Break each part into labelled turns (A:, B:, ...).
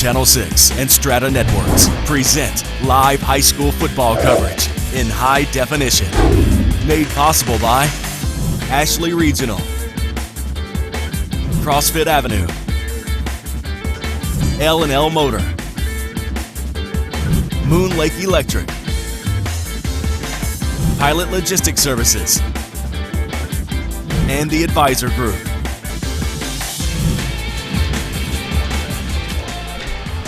A: Channel 6 and Strata Networks present live high school football coverage in high definition. Made possible by Ashley Regional, CrossFit Avenue, L&L Motor, Moon Lake Electric, Pilot Logistics Services, and the Advisor Group.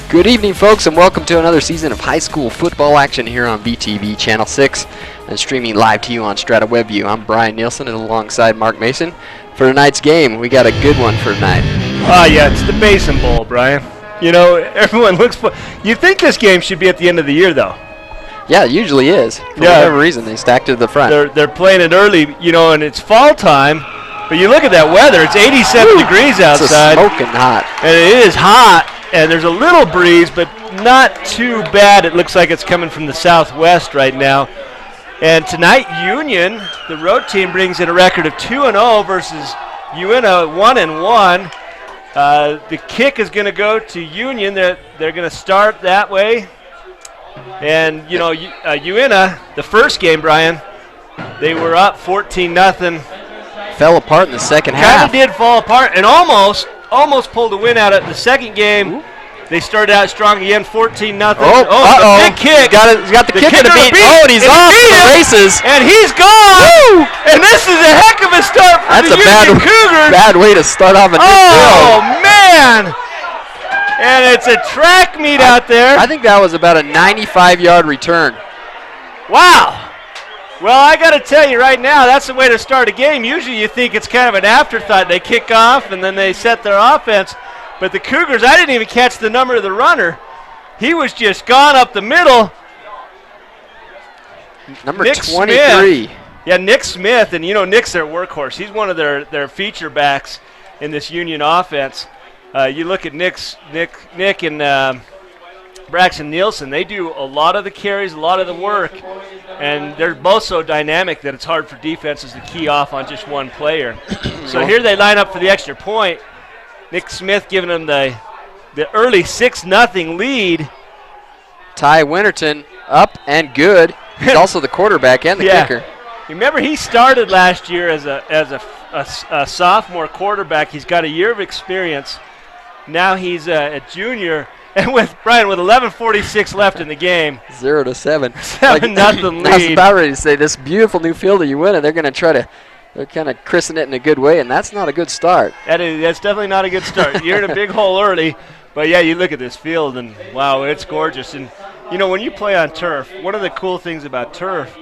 B: Good evening, folks, and welcome to another season of high school football action here on VTV Channel 6 and streaming live to you on Strata WebView. I'm Brian Nielsen and alongside Mark Mason. For tonight's game, we got a good one for tonight.
C: Oh, yeah, it's the Basin Bowl, Brian. You know, everyone looks for. You think this game should be at the end of the year, though?
B: Yeah, it usually is. For whatever reason, they stacked to the front.
C: They're playing it early, you know, and it's fall time. But you look at that weather; it's 87 degrees outside.
B: It's smoking hot,
C: and it is hot. And there's a little breeze, but not too bad. It looks like it's coming from the southwest right now. And tonight, Union, the road team, brings in a record of 2-0 versus Uintah 1-1. The kick is going to go to Union. They're going to start that way. And, you know, Uintah, the first game, Brian, they were up 14-0.
B: Fell apart in the second half.
C: Kind of did fall apart and almost pulled a win out of the second game. Ooh. They started out strong again, 14-0.
B: Oh,
C: big kick.
B: He's got the kicker to beat. Oh, and he's off to the races.
C: And he's gone. Woo! And this is a heck of a start for the Union Cougars.
B: Bad way to start off a new
C: Oh, man. And it's a track meet out there.
B: I think that was about a 95-yard return.
C: Wow. Well, I got to tell you right now, that's the way to start a game. Usually you think it's kind of an afterthought. They kick off and then they set their offense. But the Cougars, I didn't even catch the number of the runner. He was just gone up the middle.
B: Number
C: Nick
B: 23.
C: Smith. Yeah, Nick Smith. And, you know, Nick's their workhorse. He's one of their feature backs in this Union offense. You look at Nick and Braxton Nielsen, they do a lot of the carries, a lot of the work, and they're both so dynamic that it's hard for defenses to key off on just one player. So here they line up for the extra point. Nick Smith giving them the early 6-0 lead.
B: Ty Winterton up and good. He's also the quarterback and the kicker.
C: Remember, he started last year as a sophomore quarterback. He's got a year of experience. Now he's a junior. And with 11:46 left in the game,
B: 0-7,
C: 7-0 lead.
B: I was about ready to say this beautiful new field that you win, and they're going to try to. They're kind of christening it in a good way, and that's not a good start.
C: That's definitely not a good start. You're in a big hole early, but yeah, you look at this field, and wow, it's gorgeous. And you know, when you play on turf, one of the cool things about turf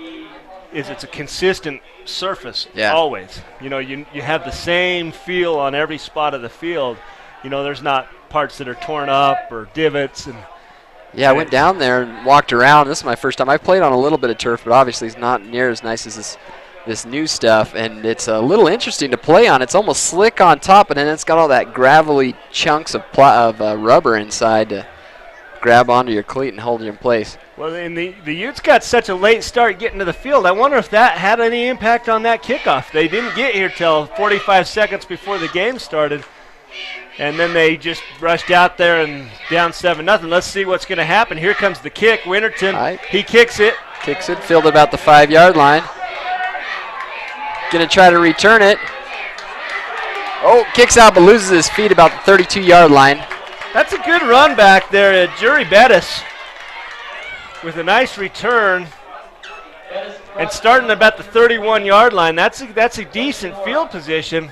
C: is it's a consistent surface always. You know, you have the same feel on every spot of the field. You know, there's not parts that are torn up or divots. And
B: I went down there and walked around. This is my first time. I've played on a little bit of turf, but obviously it's not near as nice as this new stuff, and it's a little interesting to play on. It's almost slick on top, and then it's got all that gravelly chunks of rubber inside to grab onto your cleat and hold you in place.
C: Well, and the Utes got such a late start getting to the field. I wonder if that had any impact on that kickoff. They didn't get here till 45 seconds before the game started. And then they just rushed out there and down 7-0. Let's see what's going to happen. Here comes the kick. Winterton, he kicks it.
B: Filled about the 5-yard line. Going to try to return it. Oh, kicks out but loses his feet about the 32-yard line.
C: That's a good run back there at Jury Bettis with a nice return. And starting about the 31-yard line, that's a decent field position.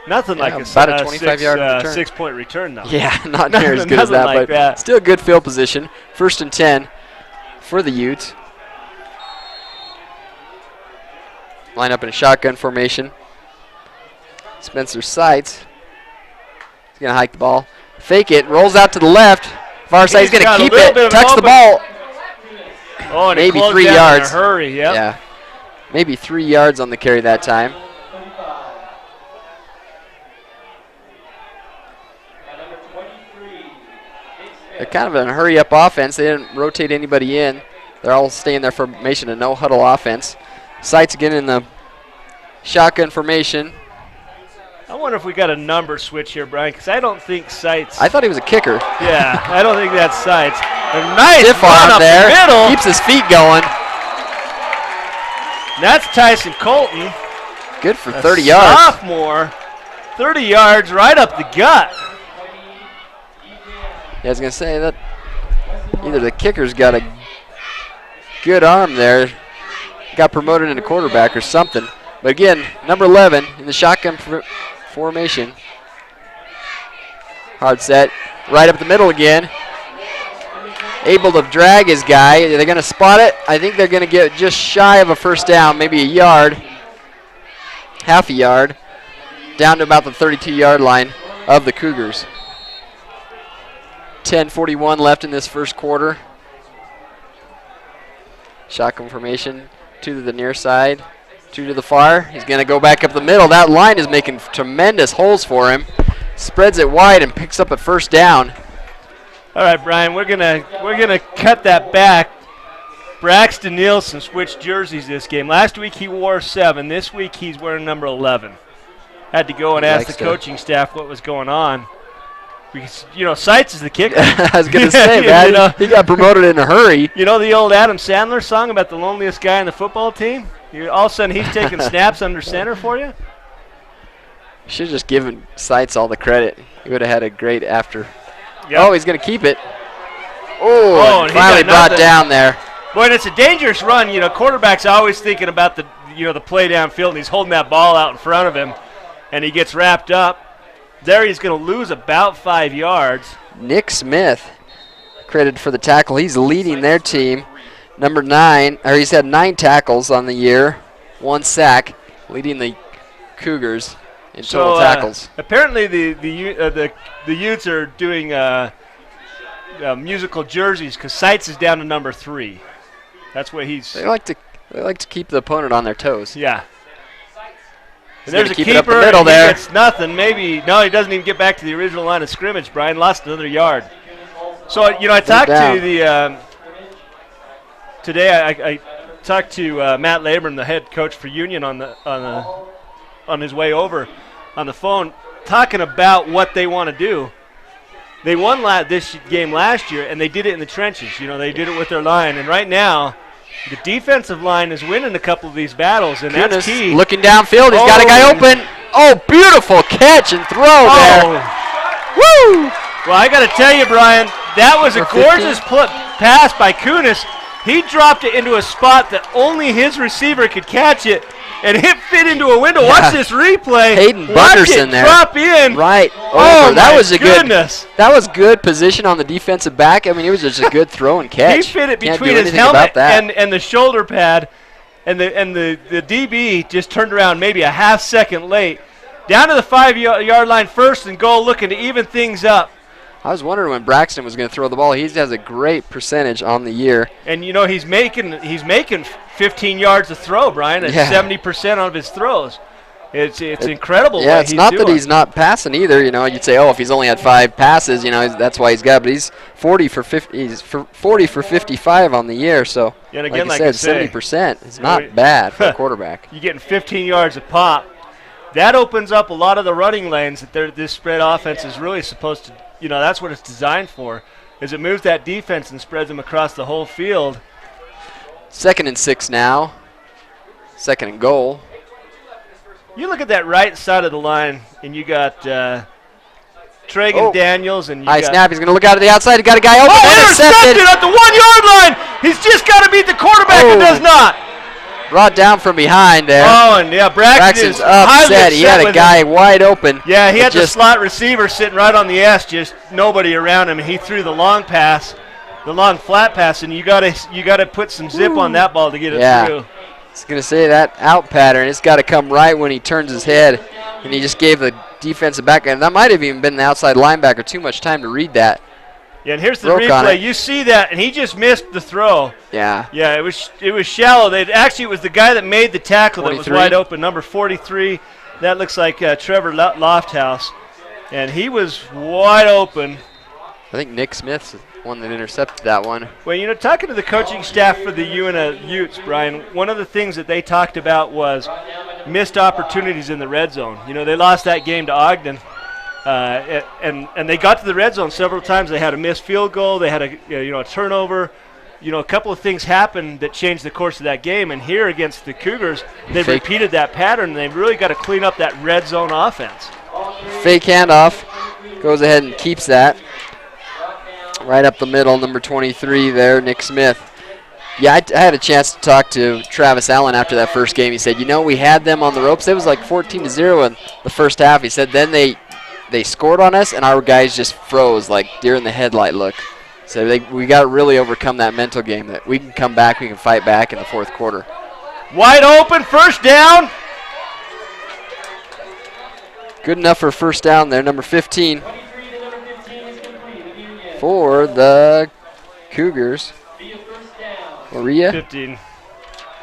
C: Nothing like
B: about a 25-yard return.
C: 6-point return, though.
B: Yeah, not near as good as that, but still good field position. 1st and 10 for the Utes. Line up in a shotgun formation. Spencer Seitz. He's going to hike the ball. Fake it, rolls out to the left. Far side, he's going to keep it, tucks the ball.
C: Oh, and
B: maybe 3 yards.
C: In a hurry, yep.
B: Yeah, maybe 3 yards on the carry that time. They're kind of in a hurry-up offense. They didn't rotate anybody in. They're all staying in their formation, a no-huddle offense. Sights again in the shotgun formation.
C: I wonder if we got a number switch here, Brian, because I don't think Seitz.
B: I thought he was a kicker.
C: Yeah, I don't think that's Seitz. A nice
B: stiff
C: run
B: arm
C: up
B: there.
C: the middle.
B: Keeps his feet going.
C: That's Tyson Colton.
B: Good for 30 yards.
C: Sophomore. 30 yards right up the gut.
B: Yeah, I was going to say that either the kicker's got a good arm there, got promoted into quarterback or something. But again, number 11 in the shotgun formation. Hard set, right up the middle again. Able to drag his guy. Are they going to spot it? I think they're going to get just shy of a first down, maybe a yard, half a yard, down to about the 32-yard line of the Cougars. 10:41 left in this first quarter. Shotgun formation, 2 to the near side, 2 to the far. He's going to go back up the middle. That line is making tremendous holes for him. Spreads it wide and picks up a first down.
C: All right, Brian, we're gonna cut that back. Braxton Nielsen switched jerseys this game. Last week he wore 7. This week he's wearing number 11. Had to go and ask the coaching staff what was going on. Because, Seitz is the kicker.
B: I was going to say, man, he got promoted in a hurry.
C: You know the old Adam Sandler song about the loneliest guy on the football team? All of a sudden he's taking snaps under center for you?
B: Should have just given Seitz all the credit. He would have had a great after.
C: Yep.
B: Oh, he's going to keep it. Oh, and finally brought down there.
C: Boy, it's a dangerous run. Quarterback's always thinking about the play downfield, and he's holding that ball out in front of him, and he gets wrapped up. There he's going to lose about 5 yards.
B: Nick Smith, credited for the tackle. He's leading their team. Number 9, or he's had 9 tackles on the year, 1 sack, leading the Cougars in total tackles.
C: Apparently the Utes are doing musical jerseys because Seitz is down to number 3. That's what he's.
B: They like to keep the opponent on their toes.
C: Yeah. And
B: He's
C: there's a
B: keep
C: keeper.
B: it up the middle there.
C: He gets nothing. Maybe no. He doesn't even get back to the original line of scrimmage. Brian lost another yard. So I talked to the today. I talked to Matt Laburn, the head coach for Union, on his way over on the phone, talking about what they want to do. They won this game last year, and they did it in the trenches. They did it with their line, and right now. The defensive line is winning a couple of these battles, and that's key.
B: Looking downfield, he's got a guy open. Oh, beautiful catch and throw there. Woo!
C: Well, I got to tell you, Brian, that was a gorgeous pass by Kunis. He dropped it into a spot that only his receiver could catch it, and it fit into a window. Watch this replay.
B: Hayden Bunderson there.
C: Drop in.
B: Right.
C: Oh,
B: that was a
C: goodness.
B: That was good position on the defensive back. I mean, it was just a good throw and catch.
C: He fit it between his helmet and the shoulder pad, and the DB just turned around maybe a half second late. Down to the 5-yard line, first and goal, looking to even things up.
B: I was wondering when Braxton was going to throw the ball. He has a great percentage on the year.
C: And he's making 15 yards to throw, Brian, at 70% of his throws. It's incredible.
B: Yeah, it's not that he's not passing either. You'd say, if he's only had 5 passes, that's why he's got. But he's 40 for 50. He's 40 for 55 on the year. So,
C: and again,
B: like I said, 70%. It's not bad for a quarterback.
C: You're getting 15 yards a pop. That opens up a lot of the running lanes that this spread offense is really supposed to. That's what it's designed for, is it moves that defense and spreads them across the whole field.
B: 2nd and 6 now. 2nd and goal.
C: You look at that right side of the line, and you got Tragan Daniels. And
B: high snap. He's going to look out to the outside. He got a guy open.
C: Intercepted at the 1-yard line. He's just got to beat the quarterback and does not.
B: Brought down from behind there.
C: Braxton's
B: upset. He had a guy wide open.
C: Yeah, he had the slot receiver sitting right on the S, just nobody around him. He threw the long pass, the long flat pass, and you gotta put some zip on that ball to get it through.
B: I was gonna say that out pattern. It's got to come right when he turns his head, and he just gave the defensive back, and that might have even been the outside linebacker. Too much time to read that.
C: Yeah, and here's the replay. You see that, and he just missed the throw.
B: Yeah.
C: Yeah, it was shallow. It was the guy that made the tackle 43. That was wide open, number 43. That looks like Trevor Lofthouse, and he was wide open.
B: I think Nick Smith's the one that intercepted that one.
C: Well, talking to the coaching staff for the Uintah Utes, Brian, one of the things that they talked about was missed opportunities in the red zone. You know, they lost that game to Ogden, and they got to the red zone several times. They had a missed field goal. They had a turnover. You know, a couple of things happened that changed the course of that game. And here against the Cougars, they've repeated that pattern. And they've really got to clean up that red zone offense.
B: Fake handoff. Goes ahead and keeps that. Right up the middle, number 23 there, Nick Smith. Yeah, I had a chance to talk to Travis Allen after that first game. He said, you know, we had them on the ropes. It was like 14-0 in the first half. He said then they scored on us, and our guys just froze like deer in the headlight look. So we got to really overcome that mental game that we can come back, we can fight back in the fourth quarter.
C: Wide open, first down.
B: Good enough for first down there, number 15 for the Cougars. Moria.
C: 15.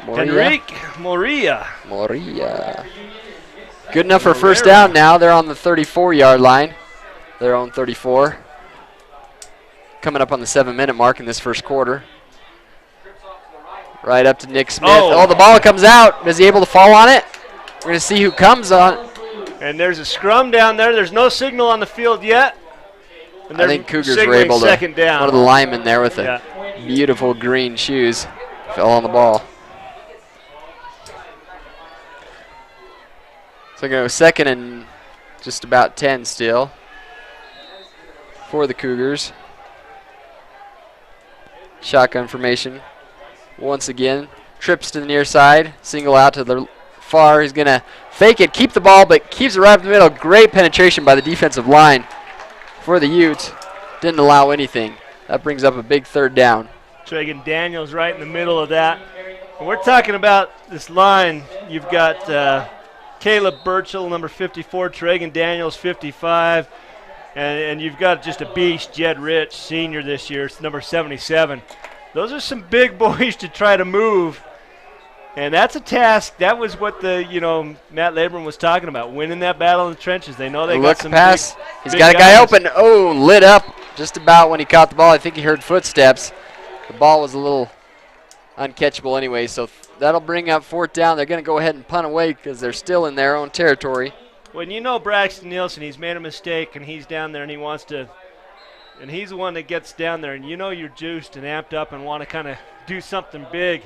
B: Moria.
C: Henrique Moria.
B: Good enough for first down now. They're on the 34-yard line. Their own 34. Coming up on the 7-minute mark in this first quarter. Right up to Nick Smith. Oh, the ball comes out. Is he able to fall on it? We're going to see who comes on.
C: And there's a scrum down there. There's no signal on the field yet.
B: I think Cougars were able to.
C: Second down.
B: One of the linemen there with the beautiful green shoes fell on the ball. So going to go second and just about 10 still for the Cougars. Shotgun formation. Once again, trips to the near side, single out to the far. He's going to fake it, keep the ball, but keeps it right in the middle. Great penetration by the defensive line for the Utes. Didn't allow anything. That brings up a big third down.
C: Traegan Daniels right in the middle of that. And we're talking about this line. You've got Caleb Burchell, number 54, Traegan Daniels, 55. And you've got just a beast, Jed Rich, senior this year, number 77. Those are some big boys to try to move. And that's a task. That was what Matt Laborn was talking about, winning that battle in the trenches. They know they got some
B: pass.
C: He's
B: got a guy open. Oh, lit up just about when he caught the ball. I think he heard footsteps. The ball was a little uncatchable anyway, so that'll bring up fourth down. They're going to go ahead and punt away because they're still in their own territory.
C: When you know Braxton Nielsen, he's made a mistake and he's down there and he wants to, and he's the one that gets down there, and you know you're juiced and amped up and want to kind of do something big.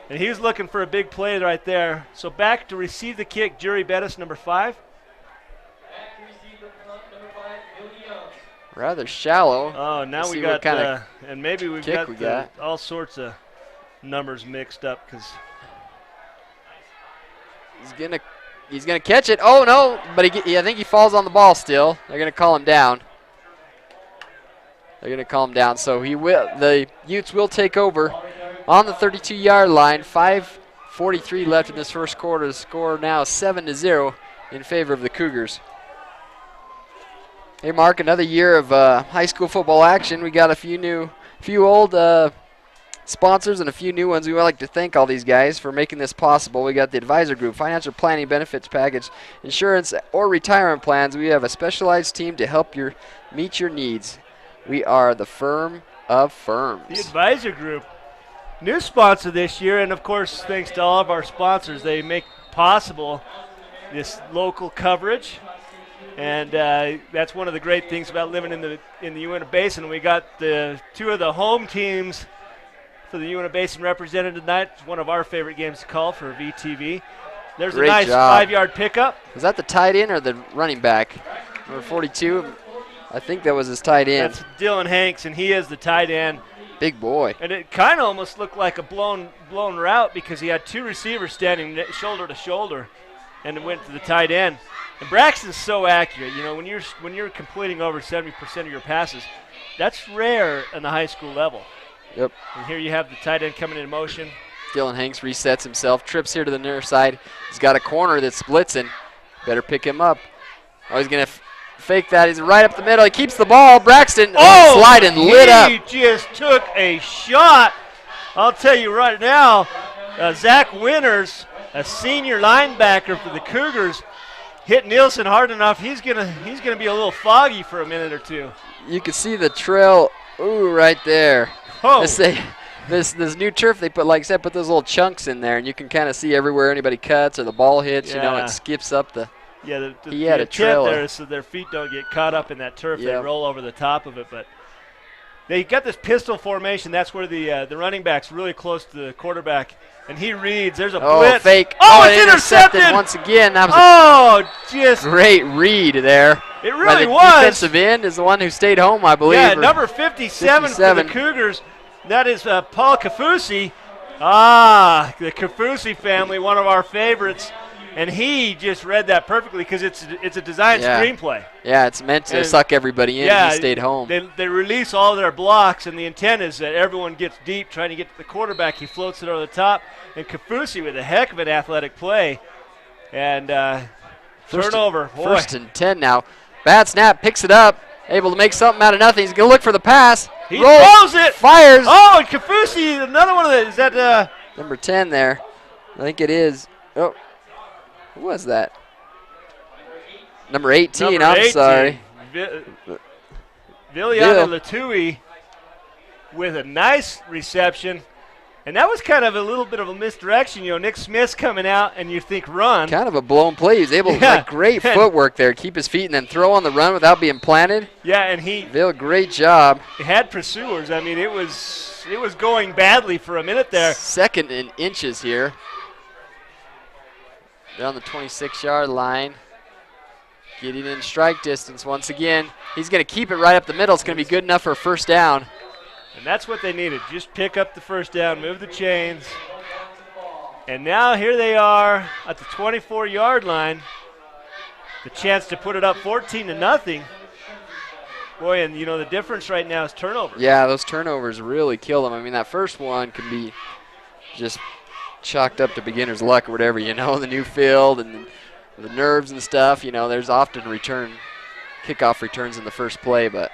C: And he was looking for a big play right there. So back to receive the kick, Jury Bettis, number 5.
B: Rather shallow.
C: Oh, now we got and maybe we've got all sorts of numbers mixed up because
B: he's gonna catch it. Oh no! But I think he falls on the ball still. They're gonna call him down. So the Utes will take over on the 32-yard line. 5:43 left in this first quarter. The score now 7-0 in favor of the Cougars. Hey, Mark, another year of high school football action. We got a few old sponsors and a few new ones. We would like to thank all these guys for making this possible. We got the Advisor Group, Financial Planning, Benefits Package, Insurance, or Retirement Plans. We have a specialized team to help meet your needs. We are the firm of firms.
C: The Advisor Group, new sponsor this year, and of course, thanks to all of our sponsors, they make possible this local coverage. And that's one of the great things about living in the Uintah Basin. We got two of the home teams for the Uintah Basin represented tonight. It's one of our favorite games to call for VTV. There's
B: Great
C: a nice
B: job.
C: 5-yard pickup.
B: Was that the tight end or the running back? Number 42. I think that was his tight end.
C: That's Dylan Hanks, and he is the tight end.
B: Big boy.
C: And it kind of almost looked like a blown route because he had two receivers standing shoulder to shoulder, and it went to the tight end. And Braxton's so accurate. You know, when you're completing over 70% of your passes, that's rare in the high school level.
B: Yep.
C: And here you have the tight end coming in motion.
B: Dylan Hanks resets himself, trips here to the near side. He's got a corner that's blitzing. Better pick him up. Oh, he's going to fake that. He's right up the middle. He keeps the ball. Braxton sliding, lit up.
C: He just took a shot. I'll tell you right now, Zach Winters, a senior linebacker for the Cougars, hit Nielsen hard enough. He's gonna be a little foggy for a minute or two.
B: You can see the trail. Ooh, right there.
C: Oh.
B: this new turf they put, like I said, put those little chunks in there, and you can kind of see everywhere anybody cuts or the ball hits.
C: Yeah.
B: You know, it skips up the.
C: Yeah,
B: He had a
C: intent
B: trail
C: there is so their feet don't get caught up in that turf. They
B: Yep.
C: roll over the top of it, but they got this pistol formation. That's where the running back's really close to the quarterback, and he reads. There's a blitz.
B: Fake.
C: Oh, it's
B: intercepted
C: intercepted
B: once again. That was
C: just
B: a great read there.
C: it
B: By
C: really
B: the
C: was.
B: defensive end is the one who stayed home, I believe.
C: Yeah,
B: or
C: number 57 for
B: 57.
C: the Cougars. That is Paul Kafusi. The Kafusi family, one of our favorites. And he just read that perfectly because it's a design screenplay.
B: Yeah, it's meant to
C: And
B: suck everybody in.
C: yeah,
B: He stayed home.
C: They release all their blocks, and the intent is that everyone gets deep trying to get to the quarterback. He floats it over the top. And Kafusi with a heck of an athletic play. And turnover.
B: First and 10 now. Bad snap, picks it up. Able to make something out of nothing. He's going to look for the pass.
C: He
B: Rolls,
C: throws it.
B: Fires.
C: Oh, and Kafusi, another one of the, is that
B: Number 10 there. I think it is. Oh, who was that? Number 18,
C: number
B: I'm
C: 18.
B: sorry.
C: Viliana Latui with a nice reception. And that was kind of a little bit of a misdirection. You know, Nick Smith's coming out, and you think run.
B: Kind of a blown play. He was able to make great footwork there, keep his feet, and then throw on the run without being planted.
C: Yeah, and he
B: Bill, great job.
C: had pursuers. I mean, it was going badly for a minute there.
B: Second in inches here. Down the 26-yard line. Getting in strike distance once again. He's going to keep it right up the middle. It's going to be good enough for a first down.
C: And that's what they needed. Just pick up the first down, move the chains. And now here they are at the 24-yard line. The chance to put it up 14-0. Boy, and you know the difference right now is turnovers.
B: Yeah, those turnovers really kill them. I mean, that first one can be just chalked up to beginner's luck or whatever, you know, the new field and the nerves and stuff. You know, there's often kickoff returns in the first play, but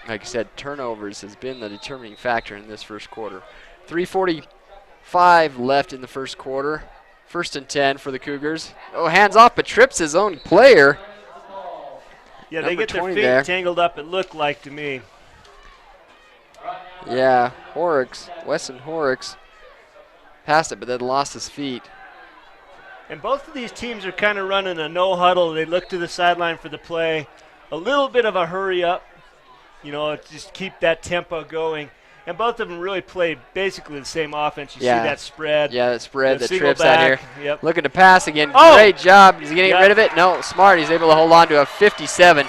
B: like I said, turnovers has been the determining factor in this first quarter. 3:45 left in the first quarter. First and 10 for the Cougars. Oh, hands off, but trips his own player.
C: Yeah, they
B: Number
C: get their
B: 20
C: feet
B: there.
C: tangled up, it looked like to me.
B: Yeah, Weston Horrocks passed it, but then lost his feet.
C: And both of these teams are kind of running a no huddle. They look to the sideline for the play. A little bit of a hurry up, you know, just keep that tempo going. And both of them really play basically the same offense. You see that spread.
B: Yeah, that spread,
C: The
B: the
C: single
B: trips out
C: back,
B: here.
C: yep.
B: Looking to pass again.
C: Oh!
B: Great job. Is he going to get rid of it? No, smart. He's able to hold on to a 57.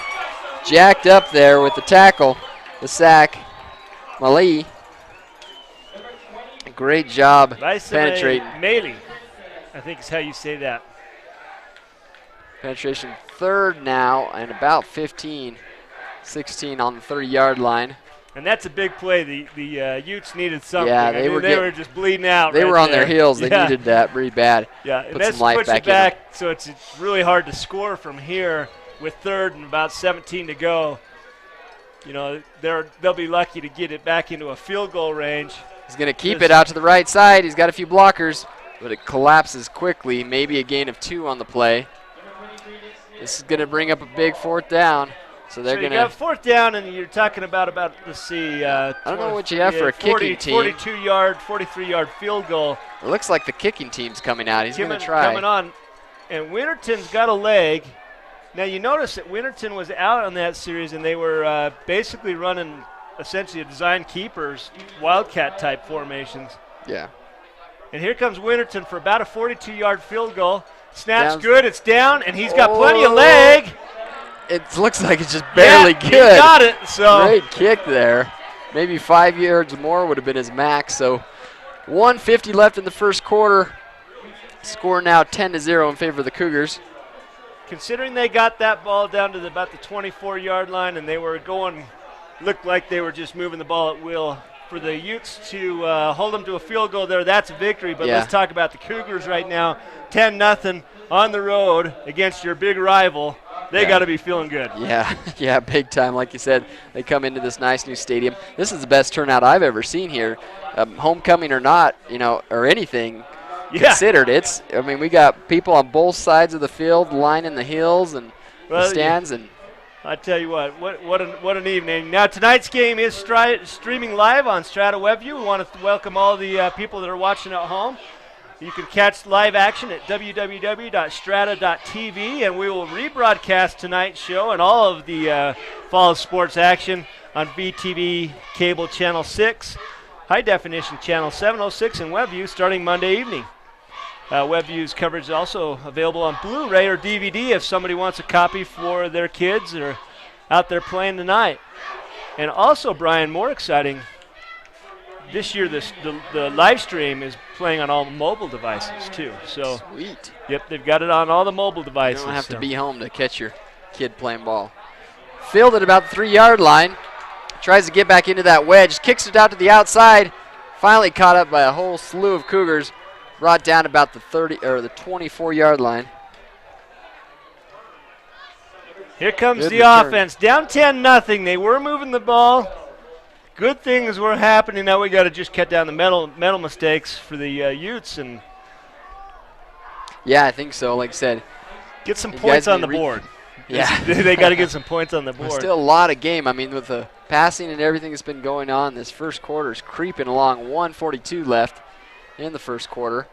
B: Jacked up there with the tackle, the sack. Mali. Great job penetrating.
C: Maley, I think is how you say that.
B: Penetration third now and about 15. 16 on the 30-yard line.
C: And that's a big play. The Utes needed something.
B: Yeah,
C: they were just bleeding out.
B: They
C: right
B: were on
C: there.
B: their heels. They
C: Yeah.
B: needed that pretty bad.
C: Yeah, and
B: Put
C: that
B: some life
C: puts you
B: back in them.
C: back, so it's really hard to score from here with third and about 17 to go. You know, they'll be lucky to get it back into a field goal range.
B: He's going to keep it out to the right side. He's got a few blockers, but it collapses quickly. Maybe a gain of 2 on the play. This is going to bring up a big fourth down. So they're
C: So you
B: going
C: got
B: to.
C: fourth down, and you're talking about let's see.
B: I don't know what you have for a kicking team.
C: 42-yard, 43-yard field goal.
B: It looks like the kicking team's coming out. He's going to
C: Coming
B: try.
C: on, and Winterton's got a leg. Now you notice that Winterton was out on that series, and they were basically running essentially a design keepers, wildcat type formations.
B: Yeah.
C: And here comes Winterton for about a 42-yard field goal. Snaps
B: Down.
C: good, it's down, and he's got plenty of leg.
B: It looks like it's just barely
C: Yeah,
B: good.
C: He got it. So
B: Great kick there. Maybe 5 yards more would have been his max. So 1:50 left in the first quarter. Score now 10-0 in favor of the Cougars.
C: considering they got that ball down to about the 24-yard line, and they were looked like they were just moving the ball at will. For the Utes to hold them to a field goal there, that's a victory. But let's talk about the Cougars right now. 10-0 on the road against your big rival. They got to be feeling good.
B: Yeah, big time. Like you said, they come into this nice new stadium. This is the best turnout I've ever seen here, homecoming or not, or anything considered. We got people on both sides of the field lining the hills and the stands, and
C: I tell you what an evening. Now tonight's game is streaming live on Strata WebView. We want to welcome all the people that are watching at home. You can catch live action at www.strata.tv, and we will rebroadcast tonight's show and all of the fall sports action on VTV Cable Channel 6, High Definition Channel 706, and WebView starting Monday evening. WebView's coverage is also available on Blu-ray or DVD if somebody wants a copy for their kids or out there playing tonight. And also, Brian, more exciting, this year the live stream is playing on all mobile devices too. So
B: sweet.
C: Yep, they've got it on all the mobile devices.
B: You don't have to be home to catch your kid playing ball. Fielded about the 3-yard line. Tries to get back into that wedge. Kicks it out to the outside. Finally caught up by a whole slew of Cougars. Brought down about the 30 or the 24-yard line.
C: Here comes
B: Good
C: the
B: return.
C: offense. Down 10-0. They were moving the ball. Good things were happening. Now we got to just cut down the mental mistakes for the Utes and
B: Yeah, I think so. Like I said,
C: get some
B: You
C: points
B: guys
C: on the
B: need
C: board.
B: yeah.
C: They got to get some points on the board.
B: Still a lot of game. I mean, with the passing and everything that's been going on, this first quarter is creeping along. 1:42 left in the first quarter.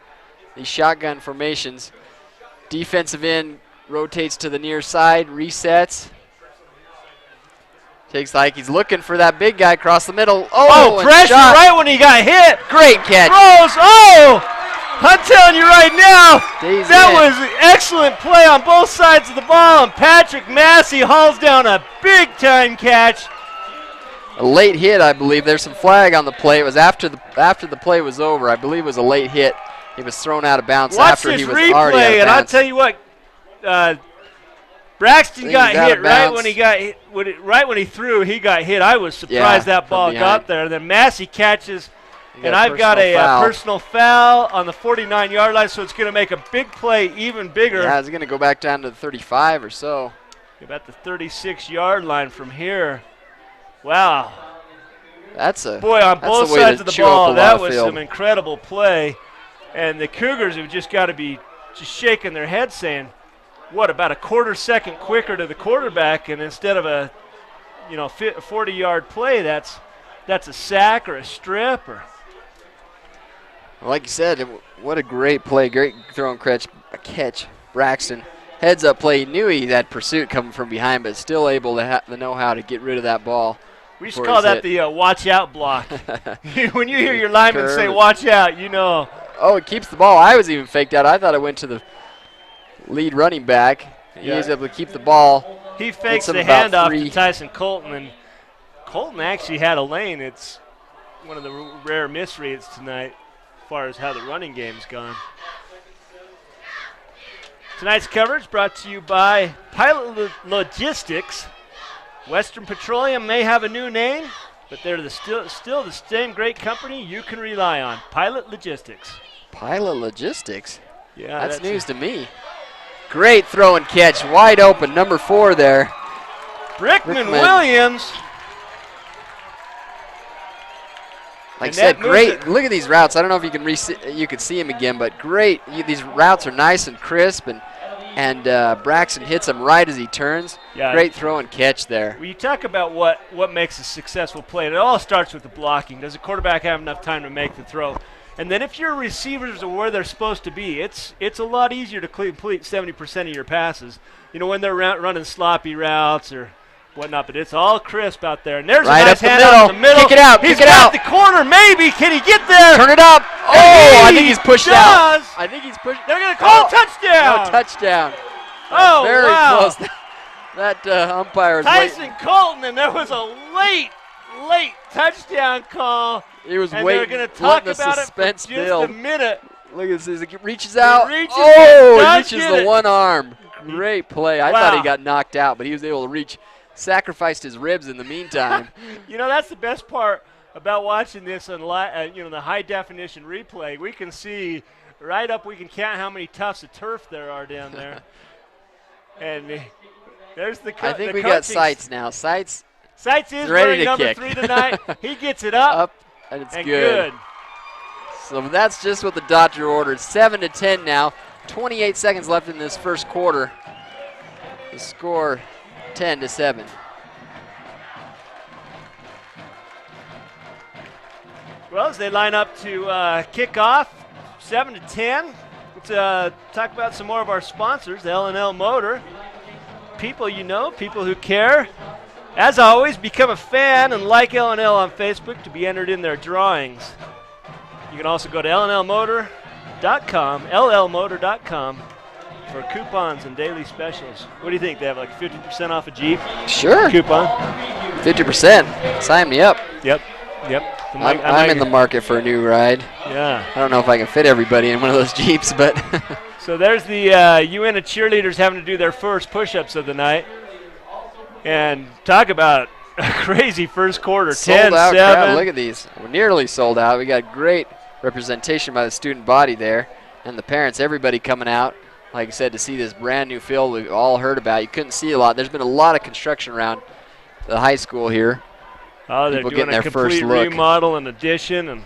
B: These shotgun formations. Defensive end rotates to the near side, resets. Takes like he's looking for that big guy across the middle. Oh, and
C: pressure
B: shot.
C: right when he got hit.
B: Great catch.
C: Throws. Oh, I'm telling you right now,
B: Stays
C: that
B: in.
C: was an excellent play on both sides of the ball. And Patrick Massey hauls down a big-time catch.
B: A late hit, I believe. There's some flag on the play. It was after the play was over. I believe it was a late hit. He was thrown out of bounds
C: Watch
B: after
C: this
B: he was already out
C: replay,
B: of
C: and I'll
B: bounds.
C: tell you what, Braxton
B: He
C: got
B: was out
C: hit
B: of
C: right
B: bounds.
C: when he got hit. Right when he threw, he got hit. I was surprised
B: Yeah,
C: that ball
B: from
C: got
B: behind.
C: there. Then Massey catches,
B: He
C: and
B: got a
C: I've got a
B: personal foul.
C: personal foul on the 49-yard line, so it's going to make a big play even bigger.
B: Yeah, it's going to go back down to the 35 or so.
C: About the 36-yard line from here. Wow.
B: That's a
C: Boy, on
B: that's
C: both
B: the way
C: sides
B: to
C: of the
B: chew up a
C: ball,
B: lot
C: that
B: of
C: was
B: field.
C: some incredible play. And the Cougars have just got to be just shaking their heads saying, what, about a quarter-second quicker to the quarterback, and instead of a 40-yard play, that's a sack or a strip. Or
B: Like you said, what a great play. Great throw and catch. Braxton. Heads up play. He knew he had pursuit coming from behind, but still able to know how to get rid of that ball.
C: we used to
B: before
C: call
B: it's
C: that
B: hit.
C: the watch out block. When you hear your lineman say
B: Curve.
C: watch out, you know.
B: Oh, it keeps the ball. I was even faked out. I thought it went to the lead running back. He
C: Yeah.
B: was able to keep the ball.
C: He fakes
B: him
C: the
B: about
C: handoff
B: 3.
C: to Tyson Colton, and Colton actually had a lane. It's one of the rare misreads tonight as far as how the running game's gone. Tonight's coverage brought to you by Pilot Logistics. Western Petroleum may have a new name, but they're still the same great company you can rely on. Pilot Logistics.
B: Pilot Logistics.
C: Yeah,
B: That's news to me. Great throw and catch. Wide open. Number 4 there.
C: Brickman
B: Brickman.
C: Williams.
B: Like I
C: And
B: said,
C: that moves
B: great.
C: it.
B: Look at these routes. I don't know if you could see him again, but great. These routes are nice and crisp, and Braxton hits him right as he turns.
C: Yeah.
B: Great throw and catch there.
C: When you talk about what makes a successful play, it all starts with the blocking. Does the quarterback have enough time to make the throw? And then if your receivers are where they're supposed to be, it's a lot easier to complete 70% of your passes. When they're running sloppy routes or whatnot, but it's all crisp out there. And there's
B: Right
C: a nice
B: up the
C: hand
B: middle.
C: out in the middle.
B: Kick it out,
C: He's
B: kick it
C: got
B: out.
C: the corner, maybe. Can he get there?
B: Turn it up. Oh, I think he's pushed out.
C: does.
B: I think he's pushed.
C: They're going to call a touchdown.
B: No, touchdown.
C: Oh,
B: Very
C: wow.
B: close. That umpire is
C: Tyson
B: waiting.
C: Colton, and there was a late touchdown call.
B: He was
C: And
B: waiting.
C: they're going to talk
B: letting the
C: about it for
B: suspense
C: just
B: build.
C: a minute.
B: Look at this. He reaches out.
C: reaches,
B: Oh, he
C: does
B: reaches
C: get
B: the
C: it.
B: one arm. Great play. I thought he
C: Wow.
B: got knocked out, but he was able to reach. Sacrificed his ribs in the meantime.
C: That's the best part about watching this on the high definition replay. We can see right up. We can count how many tufts of turf there are down there. And there's the.
B: I think
C: the
B: we got
C: coaching.
B: Sights now. Sights
C: Sights is
B: ready
C: wearing
B: to
C: number
B: kick.
C: 3 tonight. He gets it up,
B: up, and it's
C: and
B: good. So that's just what the doctor ordered. 7-10 now. 28 seconds left in this first quarter. The score 10-7.
C: Well, as they line up to kick off, 7-10. Let's talk about some more of our sponsors, L&L Motor. People you know, people who care. As always, become a fan and like L&L on Facebook to be entered in their drawings. You can also go to llmotor.com, llmotor.com for coupons and daily specials. What do you think? They have like 50% off a Jeep?
B: Sure.
C: Coupon?
B: 50%. Sign me up.
C: Yep.
B: I'm in the market for a new ride.
C: Yeah.
B: I don't know if I can fit everybody in one of those Jeeps, but.
C: So there's the Uintah cheerleaders having to do their first push-ups of the night. And talk about a crazy first quarter.
B: Sold out
C: 10-7.
B: crowd. Look at these. We're nearly sold out. We got great representation by the student body there and the parents, everybody coming out, like I said, to see this brand new field we've all heard about. You couldn't see a lot. There's been a lot of construction around the high school here.
C: Oh, they're
B: People
C: doing
B: getting
C: a
B: their first
C: complete
B: look.
C: remodel and addition and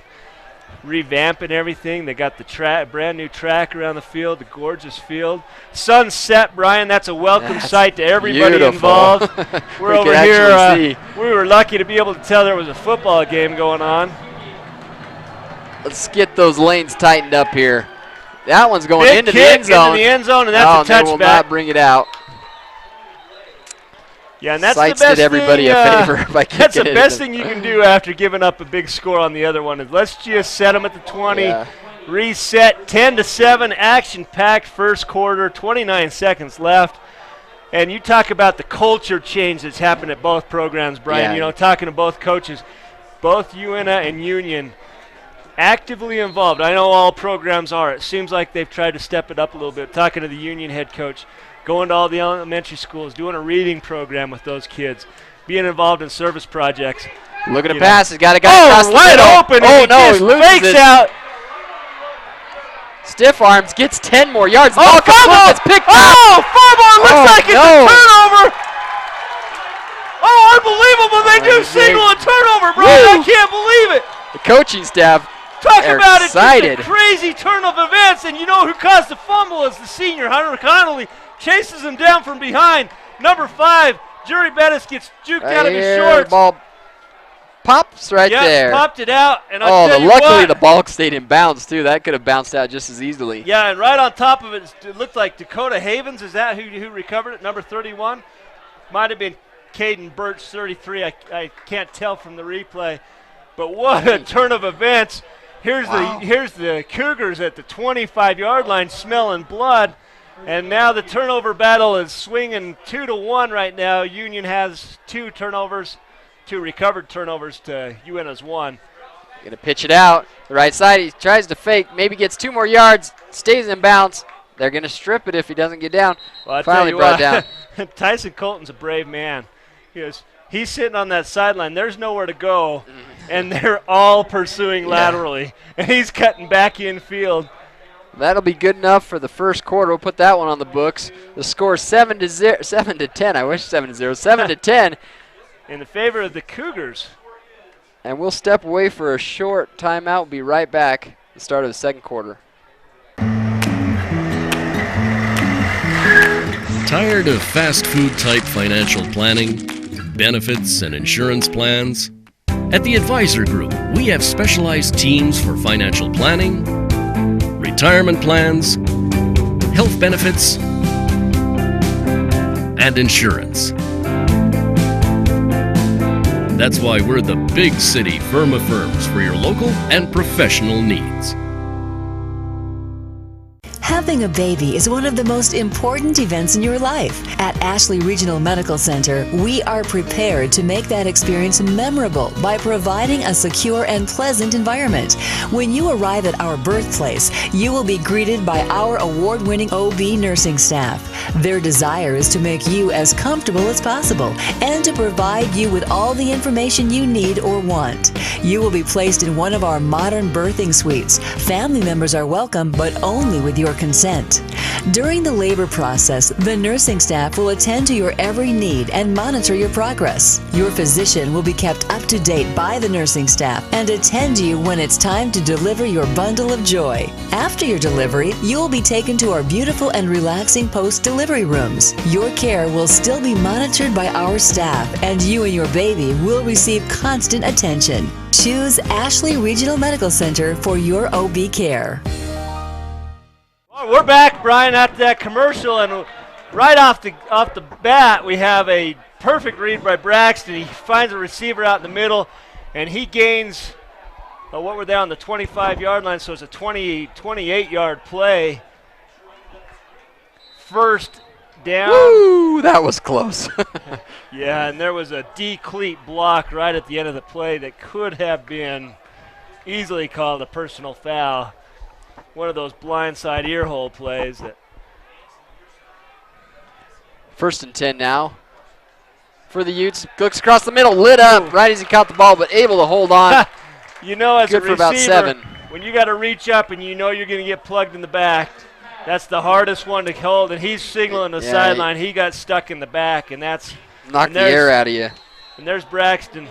C: revamping everything. They got the brand new track around the field, the gorgeous field. Sunset, Brian, that's a welcome sight to everybody
B: beautiful.
C: Involved. We're
B: We
C: over
B: can
C: here.
B: actually see.
C: We were lucky to be able to tell there was a football game going on.
B: Let's get those lanes tightened up here. That one's going
C: Big
B: into the
C: kick
B: end zone.
C: into the end zone, and that's a
B: they will not
C: touchback.
B: bring it out.
C: Yeah, and that's
B: Sites
C: the best
B: did everybody
C: thing,
B: a favor by kicking
C: that's the
B: it
C: best
B: in.
C: thing you can do after giving up a big score on the other one is let's just set them at the 20,
B: Yeah.
C: reset, 10-7, action-packed first quarter, 29 seconds left. And you talk about the culture change that's happened at both programs, Brian.
B: Yeah.
C: You know, talking to both coaches, both Uintah and Union, actively involved. I know all programs are. It seems like they've tried to step it up a little bit. Talking to the Union head coach, going to all the elementary schools, doing a reading program with those kids, being involved in service projects.
B: Looking to
C: You know.
B: pass. He's got a guy across the
C: wide
B: middle.
C: open.
B: Oh,
C: and
B: no,
C: he
B: he
C: just
B: loses
C: fakes
B: it.
C: out.
B: Stiff arms, gets 10 more yards. The
C: Oh,
B: ball comes
C: fumble!
B: loose, it's picked up.
C: Oh, fumble! It looks
B: Oh,
C: like it's
B: no.
C: a turnover. Oh, unbelievable! They do signal a turnover, Brian. I can't believe it.
B: The coaching staff
C: Talk
B: are
C: about
B: excited.
C: it, just a crazy turn of events, and you know who caused the fumble is the senior, Hunter Connolly, chases him down from behind. Number 5, Jury Bettis gets juked out of his
B: Here,
C: shorts.
B: ball pops right there.
C: Popped it out, and
B: Oh,
C: tell you
B: luckily
C: what,
B: the ball stayed in bounds, too. That could have bounced out just as easily.
C: Yeah, and right on top of it, it looked like Dakota Havens. Is that who recovered it? Number 31? Might have been Caden Birch, 33. I can't tell from the replay. But what a turn of events. Here's the Cougars at the 25-yard line smelling blood. And now the turnover battle is swinging 2-1 right now. Union has 2 turnovers, 2 recovered turnovers to Uintah's 1.
B: Going to pitch it out. The right side, he tries to fake, maybe gets 2 more yards, stays in bounds. They're going to strip it if he doesn't get down.
C: Well,
B: Finally brought down.
C: Tyson Colton's a brave man. He's sitting on that sideline. There's nowhere to go, and they're all pursuing laterally. And he's cutting back infield.
B: That'll be good enough for the first quarter. We'll put that one on the books. The score 7-10. I wish 7-0. 7-10.
C: In the favor of the Cougars.
B: And we'll step away for a short timeout. We'll be right back at the start of the second quarter.
D: Tired of fast food type financial planning, benefits, and insurance plans? At the Advisor Group, we have specialized teams for financial planning, retirement plans, health benefits, and insurance. That's why we're the big city firm of firms for your local and professional needs.
E: Having a baby is one of the most important events in your life. At Ashley Regional Medical Center, we are prepared to make that experience memorable by providing a secure and pleasant environment. When you arrive at our birthplace, you will be greeted by our award-winning OB nursing staff. Their desire is to make you as comfortable as possible and to provide you with all the information you need or want. You will be placed in one of our modern birthing suites. Family members are welcome, but only with your consent. During the labor process, the nursing staff will attend to your every need and monitor your progress. Your physician will be kept up to date by the nursing staff and attend you when it's time to deliver your bundle of joy. After your delivery, you will be taken to our beautiful and relaxing post-delivery rooms. Your care will still be monitored by our staff, and you and your baby will receive constant attention. Choose Ashley Regional Medical Center for your OB care.
C: Well, we're back, Brian, after that commercial, and right off the bat, we have a perfect read by Braxton. He finds a receiver out in the middle, and he gains, what were they on the 25-yard line? So it's a 28-yard play. First down.
B: Woo, that was close.
C: Yeah, and there was a D-cleat block right at the end of the play that could have been easily called a personal foul. One of those blindside earhole plays.
B: First and 10 now for the Utes. Looks across the middle, lit up right as he caught the ball, but able to hold on.
C: You know, as
B: Good
C: a
B: for about
C: receiver,
B: 7.
C: when you got to reach up and you know you're going to get plugged in the back, that's the hardest one to hold. And he's signaling the sideline. He got stuck in the back, and that's
B: knocked the air out of you.
C: And there's Braxton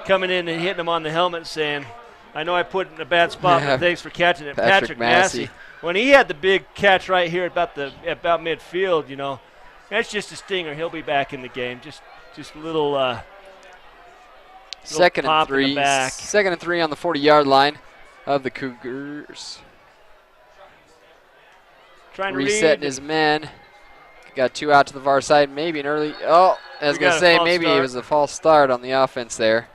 C: coming in and hitting him on the helmet, saying, "I know I put it in a bad spot, but thanks for catching it." Patrick Massey. When he had the big catch right here about midfield, you know, that's just a stinger. He'll be back in the game. Just a little
B: Second
C: pop
B: and 3.
C: in the back.
B: Second and 3 on the 40-yard line of the Cougars.
C: Trying to
B: Resetting his men. Got 2 out to the far side. Maybe an early. Oh, I was going to say maybe it was a false start on the offense there.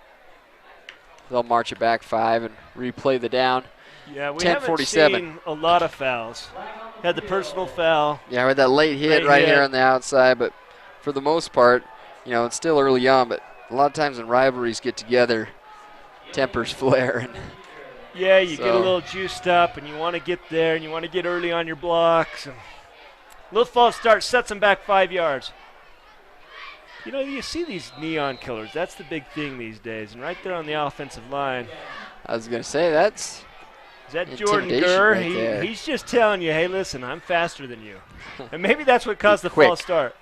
B: They'll march it back 5 and replay the down.
C: Yeah, we haven't seen a lot of fouls. Had the personal foul.
B: Yeah, with that late hit here on the outside, but for the most part, you know, it's still early on, but a lot of times when rivalries get together, tempers flare. And
C: yeah, you get a little juiced up, and you want to get there, and you want to get early on your blocks. And little false start sets them back 5 yards. You know, you see these neon killers. That's the big thing these days. And right there on the offensive line.
B: I was going to say, that's
C: is that Jordan Gurr?
B: Right
C: he's just telling you, hey, listen, I'm faster than you. And maybe that's what caused the false start.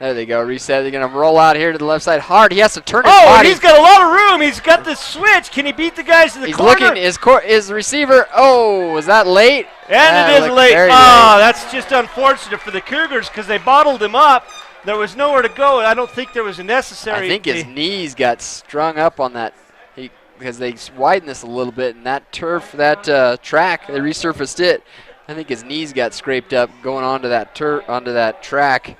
B: There they go. Reset. They're going to roll out here to the left side hard. He has to turn his body.
C: He's got a lot of room. He's got the switch. Can he beat the guys to the corner?
B: He's looking. His receiver. Oh, was that late?
C: And it is late. That's just unfortunate for the Cougars because they bottled him up. There was nowhere to go. I don't think there was a necessary.
B: I think his knees got strung up on that because they widened this a little bit, and that turf, that track, they resurfaced it. I think his knees got scraped up going onto that track.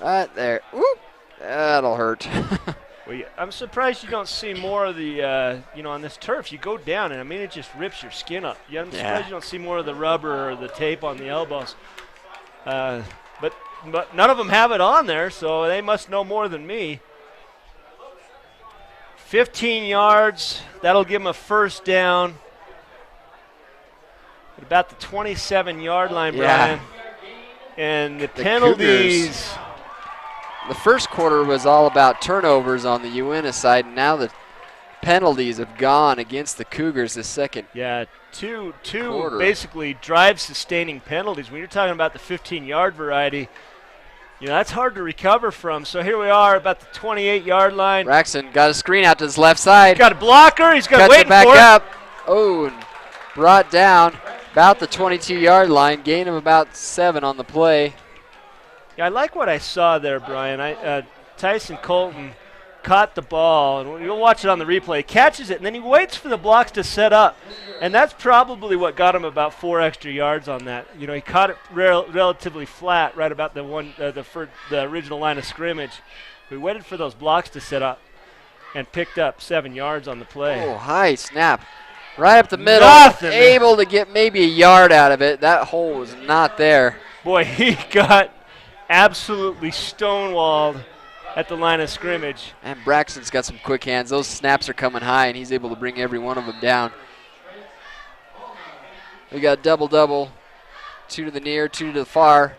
B: Right there. Whoop. That'll hurt.
C: Well, I'm surprised you don't see more of the, on this turf. You go down, and I mean, it just rips your skin up. I'm surprised you don't see more of the rubber or the tape on the elbows. But none of them have it on there, so they must know more than me. 15 yards. That'll give them a first down. At about the 27-yard line, Brian. And the penalties.
B: Cougars, the first quarter was all about turnovers on the Uintah side, and now the penalties have gone against the Cougars this second.
C: Yeah, two
B: quarter.
C: Basically drive-sustaining penalties. When you're talking about the 15-yard variety, that's hard to recover from. So here we are about the 28-yard line.
B: Braxton got a screen out to his left side.
C: He's got a blocker. He's got
B: waiting for it. Cuts it back up. Oh, and brought down about the 22-yard line. Gain of about 7 on the play.
C: Yeah, I like what I saw there, Brian. Tyson Colton caught the ball, and you'll watch it on the replay. He catches it, and then he waits for the blocks to set up. And that's probably what got him about 4 extra yards on that. He caught it relatively flat right about the original line of scrimmage. We waited for those blocks to set up and picked up 7 yards on the play.
B: Oh, high snap. Right up the middle. Able to get maybe a yard out of it. That hole was not there.
C: Boy, he got absolutely stonewalled at the line of scrimmage.
B: And Braxton's got some quick hands. Those snaps are coming high, and he's able to bring every one of them down. We got double-double. 2 to the near, 2 to the far.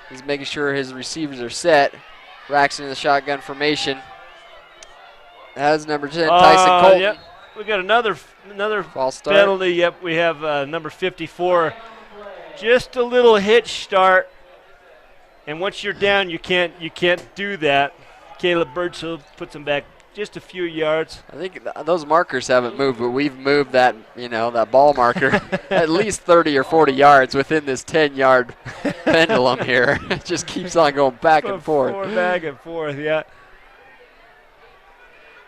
B: He's making sure his receivers are set. Braxton in the shotgun formation. That is number 10, Tyson Colton.
C: Yep. We got another another
B: False start.
C: penalty. Yep, we have number 54. Just a little hitch start, and once you're down, you can't do that. Caleb Birchall puts him back just a few yards.
B: I think those markers haven't moved, but we've moved that, that ball marker at least 30 or 40 yards within this 10-yard pendulum here. It just keeps on going back and forth.
C: Back and forth, yeah.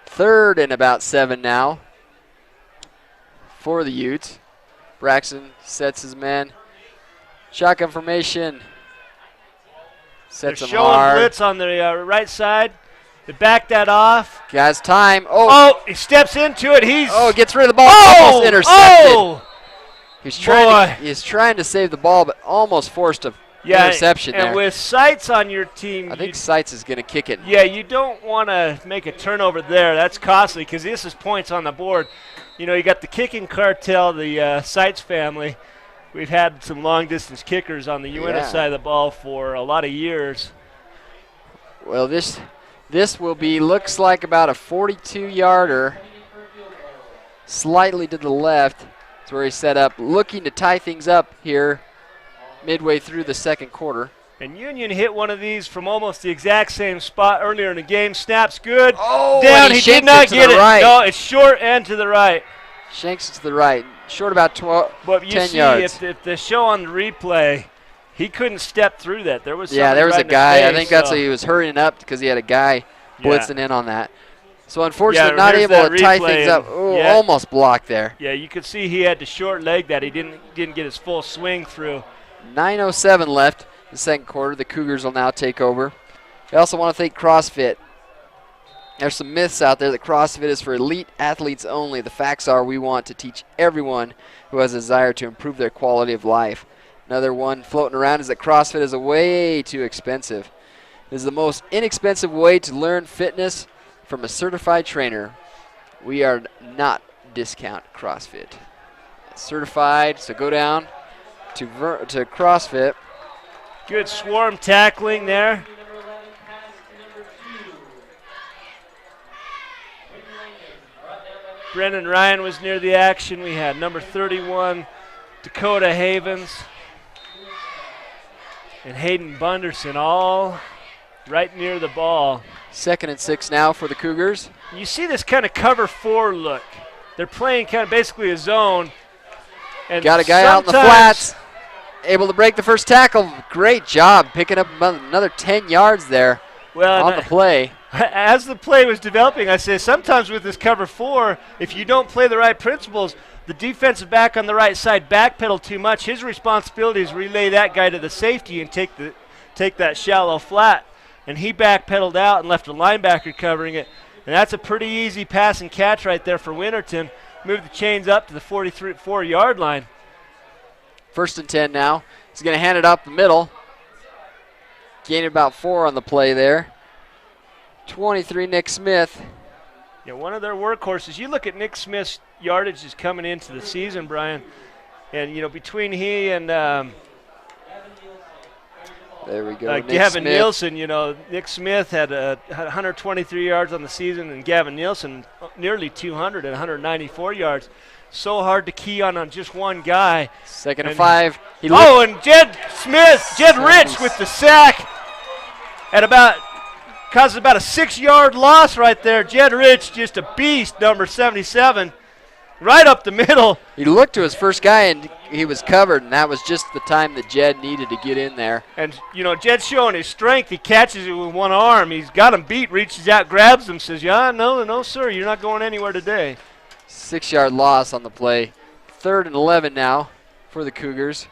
B: 3rd and about 7 now for the Utes. Braxton sets his man. Shotgun formation. Sets
C: They're
B: him
C: showing
B: hard.
C: blitz on the right side. They back that off.
B: Guys, time.
C: Oh, he steps into it.
B: Gets rid of the ball. Almost intercepted.
C: Oh!
B: He's trying to save the ball, but almost forced a interception
C: and
B: there.
C: with Seitz on your team,
B: I think Seitz is going to kick it.
C: Yeah, you don't want to make a turnover there. That's costly because this is points on the board. You got the kicking cartel, the Seitz family. We've had some long-distance kickers on the Uintah side of the ball for a lot of years.
B: Well, this will be, looks like about a 42-yarder, slightly to the left. That's where he's set up, looking to tie things up here midway through the second quarter.
C: And Union hit one of these from almost the exact same spot earlier in the game. Snaps good.
B: Oh,
C: down. He did not get it.
B: Right.
C: No, it's short and to the right.
B: Shanks it to the right. Short about 10 yards.
C: But you see, if the show on the replay, he couldn't step through that. There was
B: there was
C: right
B: a guy.
C: face,
B: I think that's why he was hurrying up because he had a guy blitzing in on that. So unfortunately, not able to tie things up. Oh, almost blocked there.
C: Yeah, you could see he had to short leg that. He didn't get his full swing through.
B: 9:07 left in the second quarter. The Cougars will now take over. I also want to thank CrossFit. There's some myths out there that CrossFit is for elite athletes only. The facts are we want to teach everyone who has a desire to improve their quality of life. Another one floating around is that CrossFit is way too expensive. It is the most inexpensive way to learn fitness from a certified trainer. We are not discount CrossFit. Certified, so go down to CrossFit.
C: Good swarm tackling there. Brendan Ryan was near the action. We had number 31, Dakota Havens, and Hayden Bunderson all right near the ball.
B: 2nd and 6 now for the Cougars.
C: You see this kind of cover 4 look. They're playing kind of basically a zone. And
B: got a guy out in the flats, able to break the first tackle. Great job picking up another 10 yards there on the play.
C: As the play was developing, I said sometimes with this cover 4, if you don't play the right principles, the defensive back on the right side backpedal too much. His responsibility is relay that guy to the safety and take that shallow flat. And he backpedaled out and left a linebacker covering it. And that's a pretty easy pass and catch right there for Winterton. Move the chains up to the 44-yard line.
B: 1st and 10 now. He's going to hand it up the middle. Gaining about 4 on the play there. 23, Nick Smith.
C: Yeah, one of their workhorses. You look at Nick Smith's yardage is coming into the season, Brian. And, between he and
B: there we go.
C: Gavin Nielsen, Nick Smith had 123 yards on the season, and Gavin Nielsen nearly 200 and 194 yards. So hard to key on just one guy.
B: 2nd and 5.
C: And Jed Rich with the sack at causes about a 6-yard loss right there. Jed Rich, just a beast, number 77. Right up the middle.
B: He looked to his first guy, and he was covered, and that was just the time that Jed needed to get in there.
C: And, Jed's showing his strength. He catches it with one arm. He's got him beat, reaches out, grabs him, says, no, sir, you're not going anywhere today.
B: 6-yard loss on the play. 3rd and 11 now for the Cougars.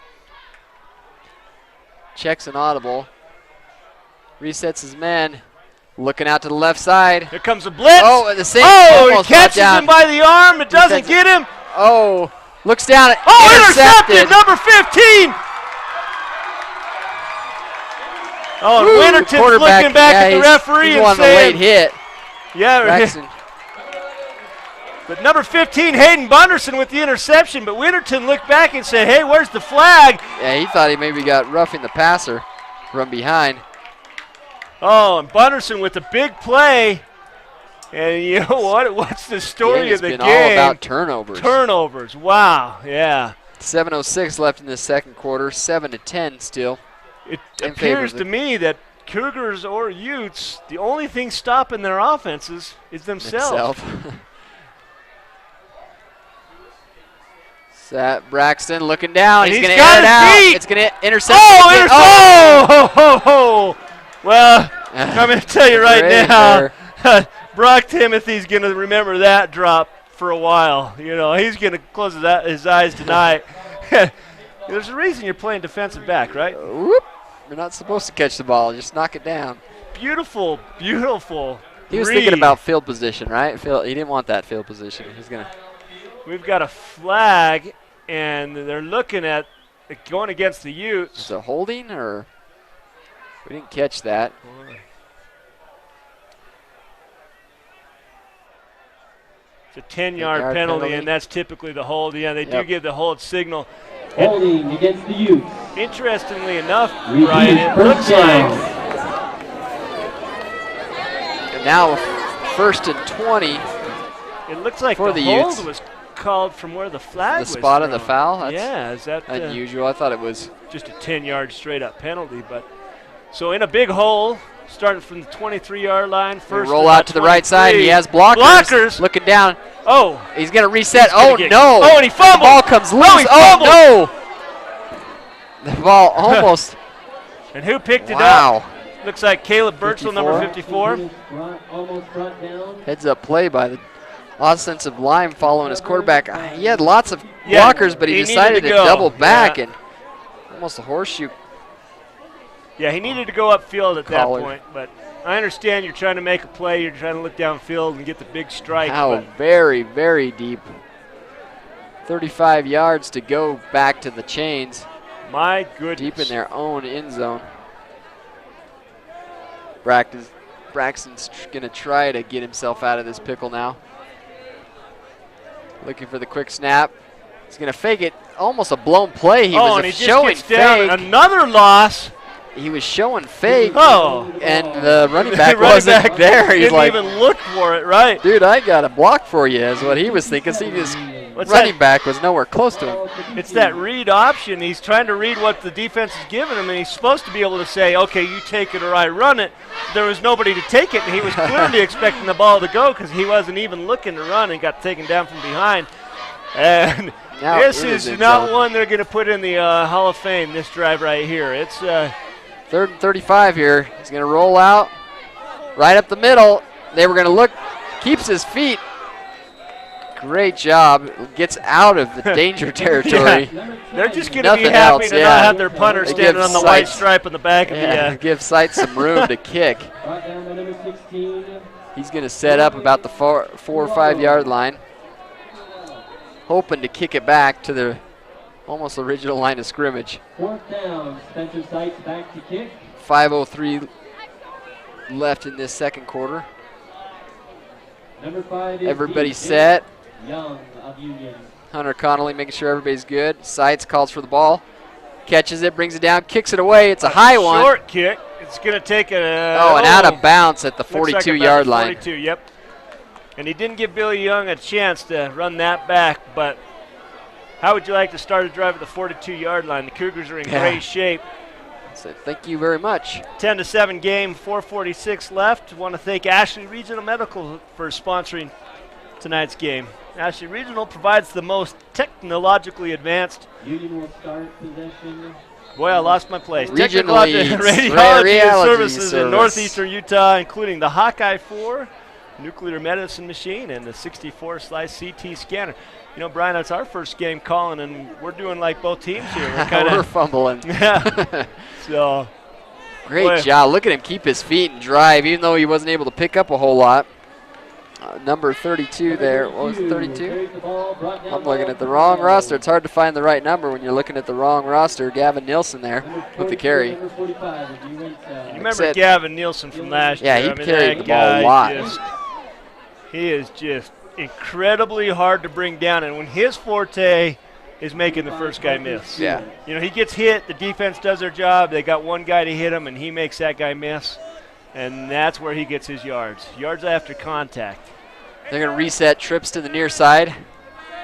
B: Checks an audible. Resets his man. Looking out to the left side.
C: Here comes a blitz.
B: Oh, the same.
C: Oh, he catches him by the arm. It doesn't get him.
B: Oh, looks down.
C: Intercepted. Number 15. Oh, and Winterton's looking back at the referee and saying,
B: a late hit.
C: Yeah, but number 15, Hayden Bunderson with the interception. But Winterton looked back and said, hey, where's the flag?
B: Yeah, he thought he maybe got roughing the passer from behind.
C: Oh, and Bunderson with a big play. And you know what? What's the story of the game?
B: It's been all about turnovers.
C: Turnovers. Wow. Yeah.
B: 7:06 left in the second quarter. 7-10 still.
C: It appears to me that Cougars or Utes, the only thing stopping their offenses is themselves.
B: Braxton looking down. He's going to
C: got
B: air it out.
C: feet.
B: It's going to intercept.
C: Oh! Well, I'm going to tell you right now, Brock Timothy's going to remember that drop for a while. You know, he's going to close his eyes tonight. There's a reason you're playing defensive back, right?
B: Whoop. You're not supposed to catch the ball. Just knock it down.
C: Beautiful, beautiful.
B: He was thinking about field position, right? He didn't want that field position. He's going to.
C: We've got a flag, and they're looking at going against the Utes.
B: Is it holding, or we didn't catch that?
C: It's a 10-yard penalty, and that's typically the hold. Yeah, they do give the hold signal.
F: Holding against the Utes.
C: Interestingly enough, Brian, it looks like.
B: And now 1st and 20.
C: It looks like
B: for
C: the
B: Utes.
C: hold was called from where the flag was.
B: The spot
C: from.
B: of the foul? That's
C: yeah, is that
B: unusual? I thought it was
C: just a 10-yard straight-up penalty. But so in a big hole, starting from the 23-yard line. First
B: roll out to the right side. He has blockers. Looking down.
C: Oh.
B: He's going to reset.
C: No.
B: Oh,
C: and he fumbled.
B: The ball comes loose.
C: Oh,
B: no. The ball almost.
C: And who picked it up? Looks like Caleb Birchall,
B: 54.
C: number 54.
B: Heads up play by the offensive line following his quarterback. He had lots of blockers, but he decided to double back and almost a horseshoe.
C: Yeah, he needed to go upfield at that point, but I understand you're trying to make a play. You're trying to look downfield and get the big strike.
B: Very, very deep. 35 yards to go back to the chains.
C: My goodness.
B: Deep in their own end zone. Braxton's going to try to get himself out of this pickle now. Looking for the quick snap. He's going to fake it. Almost a blown play. He was showing fake.
C: Another loss.
B: He was showing fake.
C: Oh.
B: And the running back wasn't there. He's
C: didn't even look for it, right?
B: Dude, I got a block for you is what he was thinking. See, his running back was nowhere close to him.
C: It's that read option. He's trying to read what the defense is giving him, and he's supposed to be able to say, okay, you take it or I run it. There was nobody to take it, and he was clearly expecting the ball to go because he wasn't even looking to run and got taken down from behind. And this is not one they're going to put in the Hall of Fame, this drive right here. It's
B: 3rd and 35 here. He's going to roll out right up the middle. They were going to look, keeps his feet. Great job. Gets out of the danger territory.
C: They're just going to be happy to not have their punter standing on the white stripe on the back of the
B: give Sites some room to kick. He's going to set up about the 4 or 5 yard line, hoping to kick it back to the almost original line of scrimmage.
F: 4th down, Spencer Sites back to kick.
B: 5:03 left in this second quarter.
F: Number 5 is
B: everybody's set.
F: Young of Union.
B: Hunter Connolly making sure everybody's good. Sites calls for the ball. Catches it, brings it down, kicks it away. It's a high one.
C: Short kick. It's going to take a
B: and out of bounds at the 42-yard line.
C: 42, yep. And he didn't give Billy Young a chance to run that back, but how would you like to start a drive at the 42-yard line? The Cougars are in great shape.
B: So thank you very much.
C: 10-7 game, 4:46 left. Want to thank Ashley Regional Medical for sponsoring tonight's game. Ashley Regional provides the most technologically advanced.
F: Union will start possession.
C: Boy, I lost my place.
B: Radiology
C: services in northeastern Utah, including the Hawkeye 4 nuclear medicine machine and the 64-slice CT scanner. You know, Brian, that's our first game calling, and we're doing like both teams here.
B: We're fumbling.
C: Yeah. So.
B: Great job. Look at him keep his feet and drive, even though he wasn't able to pick up a whole lot. Number 32 there. What was it, 32? I'm looking at the wrong roster. It's hard to find the right number when you're looking at the wrong roster. Gavin Nielsen there with the carry.
C: You remember Gavin Nielsen from last year?
B: Yeah, he carried the ball a lot.
C: He is just incredibly hard to bring down, and when his forte is making the first guy miss.
B: Yeah.
C: You know, he gets hit, the defense does their job, they got one guy to hit him, and he makes that guy miss. And that's where he gets his yards. Yards after contact.
B: They're going to reset, trips to the near side.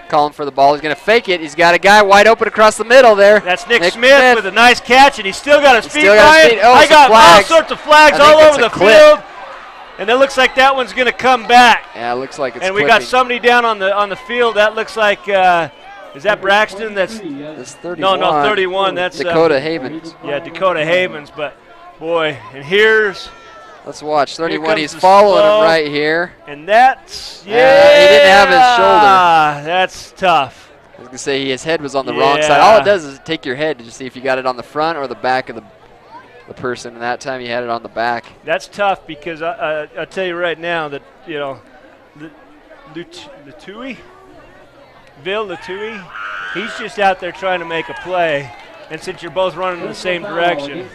B: Calling for the ball. He's going to fake it. He's got a guy wide open across the middle there.
C: That's Nick Smith with a nice catch, and he's still got his feet, Brian.
B: Oh,
C: I got all sorts of flags all over the field. And it looks like that one's going to come back.
B: Yeah, it looks like it's
C: And we got somebody down on the field. That looks like, is that Braxton? That's
B: 31.
C: No, 31. That's
B: Dakota Havens.
C: Yeah, Dakota Havens. But, boy, and here's.
B: Let's watch. 31, he's following him right here.
C: And that's,
B: he didn't have his shoulder.
C: That's tough.
B: I was going to say his head was on the wrong side. All it does is take your head to just see if you got it on the front or the back of the person, and that time he had it on the back.
C: That's tough because I'll tell you right now that, you know, Latui, he's just out there trying to make a play. And since you're both running in the same direction.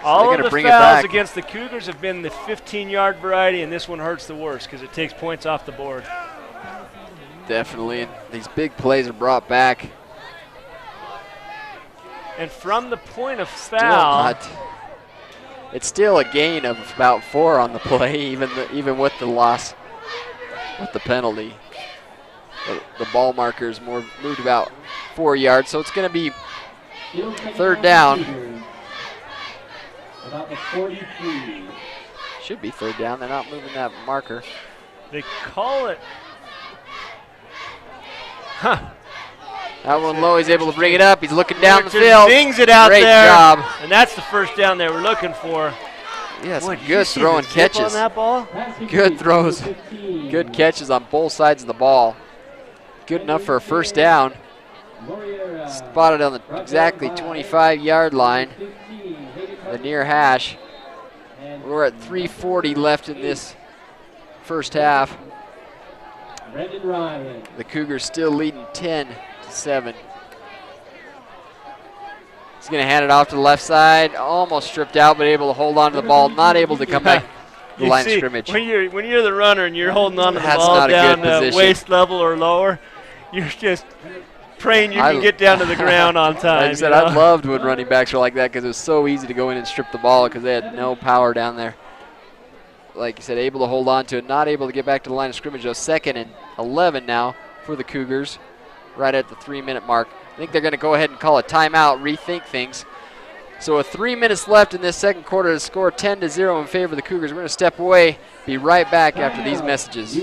C: All of the fouls against the Cougars have been the 15-yard variety, and this one hurts the worst because it takes points off the board.
B: Definitely, and these big plays are brought back.
C: And from the point of foul,
B: it's still a gain of about 4 on the play, even with the loss, with the penalty. The ball markers moved about 4 yards, so it's going to be third down.
F: About the 43.
B: Should be third down. They're not moving that marker.
C: They call it.
B: That one low. He's able to bring it up. He's looking down the field.
C: Dings it out
B: Great
C: there.
B: job.
C: And that's the first down they were looking for.
B: Yes, good throwing catches.
C: On that ball?
B: Good throws. Good catches on both sides of the ball. Good enough for a first down. Spotted on the exactly 25-yard line. The near hash. We're at 3:40 left in this first half. The Cougars still leading 10-7. He's going to hand it off to the left side. Almost stripped out, but able to hold on to the ball. Not able to come back to the line of scrimmage.
C: When you're the runner and you're holding on to the ball down waist level or lower, you're just praying you can get down to the ground on time.
B: Like I said, I loved when running backs were like that because it was so easy to go in and strip the ball because they had no power down there. Like you said, able to hold on to it, not able to get back to the line of scrimmage, though. 2nd and 11 now for the Cougars, right at the 3-minute mark. I think they're going to go ahead and call a timeout, rethink things. So with 3 minutes left in this second quarter to score 10-0 in favor of the Cougars. We're going to step away, be right back after these messages.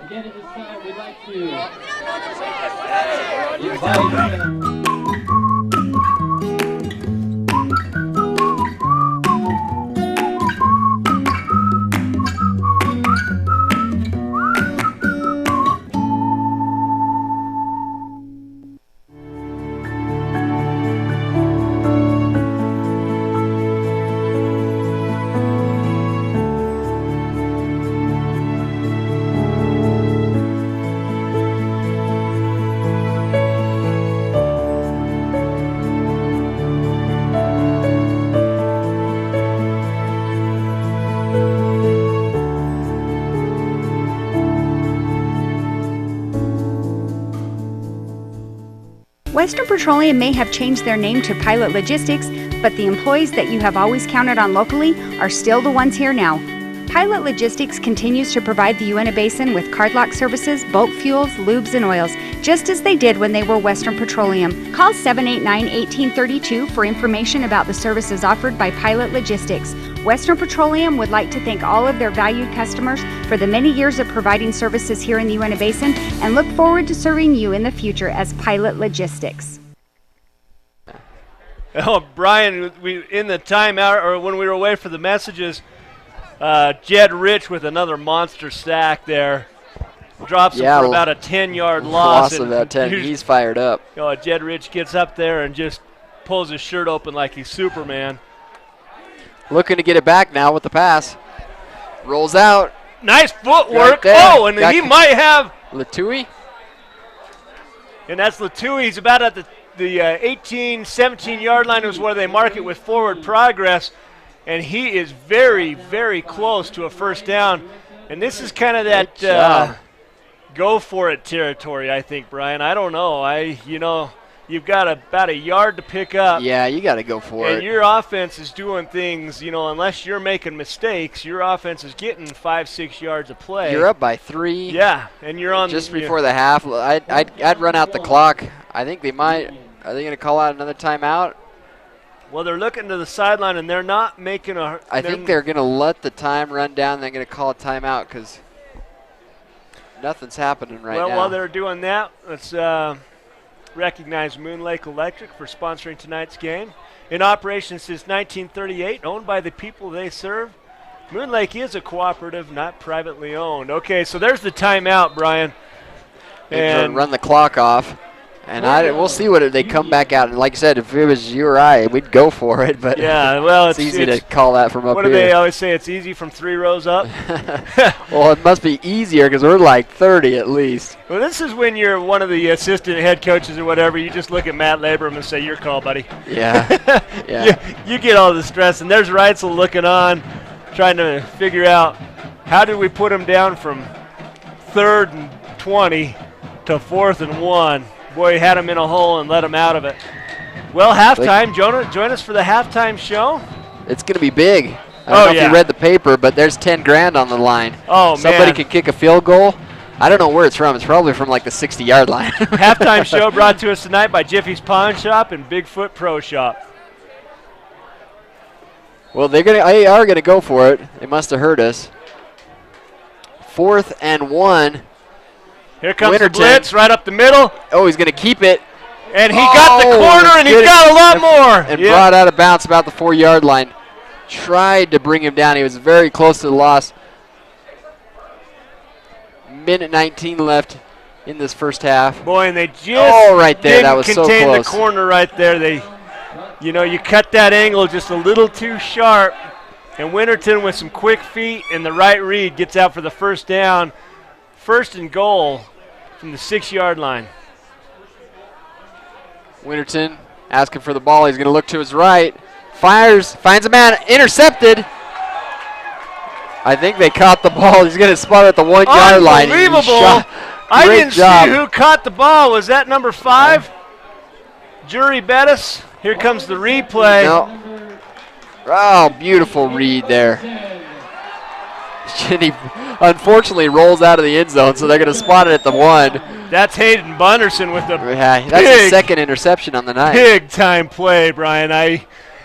F: Again, at this time, we'd like to invite
G: Western Petroleum may have changed their name to Pilot Logistics, but the employees that you have always counted on locally are still the ones here now. Pilot Logistics continues to provide the Uintah Basin with cardlock services, bulk fuels, lubes, and oils, just as they did when they were Western Petroleum. Call 789-1832 for information about the services offered by Pilot Logistics. Western Petroleum would like to thank all of their valued customers for the many years of providing services here in the Uintah Basin and look forward to serving you in the future as Pilot Logistics.
C: Oh, Brian, in the timeout, or when we were away for the messages, Jed Rich with another monster sack there. Drops him for about a 10-yard loss.
B: Loss of that 10. He's fired up.
C: Jed Rich gets up there and just pulls his shirt open like he's Superman.
B: Looking to get it back now with the pass. Rolls out.
C: Nice footwork.
B: Right
C: and he might have.
B: Latui.
C: And that's Latui. He's about at the 18, 17-yard line is where they mark it with forward progress. And he is very, very close to a first down. And this is kind of that go for it territory, I think, Brian. I don't know. you've got about a yard to pick up.
B: Yeah, you got to go for
C: And
B: it.
C: your offense is doing things, unless you're making mistakes, your offense is getting 5-6 yards of play.
B: You're up by 3.
C: Yeah, and you're on
B: just before the half. I'd run out the clock. I think they might. Are they going to call out another timeout?
C: Well, they're looking to the sideline, and they're not making a.
B: I think they're going to let the time run down. They're going to call a timeout because nothing's happening right now.
C: Well, while they're doing that, let's recognize Moon Lake Electric for sponsoring tonight's game. In operation since 1938, owned by the people they serve, Moon Lake is a cooperative, not privately owned. Okay, so there's the timeout, Brian.
B: And run the clock off. And we'll see what they come back out. And like I said, if it was you or I, we'd go for it. But
C: yeah, well,
B: it's easy to call that from up here.
C: What do they always say? It's easy from 3 rows up?
B: Well, it must be easier because we're like 30 at least.
C: Well, this is when you're one of the assistant head coaches or whatever. You just look at Matt Labram and say, your call, buddy.
B: Yeah. Yeah.
C: You get all the stress. And there's Reitzel looking on, trying to figure out how do we put him down from 3rd and 20 to 4th and 1. Boy, he had him in a hole and let him out of it. Well, halftime. Jonah, join us for the halftime show.
B: It's going to be big. I don't know if you read the paper, but there's 10 grand on the line.
C: Oh, man.
B: Somebody could kick a field goal. I don't know where it's from. It's probably from like the 60-yard line.
C: Halftime show brought to us tonight by Jiffy's Pawn Shop and Bigfoot Pro Shop.
B: Well, they are going to go for it. They must have heard us. 4th and 1.
C: Here comes the blitz right up the middle.
B: Oh, he's going to keep it.
C: And he got the corner, and he's got a lot more.
B: And brought out of bounds about the 4-yard line. Tried to bring him down. He was very close to the loss. Minute 19 left in this first half.
C: Boy, and they just
B: right there. That was so close.
C: contain the corner right there. You cut that angle just a little too sharp. And Winterton with some quick feet and the right read gets out for the first down. 1st and goal from the 6-yard line.
B: Winterton asking for the ball. He's going to look to his right. Fires, finds a man, intercepted. I think they caught the ball. He's going to spot at the 1-yard line.
C: Unbelievable. I didn't see who caught the ball. Was that number 5? Jury Bettis. Here comes the replay.
B: No. Oh, beautiful read there. He unfortunately rolls out of the end zone, so they're going to spot it at the 1.
C: That's Hayden Bunderson with the
B: that's his second interception on the night.
C: Big time play, Brian.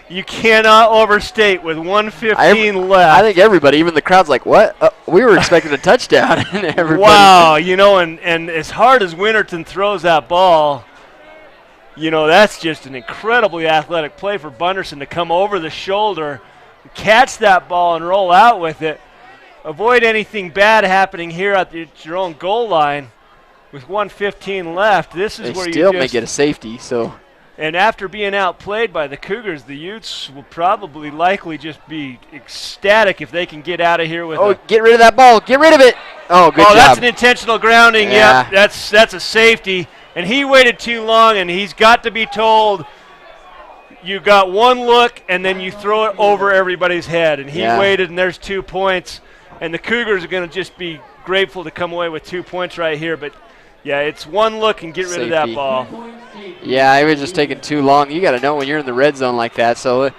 C: You cannot overstate with 1:15 left.
B: I think everybody, even the crowd's like, what? We were expecting a touchdown. And
C: wow, and as hard as Winterton throws that ball, that's just an incredibly athletic play for Bunderson to come over the shoulder, catch that ball, and roll out with it. Avoid anything bad happening here at your own goal line with 1:15 left. This is where you
B: still may get a safety. So,
C: and after being outplayed by the Cougars, the Utes will probably likely just be ecstatic if they can get out of here with.
B: Oh, get rid of that ball! Get rid of it! Oh, good job.
C: That's an intentional grounding.
B: Yeah.
C: Yep, that's a safety. And he waited too long, and he's got to be told. You got one look, and then you throw it over everybody's head. And he waited, and there's 2 points. And the Cougars are going to just be grateful to come away with 2 points right here. But, yeah, it's one look and get rid of that ball.
B: Yeah, it was just taking too long. You got to know when you're in the red zone like that. So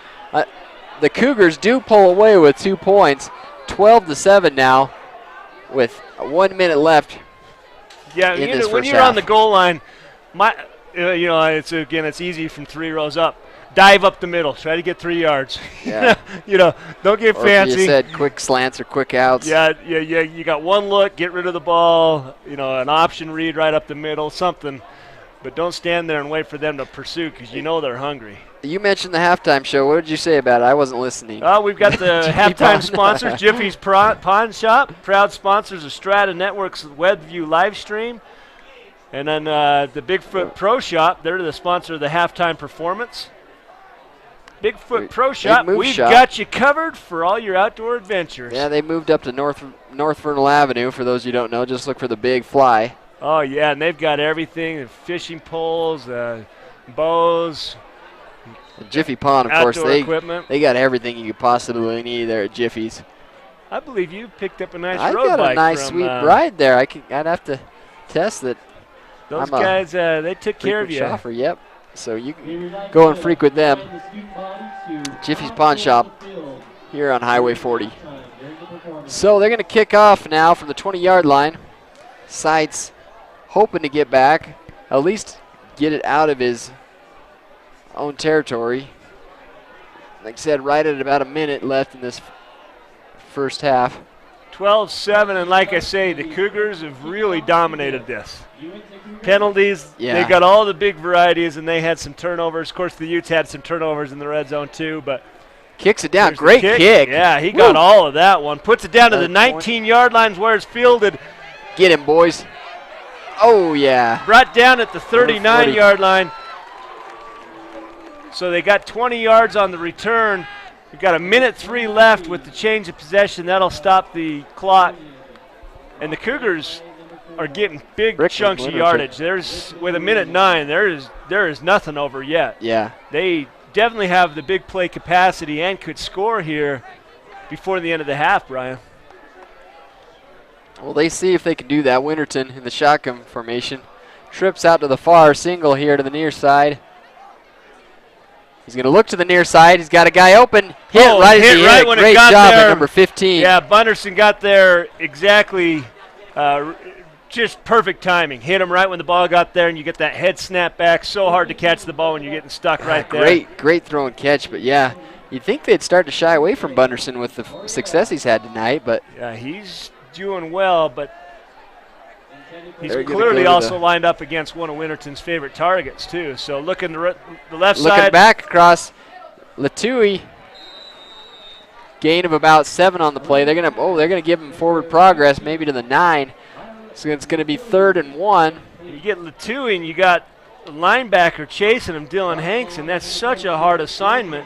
B: the Cougars do pull away with 2 points, 12-7 now, with 1 minute left.
C: Yeah, when you're on the goal line, it's easy from 3 rows up. Dive up the middle. Try to get 3 yards.
B: Yeah.
C: Don't get
B: or
C: fancy.
B: You said quick slants or quick outs.
C: Yeah. You got one look. Get rid of the ball. An option read right up the middle, something. But don't stand there and wait for them to pursue because they're hungry.
B: You mentioned the halftime show. What did you say about it? I wasn't listening.
C: We've got the halftime sponsors, Jiffy's Pawn Shop, proud sponsors of Strata Network's WebView live stream. And then the Bigfoot Pro Shop, they're the sponsor of the halftime performance. Bigfoot Pro Shop, we've got you covered for all your outdoor adventures.
B: Yeah, they moved up to North Vernal Avenue. For those you don't know, just look for the Big Fly.
C: Oh, yeah, and they've got everything, fishing poles, bows.
B: Jiffy Pawn, of course,
C: equipment.
B: They got everything you could possibly need there at Jiffy's.
C: I believe you picked up a nice
B: road bike.
C: I got
B: a nice, sweet ride there. I'd have to test that.
C: Those guys, they took care of you.
B: Shopper, yep. So you can go and frequent them. Jiffy's Pawn Shop here on Highway 40. So they're going to kick off now from the 20-yard line. Sides hoping to get back, at least get it out of his own territory. Like I said, right at about a minute left in this first half.
C: 12-7, and like I say, the Cougars have really dominated this. Penalties,
B: Yeah.
C: they got all the big varieties, and they had some turnovers. Of course, the Utes had some turnovers in the red zone too, but
B: Kicks it down.
C: there's the
B: Great kick.
C: Yeah, he got all of that one. Puts it down to the
B: Another point.
C: 19-yard lines where it's fielded.
B: Get him, boys. Oh, yeah.
C: Brought down at the 39-yard line. So they got 20 yards on the return. We've got 1:03 left with the change of possession. That'll stop the clock. And the Cougars are getting big chunks of yardage. There's with 1:09, there is nothing over yet.
B: Yeah.
C: They definitely have the big play capacity and could score here before the end of the half, Brian.
B: Well, they see if they can do that. Winterton in the shotgun formation. Trips out to the far single here to the near side. He's going to look to the near side. He's got a guy open. Hit right as he hit.
C: When
B: Great
C: it got
B: job
C: there.
B: at number 15.
C: Yeah, Bunderson got there exactly, just perfect timing. Hit him right when the ball got there, and you get that head snap back. So hard to catch the ball when you're getting stuck right there.
B: Great throw and catch. But, yeah, you'd think they'd start to shy away from Bunderson with the success he's had tonight. But
C: yeah, he's doing well, but he's
B: They're gonna
C: clearly
B: go to
C: also lined up against one of Winterton's favorite targets, too. So looking the left
B: looking
C: side.
B: back across Latui. Gain of about 7 on the play. They're gonna give him forward progress, maybe to the 9. So it's gonna be 3rd and 1.
C: You get Latui and you got the linebacker chasing him, Dylan Hanks, and that's such a hard assignment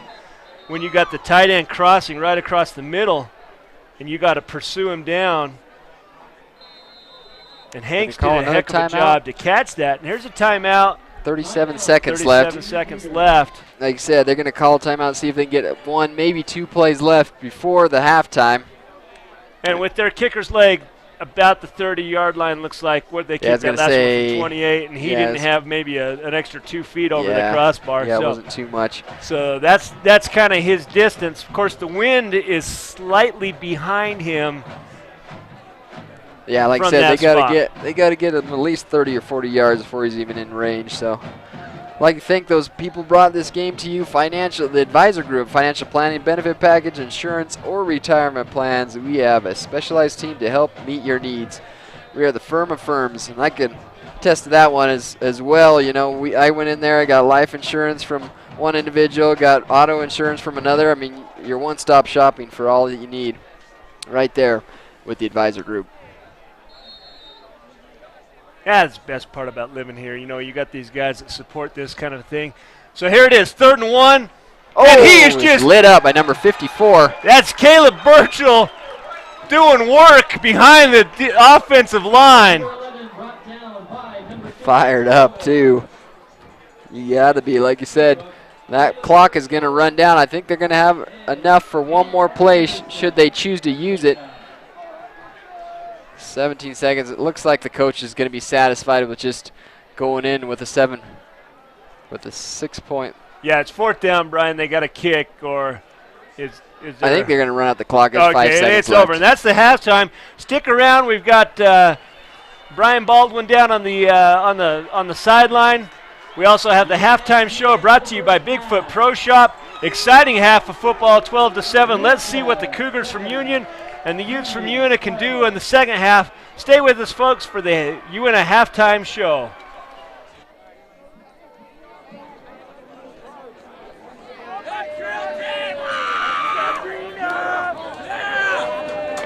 C: when you got the tight end crossing right across the middle, and you got to pursue him down. And Hanks did a heck of a job to catch that. And here's a timeout.
B: 37 seconds
C: 37 seconds left.
B: Like I said, they're going to call a timeout, see if they can get 1, maybe 2 plays left before the halftime.
C: And with their kicker's leg about the 30-yard line, looks like what they kicked that last one from 28, and he didn't have maybe an extra 2 feet over the crossbar.
B: Yeah,
C: so
B: it wasn't too much.
C: So that's kind of his distance. Of course, the wind is slightly behind him.
B: Yeah, like I said, they got to get him at least 30 or 40 yards before he's even in range. So, I'd like to thank those people who brought this game to you. The Advisor Group, financial planning, benefit package, insurance, or retirement plans. We have a specialized team to help meet your needs. We are the firm of firms, and I can attest to that one as well. You know, I went in there, I got life insurance from one individual, got auto insurance from another. I mean, you're one-stop shopping for all that you need right there with the Advisor Group.
C: That's the best part about living here. You know, you got these guys that support this kind of thing. So here it is, 3rd and 1. And he is just
B: lit up by number 54.
C: That's Caleb Burchell doing work behind the offensive line.
B: Fired up, too. You got to be, like you said, that clock is going to run down. I think they're going to have enough for one more play should they choose to use it. 17 seconds. It looks like the coach is going to be satisfied with just going in with a 6-point.
C: Yeah, it's 4th down, Brian. They got a kick, or is there?
B: I think they're going to run out the clock at 5 seconds
C: it's
B: left.
C: over, and that's the halftime. Stick around. We've got Brian Baldwin down on the sideline. We also have the halftime show brought to you by Bigfoot Pro Shop. Exciting half of football, 12-7. Let's see what the Cougars from Union and the Utes from Uintah can do in the second half. Stay with us, folks, for the Uintah halftime show.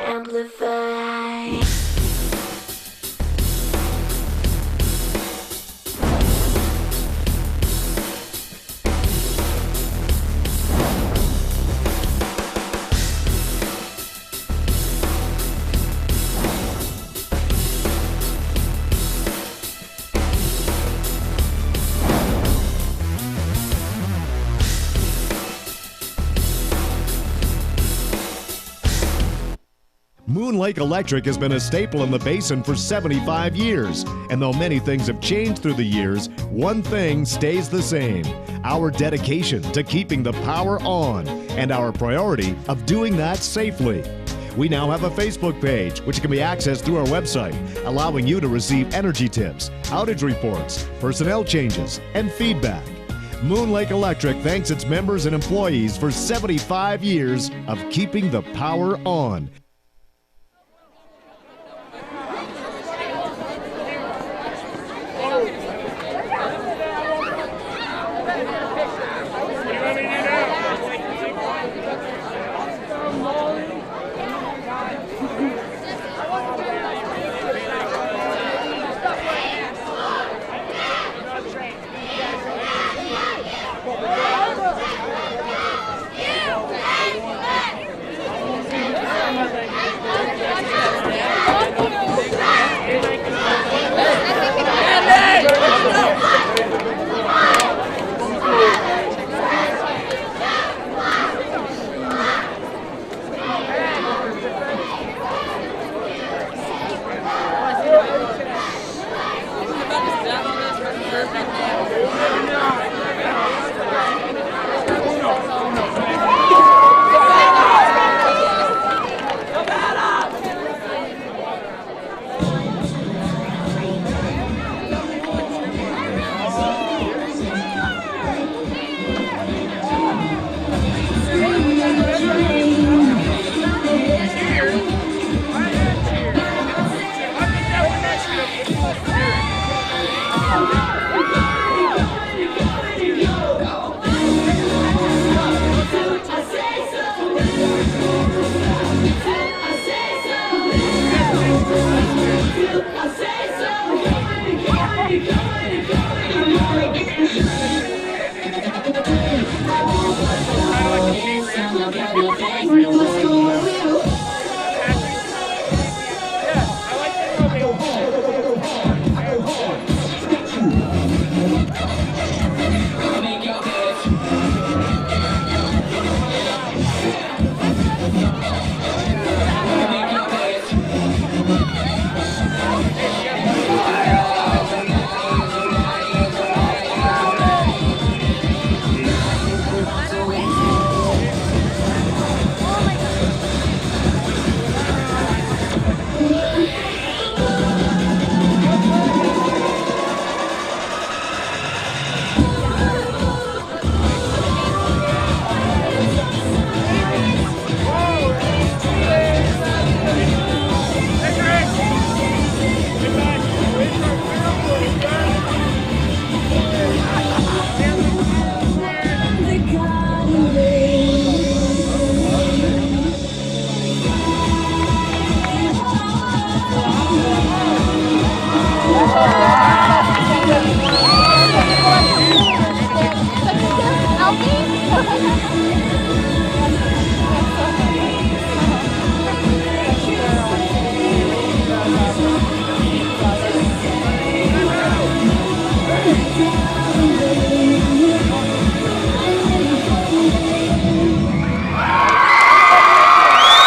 H: Amplify. Moon Lake Electric has been a staple in the basin for 75 years. And though many things have changed through the years, one thing stays the same: our dedication to keeping the power on and our priority of doing that safely. We now have a Facebook page, which can be accessed through our website, allowing you to receive energy tips, outage reports, personnel changes, and feedback. Moon Lake Electric thanks its members and employees for 75 years of keeping the power on.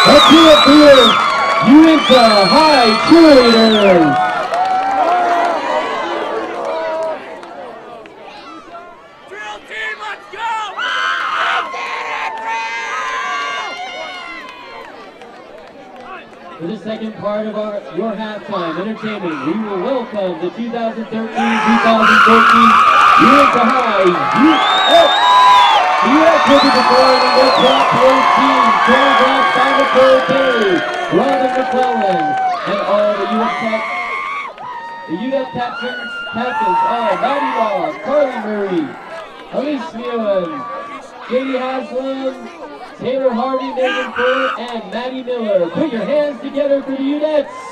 F: Let's hear it for your Uintah High cheerleaders.
I: Drill team, let's go!
F: For the second part of your halftime entertainment, we will welcome the 2013-2014 Uintah High The U.S. will be performing their top 14 choreographed by Nicole Perry, Robin McClellan, and all the UF captains are Maddie Law, Carly Murray, Elise Mueller, Katie Haslam, Taylor Harvey, Megan Ford, and Maddie Miller. Put your hands together for the Udettes.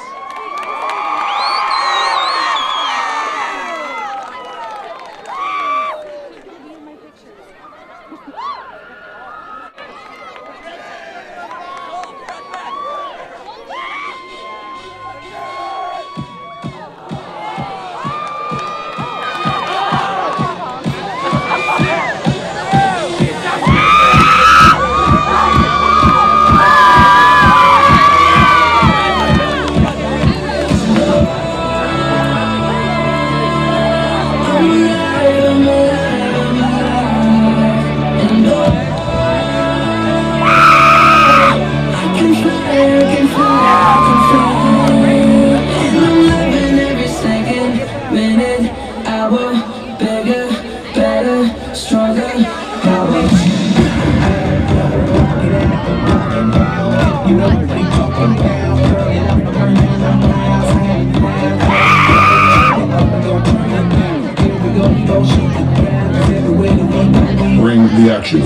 J: Bring the action.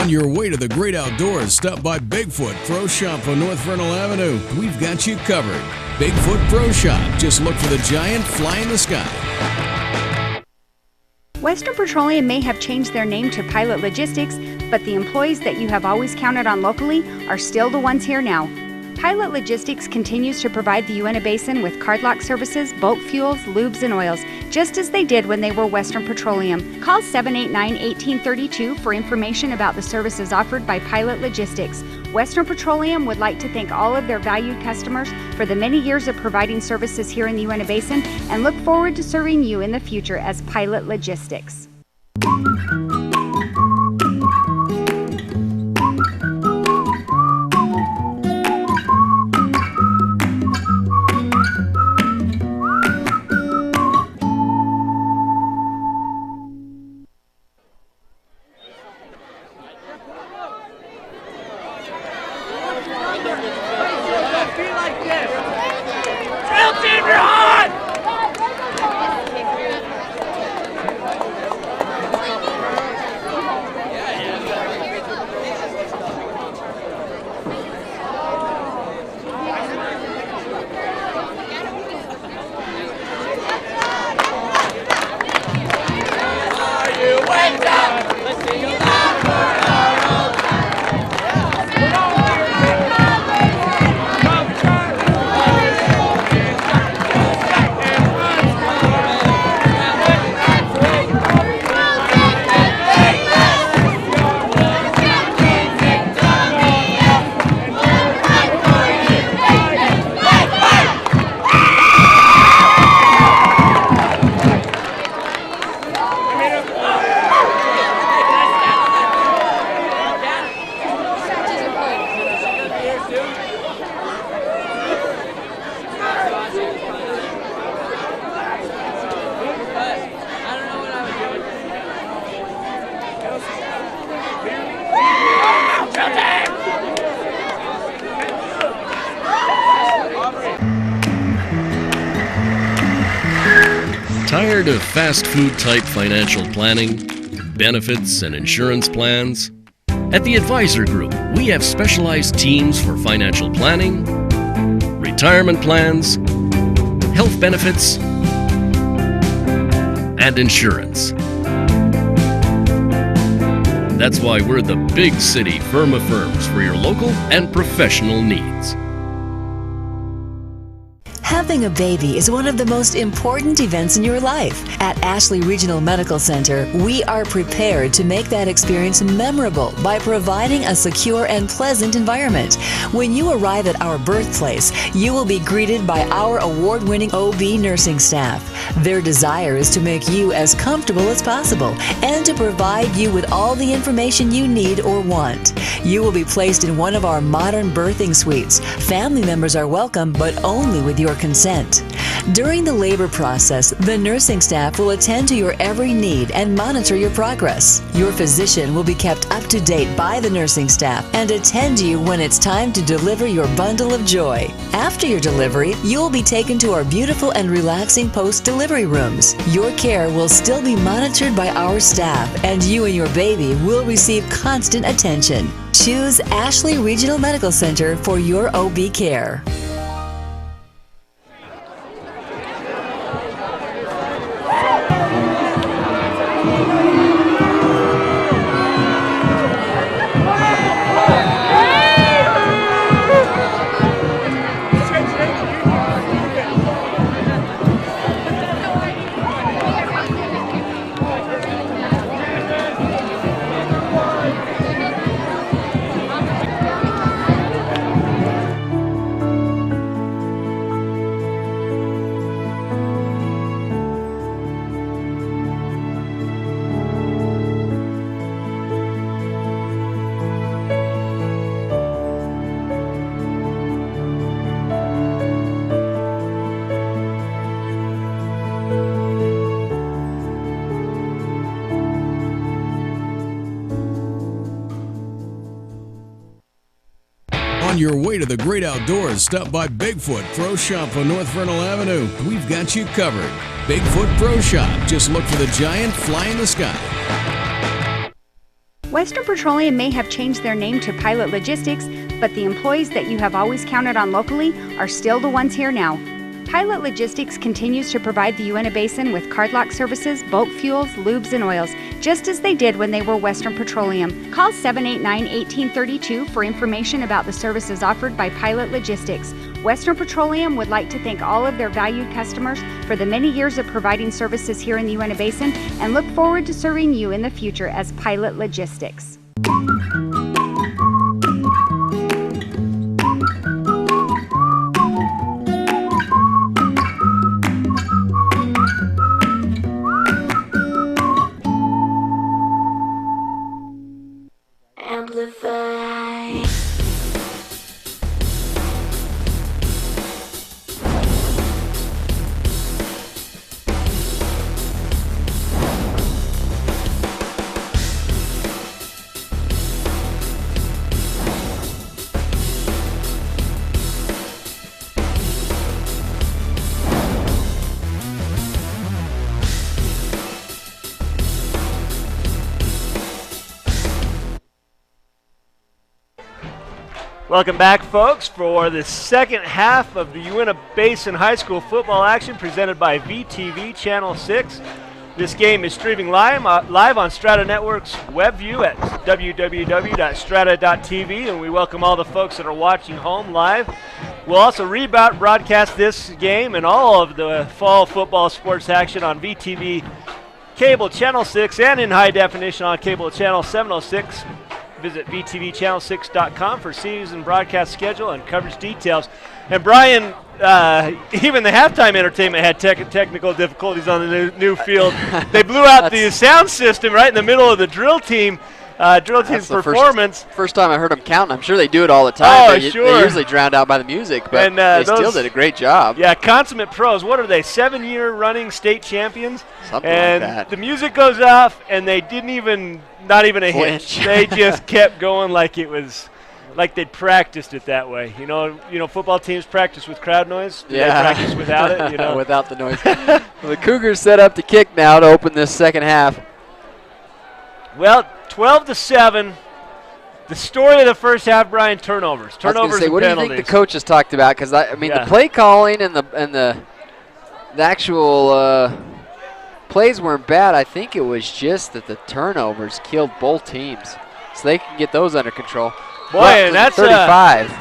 K: On your way to the great outdoors, stop by Bigfoot Pro Shop on North Vernal Avenue. We've got you covered. Bigfoot Pro Shop. Just look for the giant fly in the sky.
G: Western Petroleum may have changed their name to Pilot Logistics, but the employees that you have always counted on locally are still the ones here now. Pilot Logistics continues to provide the Uintah Basin with cardlock services, bulk fuels, lubes, and oils, just as they did when they were Western Petroleum. Call 789-1832 for information about the services offered by Pilot Logistics. Western Petroleum would like to thank all of their valued customers for the many years of providing services here in the Uintah Basin and look forward to serving you in the future as Pilot Logistics.
D: Tired of fast food type financial planning, benefits, and insurance plans? At the Advisor Group, we have specialized teams for financial planning, retirement plans, health benefits, and insurance. That's why we're the big city firm of firms for your local and professional needs.
E: Have Having a baby is one of the most important events in your life. At Ashley Regional Medical Center, we are prepared to make that experience memorable by providing a secure and pleasant environment. When you arrive at our birthplace, you will be greeted by our award-winning OB nursing staff. Their desire is to make you as comfortable as possible and to provide you with all the information you need or want. You will be placed in one of our modern birthing suites. Family members are welcome, but only with your consent. During the labor process, the nursing staff will attend to your every need and monitor your progress. Your physician will be kept up to date by the nursing staff and attend you when it's time to deliver your bundle of joy. After your delivery, you will be taken to our beautiful and relaxing post-delivery rooms. Your care will still be monitored by our staff, and you and your baby will receive constant attention. Choose Ashley Regional Medical Center for your OB care.
K: On your way to the great outdoors, stop by Bigfoot Pro Shop on North Vernal Avenue. We've got you covered. Bigfoot Pro Shop. Just look for the giant fly in the sky.
G: Western Petroleum may have changed their name to Pilot Logistics, but the employees that you have always counted on locally are still the ones here now. Pilot Logistics continues to provide the Uintah Basin with cardlock services, bulk fuels, lubes, and oils, just as they did when they were Western Petroleum. Call 789-1832 for information about the services offered by Pilot Logistics. Western Petroleum would like to thank all of their valued customers for the many years of providing services here in the Uintah Basin and look forward to serving you in the future as Pilot Logistics.
C: Welcome back, folks, for the second half of the Uintah Basin High School football action presented by VTV Channel 6. This game is streaming live on Strata Network's web view at www.strata.tv, and we welcome all the folks that are watching home live. We'll also broadcast this game and all of the fall football sports action on VTV Cable Channel 6 and in high definition on Cable Channel 706. Visit vtvchannel6.com for season broadcast schedule and coverage details. And Brian, even the halftime entertainment had technical difficulties on the new field. They blew out the sound system right in the middle of the drill team's performance.
B: First time I heard them count. I'm sure they do it all the time.
C: Oh, sure.
B: They're usually drowned out by the music, but they still did a great job.
C: Yeah, consummate pros. What are they, 7-year running state champions?
B: Something
C: and
B: like that.
C: The music goes off, and they not even a hitch. They just kept going like it was, like they'd practiced it that way. You know, football teams practice with crowd noise. Do they practice without it? You know?
B: Without the noise. Well, the Cougars set up to kick now to open this second half.
C: Well, 12-7. The story of the first half, Brian, turnovers. Turnovers and
B: what
C: penalties.
B: do you think the coaches talked about? Because the play calling and the actual plays weren't bad. I think it was just that the turnovers killed both teams, so they can get those under control.
C: Boy, and that's
B: 35.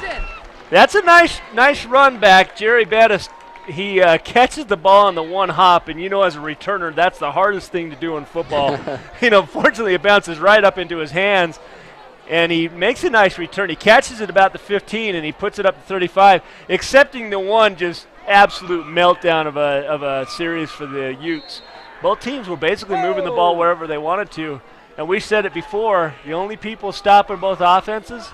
C: That's a nice run back. Jerry Bettis he catches the ball on the one hop, and as a returner, that's the hardest thing to do in football. Fortunately, it bounces right up into his hands, and he makes a nice return. He catches it about the 15, and he puts it up to 35, accepting the one just absolute meltdown of a series for the Utes. Both teams were basically moving the ball wherever they wanted to, and we said it before, the only people stopping both offenses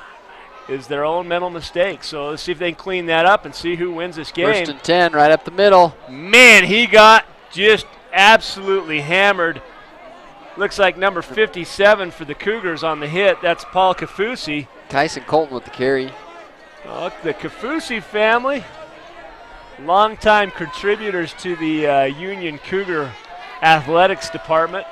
C: is their own mental mistakes. So let's see if they can clean that up and see who wins this game.
B: 1st and 10 right up the middle.
C: Man, he got just absolutely hammered. Looks like number 57 for the Cougars on the hit. That's Paul Kafusi.
B: Tyson Colton with the carry.
C: The Kafusi family, longtime contributors to the Union Cougar athletics department.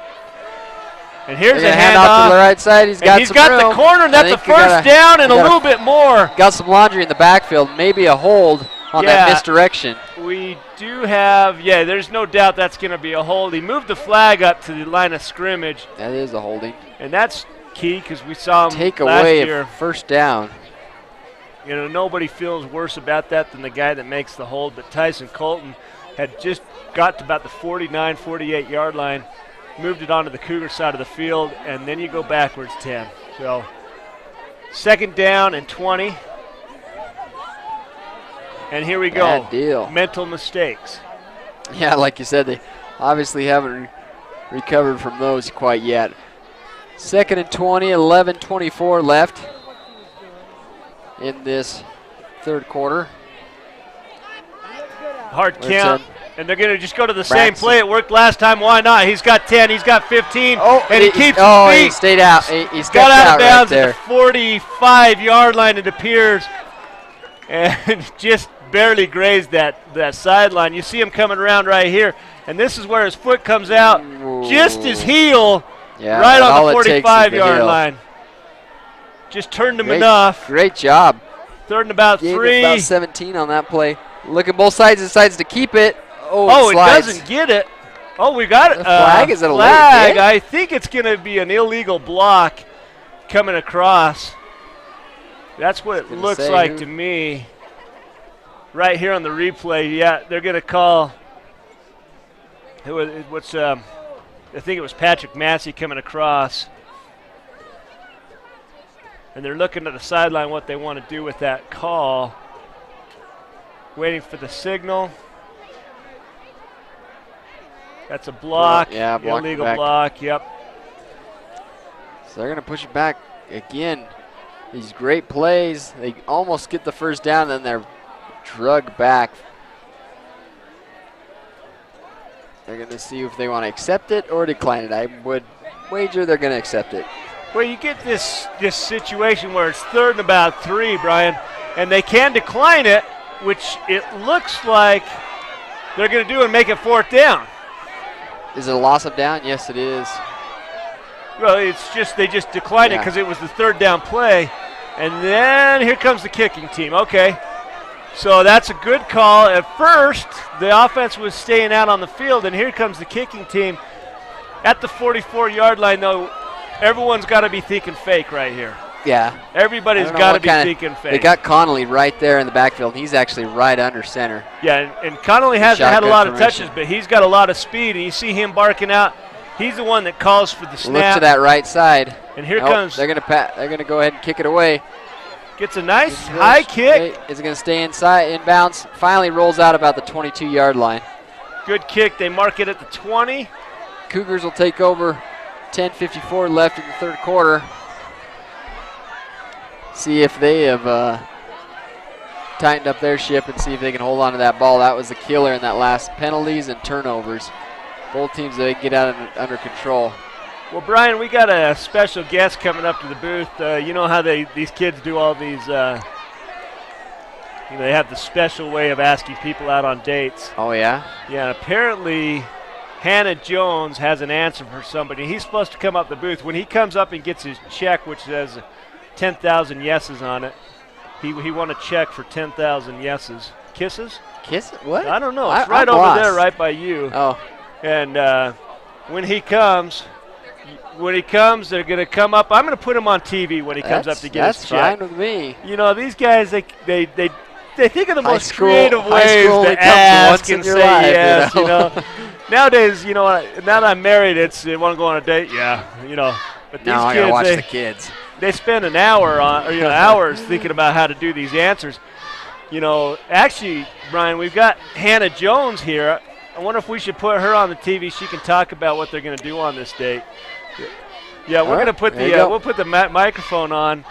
C: And here's a handoff
B: to the right side. He's got
C: the corner, and that's a first down and a little bit more.
B: Got some laundry in the backfield, maybe a hold on that misdirection.
C: We do have, there's no doubt that's going to be a hold. He moved the flag up to the line of scrimmage.
B: That is a holding.
C: And that's key because we saw him
B: take
C: last
B: away
C: year.
B: A first down.
C: Nobody feels worse about that than the guy that makes the hold, but Tyson Colton had just got to about the 49, 48-yard line. Moved it onto the Cougar side of the field, and then you go backwards 10. So 2nd down and 20. And here we go.
B: Bad deal.
C: Mental mistakes.
B: Yeah, like you said, they obviously haven't recovered from those quite yet. 2nd and 20, 11:24 left in this third quarter.
C: Hard count. And they're going to just go to the same play. It worked last time. Why not? He's got 10. He's got 15. And he keeps his feet.
B: He stayed out. He's
C: got out of bounds
B: right
C: at the 45-yard line, it appears. And just barely grazed that sideline. You see him coming around right here. And this is where his foot comes out.
B: Ooh.
C: Just his heel right on the 45-yard line. Just turned him enough.
B: Great job.
C: 3rd and about 3.
B: About 17 on that play. Look at both sides. Decides to keep it.
C: It doesn't get it. We got it.
B: Flag? Is it a
C: flag? I think it's going to be an illegal block coming across. That's what it looks like to me. Right here on the replay, they're going to call. I think it was Patrick Massey coming across. And they're looking at the sideline what they want to do with that call. Waiting for the signal. That's a block. Illegal block. Yep.
B: So they're going to push it back again. These great plays. They almost get the first down, then they're drugged back. They're going to see if they want to accept it or decline it. I would wager they're going to accept it.
C: Well, you get this situation where it's 3rd and about 3, Brian, and they can decline it, which it looks like they're going to do and make it 4th down.
B: Is it a loss of down? Yes, it is.
C: Well, it's just they just declined it because it was the 3rd down play. And then here comes the kicking team. Okay. So that's a good call. At first, the offense was staying out on the field, and here comes the kicking team. At the 44-yard line, though, everyone's got to be thinking fake right here.
B: Yeah.
C: Everybody's got to be thinking fake.
B: They got Connolly right there in the backfield. He's actually right under center.
C: Yeah, and Connolly hasn't had a lot of touches, but he's got a lot of speed, and you see him barking out. He's the one that calls for the snap.
B: Look to that right side.
C: And here comes.
B: They're gonna go ahead and kick it away.
C: Gets a nice high kick.
B: Is going to stay inbounds. Finally rolls out about the 22-yard line.
C: Good kick. They mark it at the 20.
B: Cougars will take over. 10:54 left in the third quarter. See if they have tightened up their ship and see if they can hold on to that ball. That was the killer in that last penalties and turnovers. Both teams, they get out under control.
C: Well, Brian, we got a special guest coming up to the booth. You know how these kids do all these, they have the special way of asking people out on dates.
B: Oh, yeah?
C: Yeah, apparently Hannah Jones has an answer for somebody. He's supposed to come up the booth. When he comes up and gets his check, which says 10,000 yeses on it, he won a check for 10,000 yeses. Kisses?
B: Kisses? What?
C: I don't know. It's right over there, right by you.
B: Oh.
C: And when he comes, they're going to come up. I'm going to put him on TV when he comes up to get his check.
B: That's fine with me.
C: You know, these guys, they they think of the
B: High
C: most
B: school-
C: creative
B: high
C: ways
B: school only
C: to
B: comes
C: ask
B: once in
C: and
B: your
C: say
B: life,
C: yes.
B: you know?
C: Nowadays, now that I'm married, it's they want to go on a date. Yeah, But
B: Now I
C: these
B: gotta watch
C: kids,
B: the kids.
C: they spend an hour hours thinking about how to do these answers. Actually, Brian, we've got Hannah Jones here. I wonder if we should put her on the TV. She can talk about what they're going to do on this date. Yeah, we're going to put we'll put the microphone on.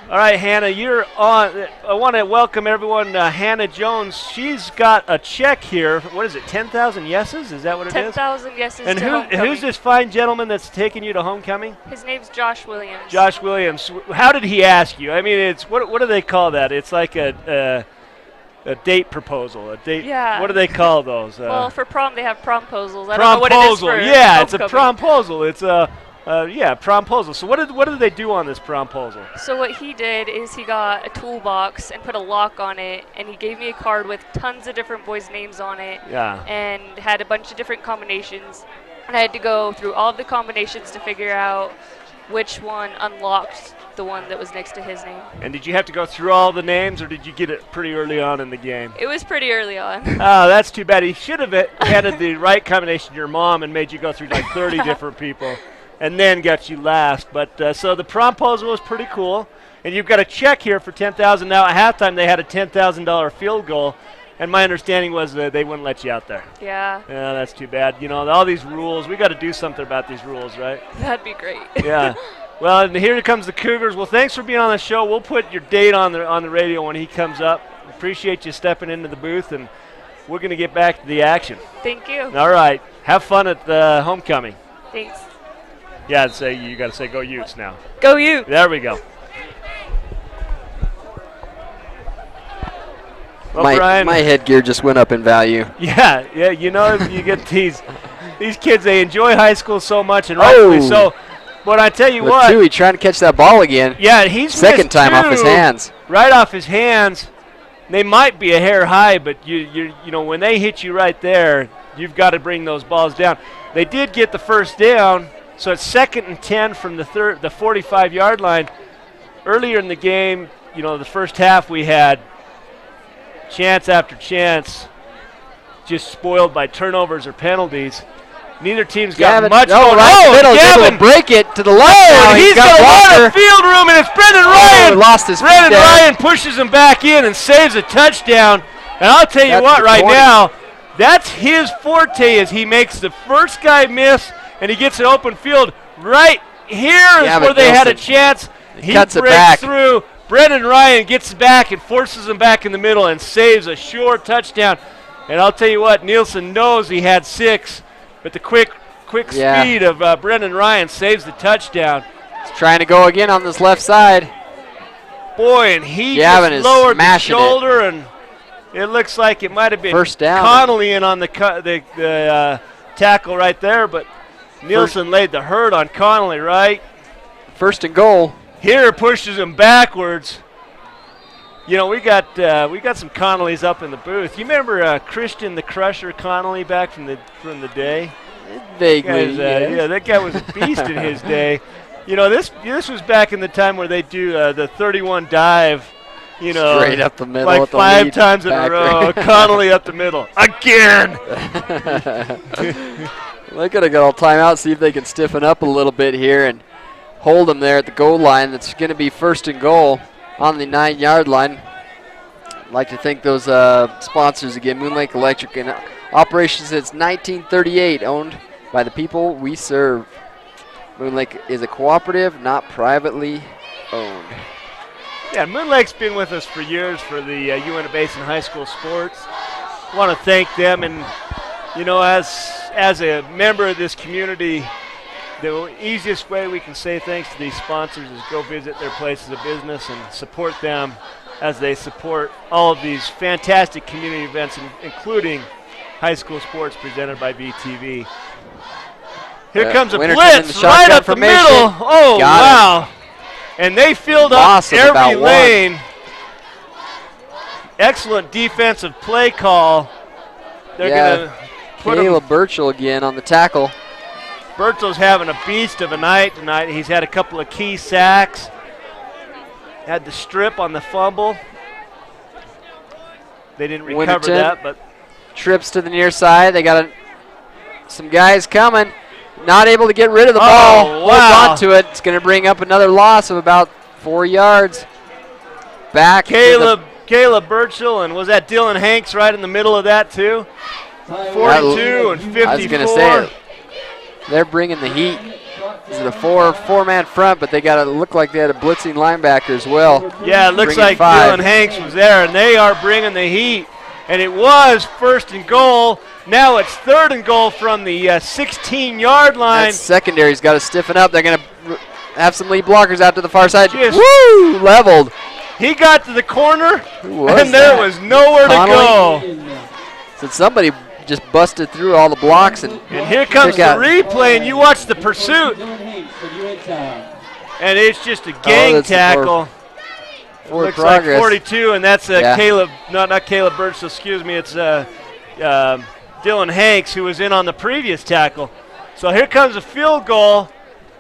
C: All right, Hannah, you're on. I want to welcome everyone. Hannah Jones. She's got a check here. What is it? 10,000 yeses? Is that what it is?
L: 10,000 yeses
C: And
L: to homecoming.
C: who's this fine gentleman that's taking you to homecoming?
L: His name's Josh Williams.
C: Josh Williams. How did he ask you? I mean, it's what do they call that? It's like a date proposal. A date.
L: Yeah.
C: What do they call those?
L: Well, for prom they have promposals. I don't know what it is for
C: Yeah, it's a
L: homecoming.
C: promposal. It's a promposal. So what did they do on this promposal?
L: So what he did is he got a toolbox and put a lock on it, and he gave me a card with tons of different boys' names on it.
C: Yeah.
L: And had a bunch of different combinations. And I had to go through all of the combinations to figure out which one unlocked the one that was next to his name.
C: And did you have to go through all the names, or did you get it pretty early on in the game?
L: It was pretty early on.
C: Oh, that's too bad. He should have handed the right combination to your mom and made you go through like 30 different people and then got you last. But so the promposal was pretty cool. And you've got a check here for $10,000. Now at halftime they had a $10,000 field goal. And my understanding was that they wouldn't let you out there.
L: Yeah.
C: Yeah, that's too bad. All these rules. We got to do something about these rules, right?
L: That'd be great.
C: Yeah. Well, and here comes the Cougars. Well, thanks for being on the show. We'll put your date on the radio when he comes up. Appreciate you stepping into the booth, and we're going to get back to the action.
L: Thank you.
C: All right. Have fun at the homecoming.
L: Thanks.
C: Yeah, you got to say go Utes now.
L: Go Utes.
C: There we go. Well, Brian,
B: my headgear just went up in value.
C: Yeah. You get these kids. They enjoy high school so much, and rightfully so. But I tell you what,
B: Tui trying to catch that ball again.
C: Yeah, he's
B: second time off his hands.
C: Right off his hands. They might be a hair high, but you when they hit you right there, you've got to bring those balls down. They did get the first down, so it's 2nd and 10 from the 45-yard line. Earlier in the game, the first half we had chance after chance, just spoiled by turnovers or penalties. Neither team's got much going on.
B: Gavin break it to the left. Now
C: he's got a lot of field room, and it's Brendan Ryan.
B: Lost his feet
C: Brendan
B: there.
C: Ryan pushes him back in and saves a touchdown. And I'll tell you what, right now, that's his forte. Is he makes the first guy miss, and he gets an open field. Right here is where they had a chance. He
B: cuts it
C: breaks
B: back
C: through. Brendan Ryan gets back and forces him back in the middle and saves a sure touchdown. And I'll tell you what, Nielsen knows he had 6. But the quick speed of Brendan Ryan saves the touchdown.
B: He's trying to go again on this left side.
C: Boy, and he just lowered the shoulder, and it looks like it might have been
B: first down.
C: Connolly in on the tackle right there, but Nielsen laid the hurt on Connolly, right?
B: 1st and goal.
C: Here pushes him backwards. We got some Connollys up in the booth. You remember Christian the Crusher Connolly back from the day?
B: Vaguely,
C: yeah, that guy was a beast in his day. This was back in the time where they do the 31 dive.
B: Straight up the middle,
C: like 5 times in a row. Connolly up the middle again.
B: They're gonna go timeout, see if they can stiffen up a little bit here and hold them there at the goal line. That's going to be 1st and goal on the 9-yard line. I'd like to thank those sponsors again, Moon Lake Electric, in operation since 1938, owned by the people we serve. Moon Lake is a cooperative, not privately owned.
C: Yeah, Moon Lake's been with us for years for the Uintah Basin High School sports. I want to thank them, and as a member of this community, the easiest way we can say thanks to these sponsors is go visit their places of business and support them as they support all of these fantastic community events, including high school sports presented by VTV. Here comes a blitz right up the middle. Oh, wow. And they filled up every lane. Excellent defensive play call. They're going to put
B: Caleb Burchell again on the tackle.
C: Burchell's having a beast of a night tonight. He's had a couple of key sacks. Had the strip on the fumble. they didn't recover that. But
B: trips to the near side. They got some guys coming. Not able to get rid of the ball.
C: Wow.
B: Holds on to it. It's going to bring up another loss of about 4 yards. Back
C: Caleb Birchall, and was that Dylan Hanks right in the middle of that too? 42 and 54.
B: I was going to say, they're bringing the heat. This is a four-man front, but they got to look like they had a blitzing linebacker as well.
C: Yeah, it looks like Dylan Hanks was there, and they are bringing the heat. And it was 1st and goal. Now it's 3rd and goal from the 16-yard line.
B: That secondary's got to stiffen up. They're going to have some lead blockers out to the far side. Woo! Leveled.
C: He got to the corner,
B: and
C: there was nowhere to go.
B: So somebody just busted through all the blocks. And
C: here comes the replay, and you watch the pursuit. And it's just a gang tackle. Looks like 42, and that's Caleb, not Caleb Birch, excuse me, it's Dylan Hanks, who was in on the previous tackle. So here comes a field goal,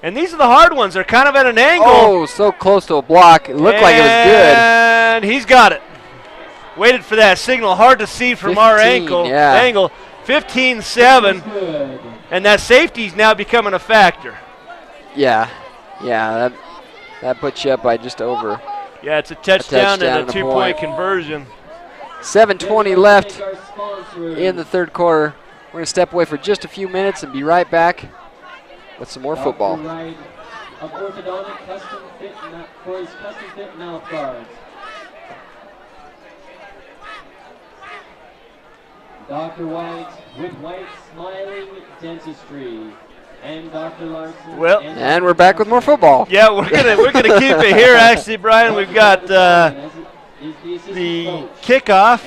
C: and these are the hard ones. They're kind of at an angle.
B: Oh, so close to a block. It looked like it was good.
C: And he's got it. Waited for that signal. Hard to see from our angle. 15-7, and that safety's now becoming a factor.
B: Yeah, that puts you up by just over.
C: Yeah, it's a touchdown and a 2-point conversion.
B: 7:20 left in the third quarter. We're going to step away for just a few minutes and be right back with some more football.
F: Dr. White with White Smiling Dentistry. And Dr. Larson.
C: Well,
B: and we're back with more football.
C: Yeah, we're gonna keep it here. Actually, Brian, we've got the kickoff.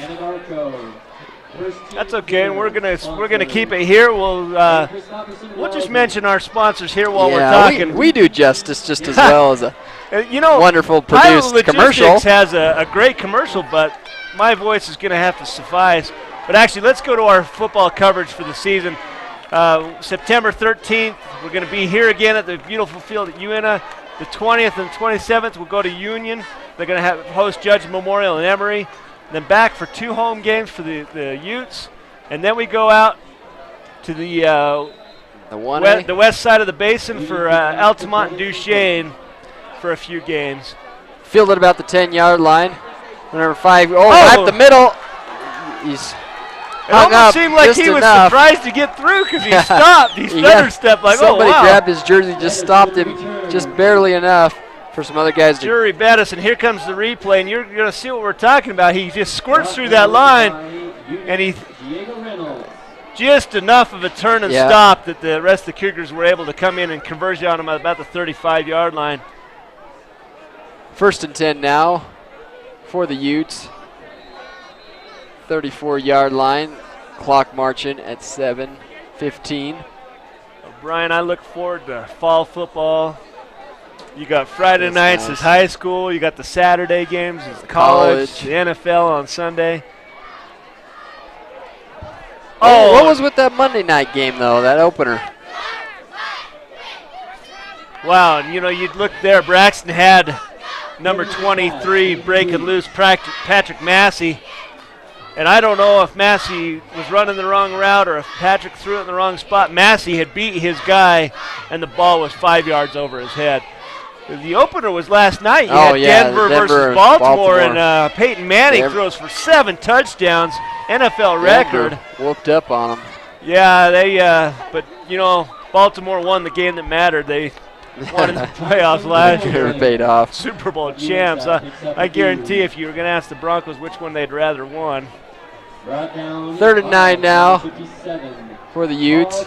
C: That's okay, and we're gonna keep it here. We'll just mention our sponsors here while we're talking.
B: We do justice just as well as a wonderful produced
C: Pilot
B: commercial.
C: Logistics has a great commercial, but my voice is gonna have to suffice. But actually, let's go to our football coverage for the season. September 13th, we're going to be here again at the beautiful field at Uintah. The 20th and 27th, we'll go to Union. They're going to host Judge Memorial and Emory. Then back for 2 home games for the Utes. And then we go out to the west side of the basin for Altamont and Duchesne for a few games.
B: Fielded about the 10-yard line. Number 5, at the middle.
C: It almost seemed like he was surprised to get through because he stopped. He stutter stepped like,
B: somebody grabbed his jersey, just stopped him just barely enough for some other guys to.
C: Jury Bettis, and here comes the replay, and you're going to see what we're talking about. He just squirts through that line, and he just enough of a turn and stop that the rest of the Cougars were able to come in and converge on him at about the 35-yard line.
B: 1st and 10 now for the Utes. 34-yard line. Clock marching at 7:15.
C: Brian, I look forward to fall football. You got Friday nights as high school. You got the Saturday games as college. The NFL on Sunday.
B: What was with that Monday night game, though, that opener?
C: Wow, and you'd look there. Braxton had number 23 breaking loose, Patrick Massey. And I don't know if Massey was running the wrong route or if Patrick threw it in the wrong spot. Massey had beat his guy, and the ball was 5 yards over his head. The opener was last night. You had Denver versus Baltimore, and Peyton Manning throws for 7 touchdowns, NFL record.
B: Whooped up on them.
C: Yeah, but Baltimore won the game that mattered. They won in the playoffs last year.
B: Paid off.
C: Super Bowl champs. I guarantee if you were going to ask the Broncos which one they'd rather won.
B: 3rd and 9 now for the Utes.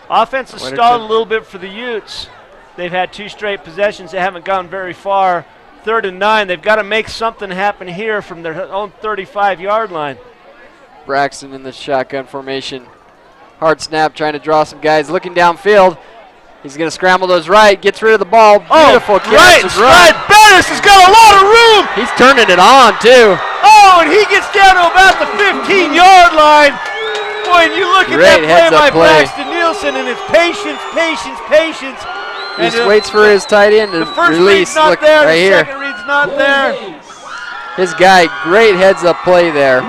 C: Offense has stalled a little bit for the Utes. They've had 2 straight possessions. They haven't gone very far. 3rd and 9. They've got to make something happen here from their own 35-yard line.
B: Braxton in the shotgun formation. Hard snap, trying to draw some guys. Looking downfield. He's going to scramble to his right, gets rid of the ball. Beautiful catch.
C: Right. Bettis has got a lot of room.
B: He's turning it on, too.
C: Oh, and he gets down to about the 15-yard line. Boy, and you look at that play by Braxton Nielsen, and it's patience.
B: He just waits for his tight end to
C: the first
B: release.
C: read's not there,
B: right
C: the
B: here.
C: second read's not there.
B: his guy, great heads-up play there.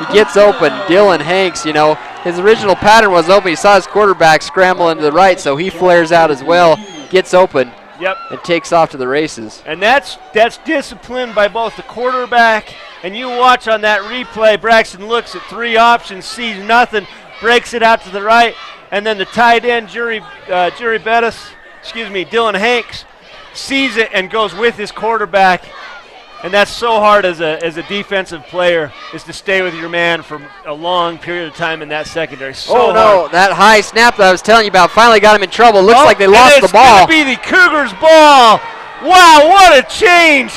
B: He gets open. Dylan Hanks, you know, his original pattern was open. He saw his quarterback scramble into the right, so he flares out as well, gets open, and takes off to the races.
C: And that's discipline by both the quarterback, and you watch on that replay, Braxton looks at 3 options, sees nothing, breaks it out to the right, and then the tight end, Dylan Hanks, sees it and goes with his quarterback. And that's so hard as a defensive player, is to stay with your man for a long period of time in that secondary. So hard.
B: That high snap that I was telling you about finally got him in trouble. Looks like they lost the ball.
C: It's going to be the Cougars' ball. Wow, what a change.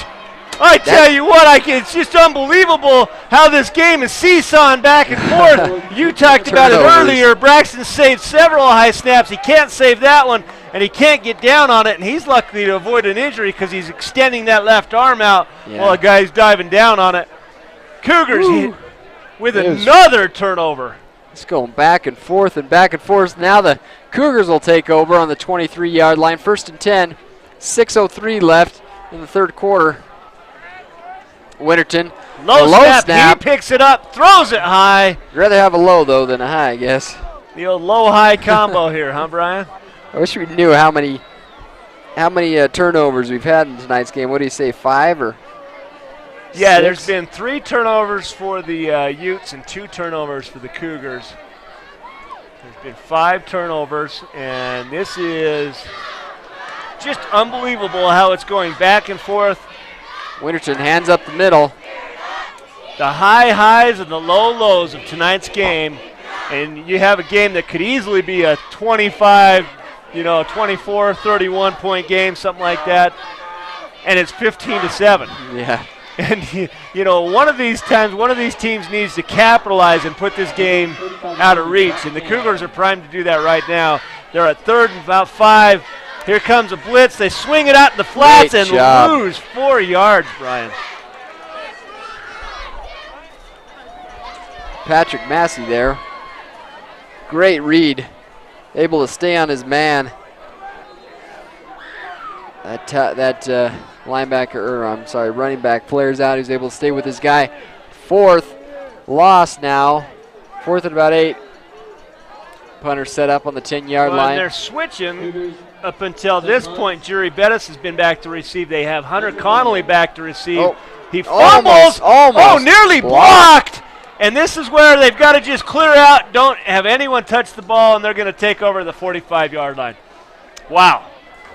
C: I tell you what, it's just unbelievable how this game is seesawing back and forth. You talked about it earlier. Braxton saved several high snaps. He can't save that one, and he can't get down on it, and he's lucky to avoid an injury because he's extending that left arm out while the guy's diving down on it. Cougars hit with another turnover.
B: It's going back and forth and back and forth. Now the Cougars will take over on the 23-yard line. 1st and 10, 6:03 left in the third quarter. Winterton,
C: low snap. He picks it up, throws it high.
B: I'd rather have a low, though, than a high, I guess.
C: The old low-high combo here, huh, Brian?
B: I wish we knew how many turnovers we've had in tonight's game. What do you say, 5 or 6?
C: Yeah, there's been 3 turnovers for the Utes and 2 turnovers for the Cougars. There's been 5 turnovers, and this is just unbelievable how it's going back and forth.
B: Winterton hands up the middle.
C: The high highs and the low lows of tonight's game, and you have a game that could easily be a 24, 31 point game, something like that, and it's 15-7.
B: Yeah.
C: And one of these teams needs to capitalize and put this game out of reach, and the Cougars are primed to do that right now. They're at 3rd and about 5. Here comes a blitz. They swing it out in the flats and lose 4 yards, Brian.
B: Patrick Massey there. Great read. Able to stay on his man. That running back flares out. He's able to stay with his guy. 4th loss now. 4th and about 8. Punter set up on the 10-yard line.
C: They're switching. Up until this point, Jerry Bettis has been back to receive. They have Hunter Connolly back to receive. He fumbles.
B: Almost
C: nearly blocked. And this is where they've got to just clear out. Don't have anyone touch the ball, and they're going to take over the 45-yard line. Wow.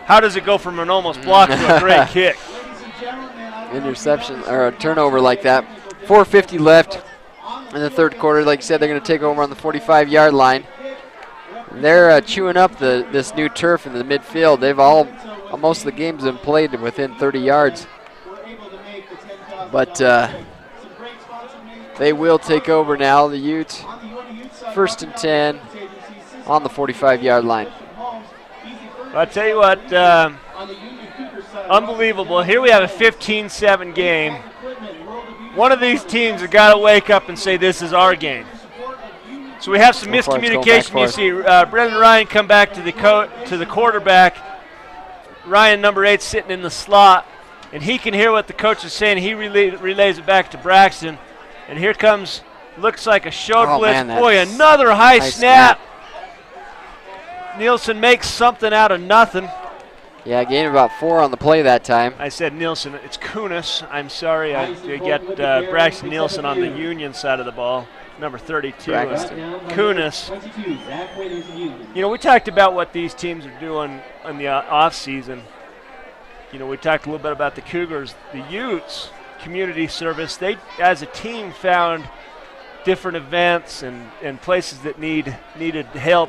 C: How does it go from an almost block to a great kick?
B: Interception or a turnover like that. 4:50 left in the third quarter. Like you said, they're going to take over on the 45-yard line. They're chewing up this new turf in the midfield. Most of the games have been played within 30 yards. But they will take over now, the Utes. 1st and 10 on the 45-yard line.
C: I'll tell you what, unbelievable. Here we have a 15-7 game. One of these teams has got to wake up and say, this is our game. So we have some miscommunication. You see Brendan Ryan come back to the quarterback. Ryan, number 8, sitting in the slot, and he can hear what the coach is saying. He relays it back to Braxton, and here comes, looks like a show blitz. Boy, another high snap. Nielsen makes something out of nothing.
B: Yeah, gained about 4 on the play that time.
C: I said Nielsen. It's Kunis. I'm sorry. I get Braxton Nielsen on the Union side of the ball. Number 32, Kunis. We talked about what these teams are doing in the off season. We talked a little bit about the Cougars. The Utes community service, they as a team found different events and places that needed help,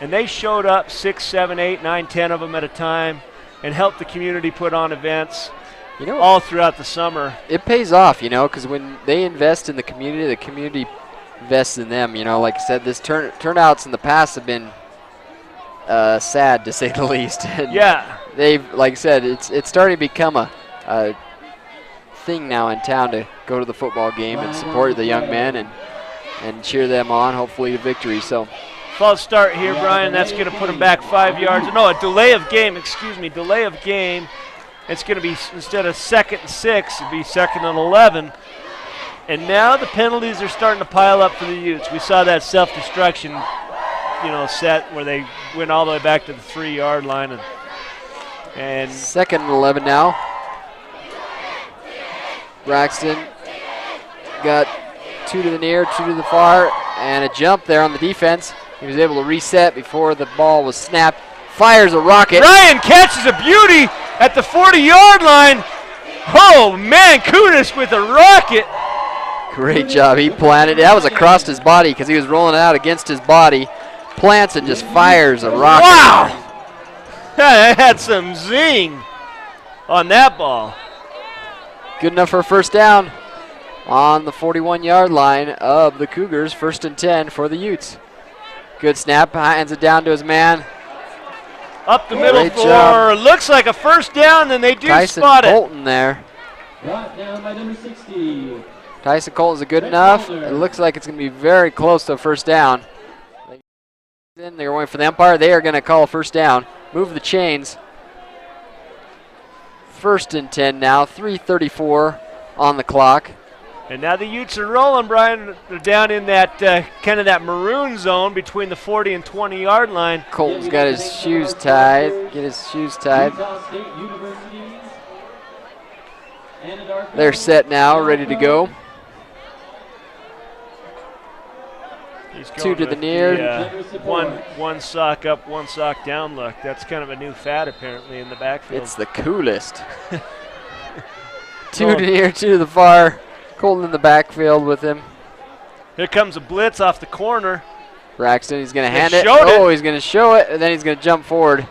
C: and they showed up 6, 7, 8, 9, 10 of them at a time and helped the community put on events all throughout the summer.
B: It pays off, because when they invest in the community invests in them. Like I said, this turnouts in the past have been sad, to say the least. And
C: yeah.
B: They've, like I said, it's starting to become a thing now in town to go to the football game and support the young men and cheer them on, hopefully to victory. So,
C: false start here, Brian. That's going to put them back 5 yards. No, a delay of game. Delay of game. It's going to be, instead of 2nd and 6, it'll be 2nd and 11. And now the penalties are starting to pile up for the Utes. We saw that self-destruction, set where they went all the way back to the 3-yard line. And
B: 2nd and 11 now. Braxton got 2 to the near, 2 to the far, and a jump there on the defense. He was able to reset before the ball was snapped. Fires a rocket.
C: Ryan catches a beauty at the 40-yard line. Oh, man, Kunis with a rocket.
B: Great job. He planted. That was across his body because he was rolling out against his body. Plants and just fires a rocket.
C: Wow. That had some zing on that ball.
B: Good enough for a first down on the 41-yard line of the Cougars. 1st and 10 for the Utes. Good snap. Hands it down to his man.
C: Up the middle for, looks like a first down, and they do spot it.
B: Tyson Colton there.
F: Brought down by number 60.
B: Tyson Colton's good enough. It looks like it's going to be very close to a first down. They're going for the umpire. They are going to call a first down. Move the chains. 1st and 10 now. 3:34 on the clock.
C: And now the Utes are rolling, Brian. They're down in that kind of that maroon zone between the 40 and 20-yard line.
B: Colton's got his shoes tied. Get his shoes tied. They're set now, ready to go.
C: He's
B: 2 to the near.
C: One sock up, one sock down look. That's kind of a new fad apparently in the backfield.
B: It's the coolest. 2 to the near, 2 to the far. Colton in the backfield with him.
C: Here comes a blitz off the corner.
B: Braxton, he's going to hand it. Oh, he's going to show it, and then he's going to jump forward.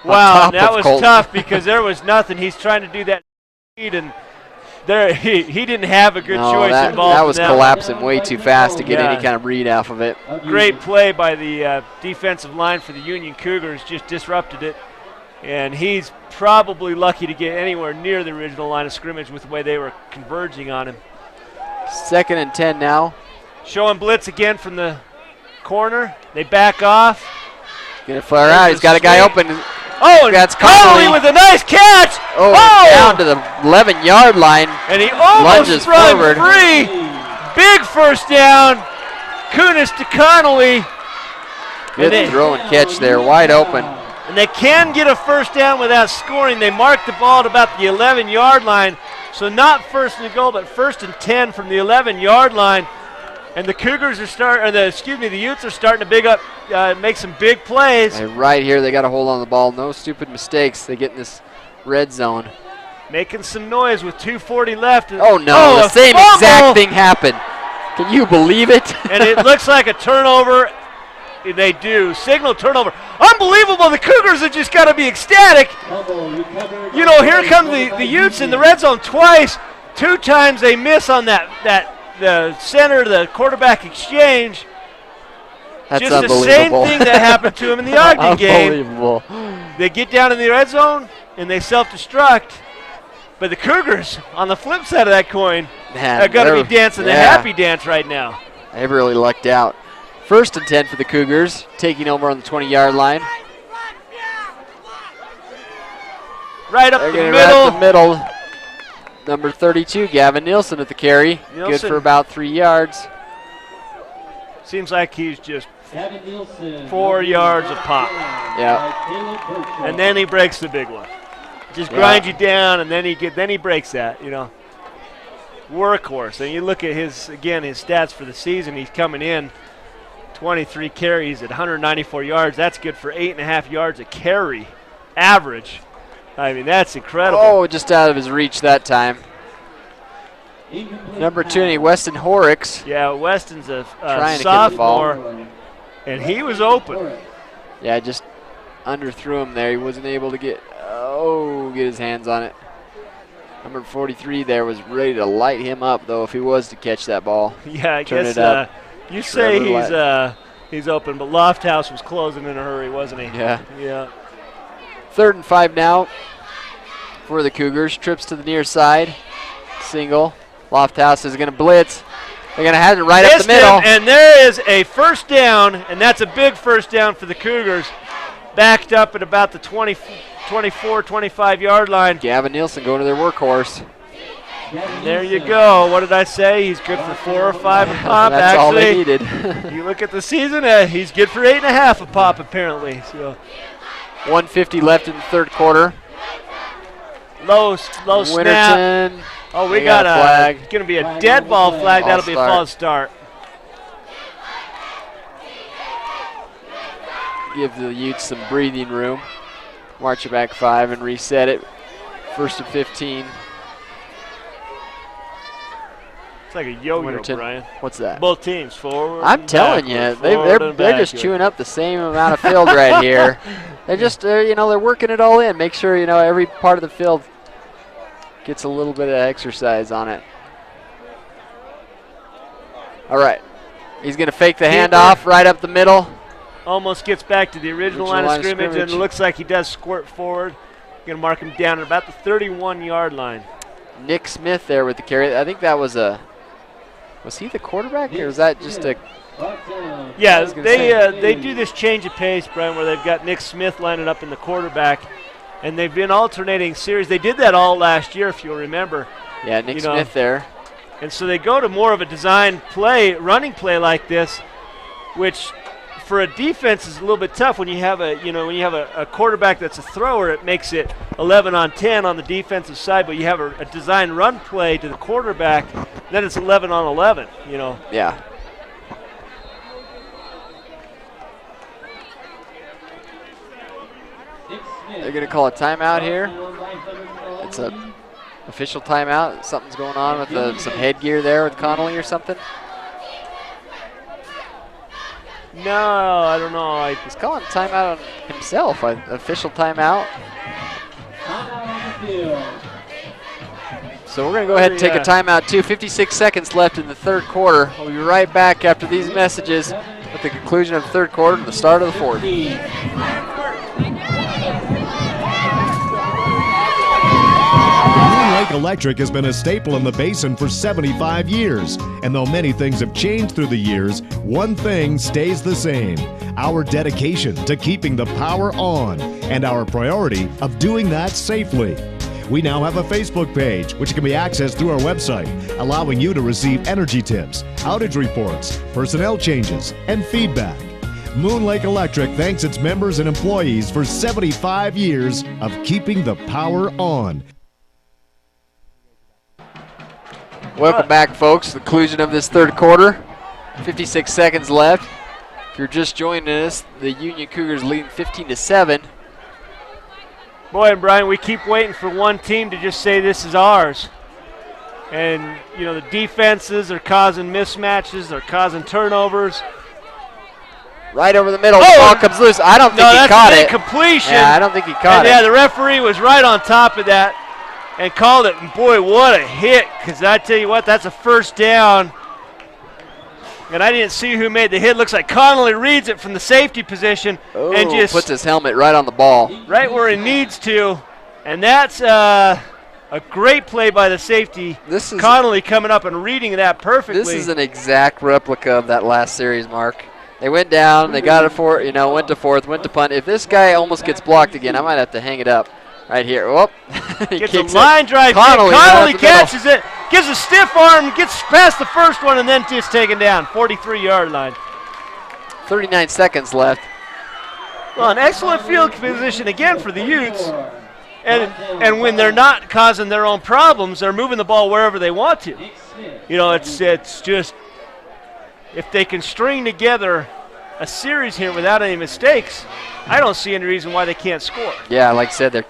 C: Wow, that was tough because there was nothing. He's trying to do that, and there he didn't have a good choice involved.
B: That was collapsing way too fast to get any kind of read off of it.
C: Great play by the defensive line for the Union Cougars, just disrupted it. And he's probably lucky to get anywhere near the original line of scrimmage with the way they were converging on him.
B: 2nd and 10 now.
C: Showing blitz again from the corner. They back off.
B: Gonna flare out. He's got a guy open.
C: Oh, and
B: that's
C: Connolly with a nice catch.
B: Oh, down to the 11-yard line.
C: And he almost
B: lunges
C: run
B: forward.
C: Free. Big first down. Kunis to Connolly.
B: Good throw and catch there, wide open.
C: And they can get a first down without scoring. They mark the ball at about the 11-yard line. So not 1st and goal, but 1st and 10 from the 11-yard line. And the Cougars are the Utes are starting to make some big plays.
B: And right here, they got a hold on the ball. No stupid mistakes. They get in this red zone.
C: Making some noise with 2:40 left.
B: Oh no, the same exact thing happened. Can you believe it?
C: And it looks like a turnover. They do. Signal turnover. Unbelievable. The Cougars have just got to be ecstatic. Here come the Utes in the red zone twice. 2 times they miss on the center, the quarterback exchange.
B: That's
C: just the same thing that happened to them in the Ogden game.
B: Unbelievable.
C: They get down in the red zone and they self-destruct. But the Cougars, on the flip side of that coin, are going to be dancing the happy dance right now.
B: They've really lucked out. 1st and 10 for the Cougars, taking over on the 20-yard line.
C: Right up
B: the middle. Number 32, Gavin Nielsen at the carry. Good for about 3 yards.
C: Seems like he's just 4 yards a pop.
B: Yeah.
C: And then he breaks the big one. Just grind you down, and then he breaks that, Workhorse. And you look at his stats for the season. He's coming in 23 carries at 194 yards. That's good for 8.5 yards a carry average. I mean, that's incredible.
B: Oh, just out of his reach that time. Number 20, Weston Horrocks.
C: Yeah, Weston's a
B: trying
C: sophomore,
B: to get the ball.
C: And he was open.
B: Yeah, just underthrew him there. He wasn't able to get his hands on it. Number 43 there was ready to light him up, though, if he was to catch that ball.
C: Yeah, I guess you say he's open, but Lofthouse was closing in a hurry, wasn't he?
B: Yeah. 3rd and 5 now for the Cougars. Trips to the near side. Single. Lofthouse is going to blitz. They're going to have it right up the middle.
C: And there is a first down, and that's a big first down for the Cougars. Backed up at about the 24, 25-yard line.
B: Gavin Nielsen going to their workhorse.
C: And there you go. What did I say? He's good for 4 or 5 a pop.
B: That's
C: Actually,
B: all they needed.
C: You look at the season, he's good for 8.5 a pop, apparently. So
B: 1:50 left in the third quarter.
C: Low snap.
B: Winterton.
C: Oh, we
B: They
C: got
B: got a
C: a
B: flag.
C: It's going to be a dead ball flag. That'll be a false start.
B: Give the Utes some breathing room. March it back 5 and reset it. First and 15.
C: It's like a yo-yo,
B: Winterton.
C: Brian.
B: What's that?
C: Both teams forward.
B: I'm telling you, they're just chewing up the same amount of field right here. They're just they're working it all in. Make sure every part of the field gets a little bit of exercise on it. All right, he's gonna fake the handoff right up the middle.
C: Almost gets back to the original line of scrimmage, and it looks like he does squirt forward. Going to mark him down at about the 31-yard line.
B: Nick Smith there with the carry. I think that was he the quarterback, or was that just a?
C: Yeah, they do this change of pace, Brian, where they've got Nick Smith lining up in the quarterback, and they've been alternating series. They did that all last year, if you'll remember.
B: Yeah, Nick Smith there.
C: And so they go to more of a design play, running play like this, which for a defense is a little bit tough when you have a quarterback that's a thrower. It makes it 11 on 10 on the defensive side, but you have a design run play to the quarterback, then it's 11 on 11.
B: Yeah. They're going to call a timeout here. It's a official timeout. Something's going on with some headgear there with Connolly or something.
C: No, I don't know.
B: He's calling timeout on himself. Official timeout. So we're going to go ahead and take a timeout too. 56 seconds left in the third quarter. We'll be right back after these messages with the conclusion of the third quarter and the start of the fourth.
H: Moon Lake Electric has been a staple in the basin for 75 years. And though many things have changed through the years, one thing stays the same: our dedication to keeping the power on and our priority of doing that safely. We now have a Facebook page, which can be accessed through our website, allowing you to receive energy tips, outage reports, personnel changes, and feedback. Moon Lake Electric thanks its members and employees for 75 years of keeping the power on.
B: Welcome back, folks. The conclusion of this third quarter. 56 seconds left. If you're just joining us, the Union Cougars leading 15-7.
C: Boy, and Brian, we keep waiting for one team to just say this is ours. And, the defenses are causing mismatches. They're causing turnovers.
B: Right over the middle. The ball comes loose. I don't think he caught it.
C: Completion.
B: Yeah, I don't think he caught it.
C: Yeah, the referee was right on top of that and called it. And boy, what a hit! Because I tell you what, that's a first down. And I didn't see who made the hit. Looks like Connolly reads it from the safety position and just
B: puts his helmet right on the ball,
C: right where he needs to. And that's a great play by the safety.
B: This is
C: Connolly coming up and reading that perfectly.
B: This is an exact replica of that last series, Mark. They went down, they got it for, went to fourth, went to punt. If this guy almost gets blocked again, I might have to hang it up right here. Whoop. He
C: gets a
B: kicks
C: line drive.
B: Connolly
C: catches it, gives a stiff arm, gets past the first one, and then just taken down. 43-yard line.
B: 39 seconds left.
C: Well, an excellent field position again for the Utes. And when they're not causing their own problems, they're moving the ball wherever they want to. It's just, if they can string together a series here without any mistakes, I don't see any reason why they can't score.
B: Yeah, like I said, they're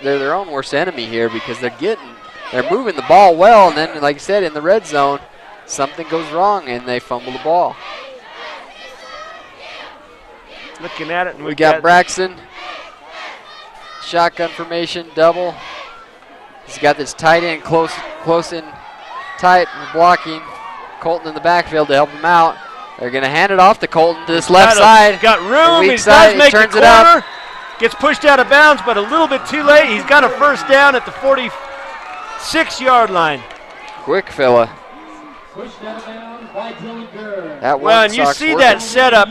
B: their own worst enemy here because they're moving the ball well, and then, like I said, in the red zone, something goes wrong and they fumble the ball.
C: Looking at it, and
B: we got Braxton. Shotgun formation, double. He's got this tight end close in tight, blocking. Colton in the backfield to help him out. They're going to hand it off to Colton to this left side.
C: Got room. He
B: does
C: make the
B: turns
C: corner.
B: It up.
C: Gets pushed out of bounds, but a little bit too late. He's got a first down at the 46-yard line.
B: Quick fella.
C: Well, and you see that setup.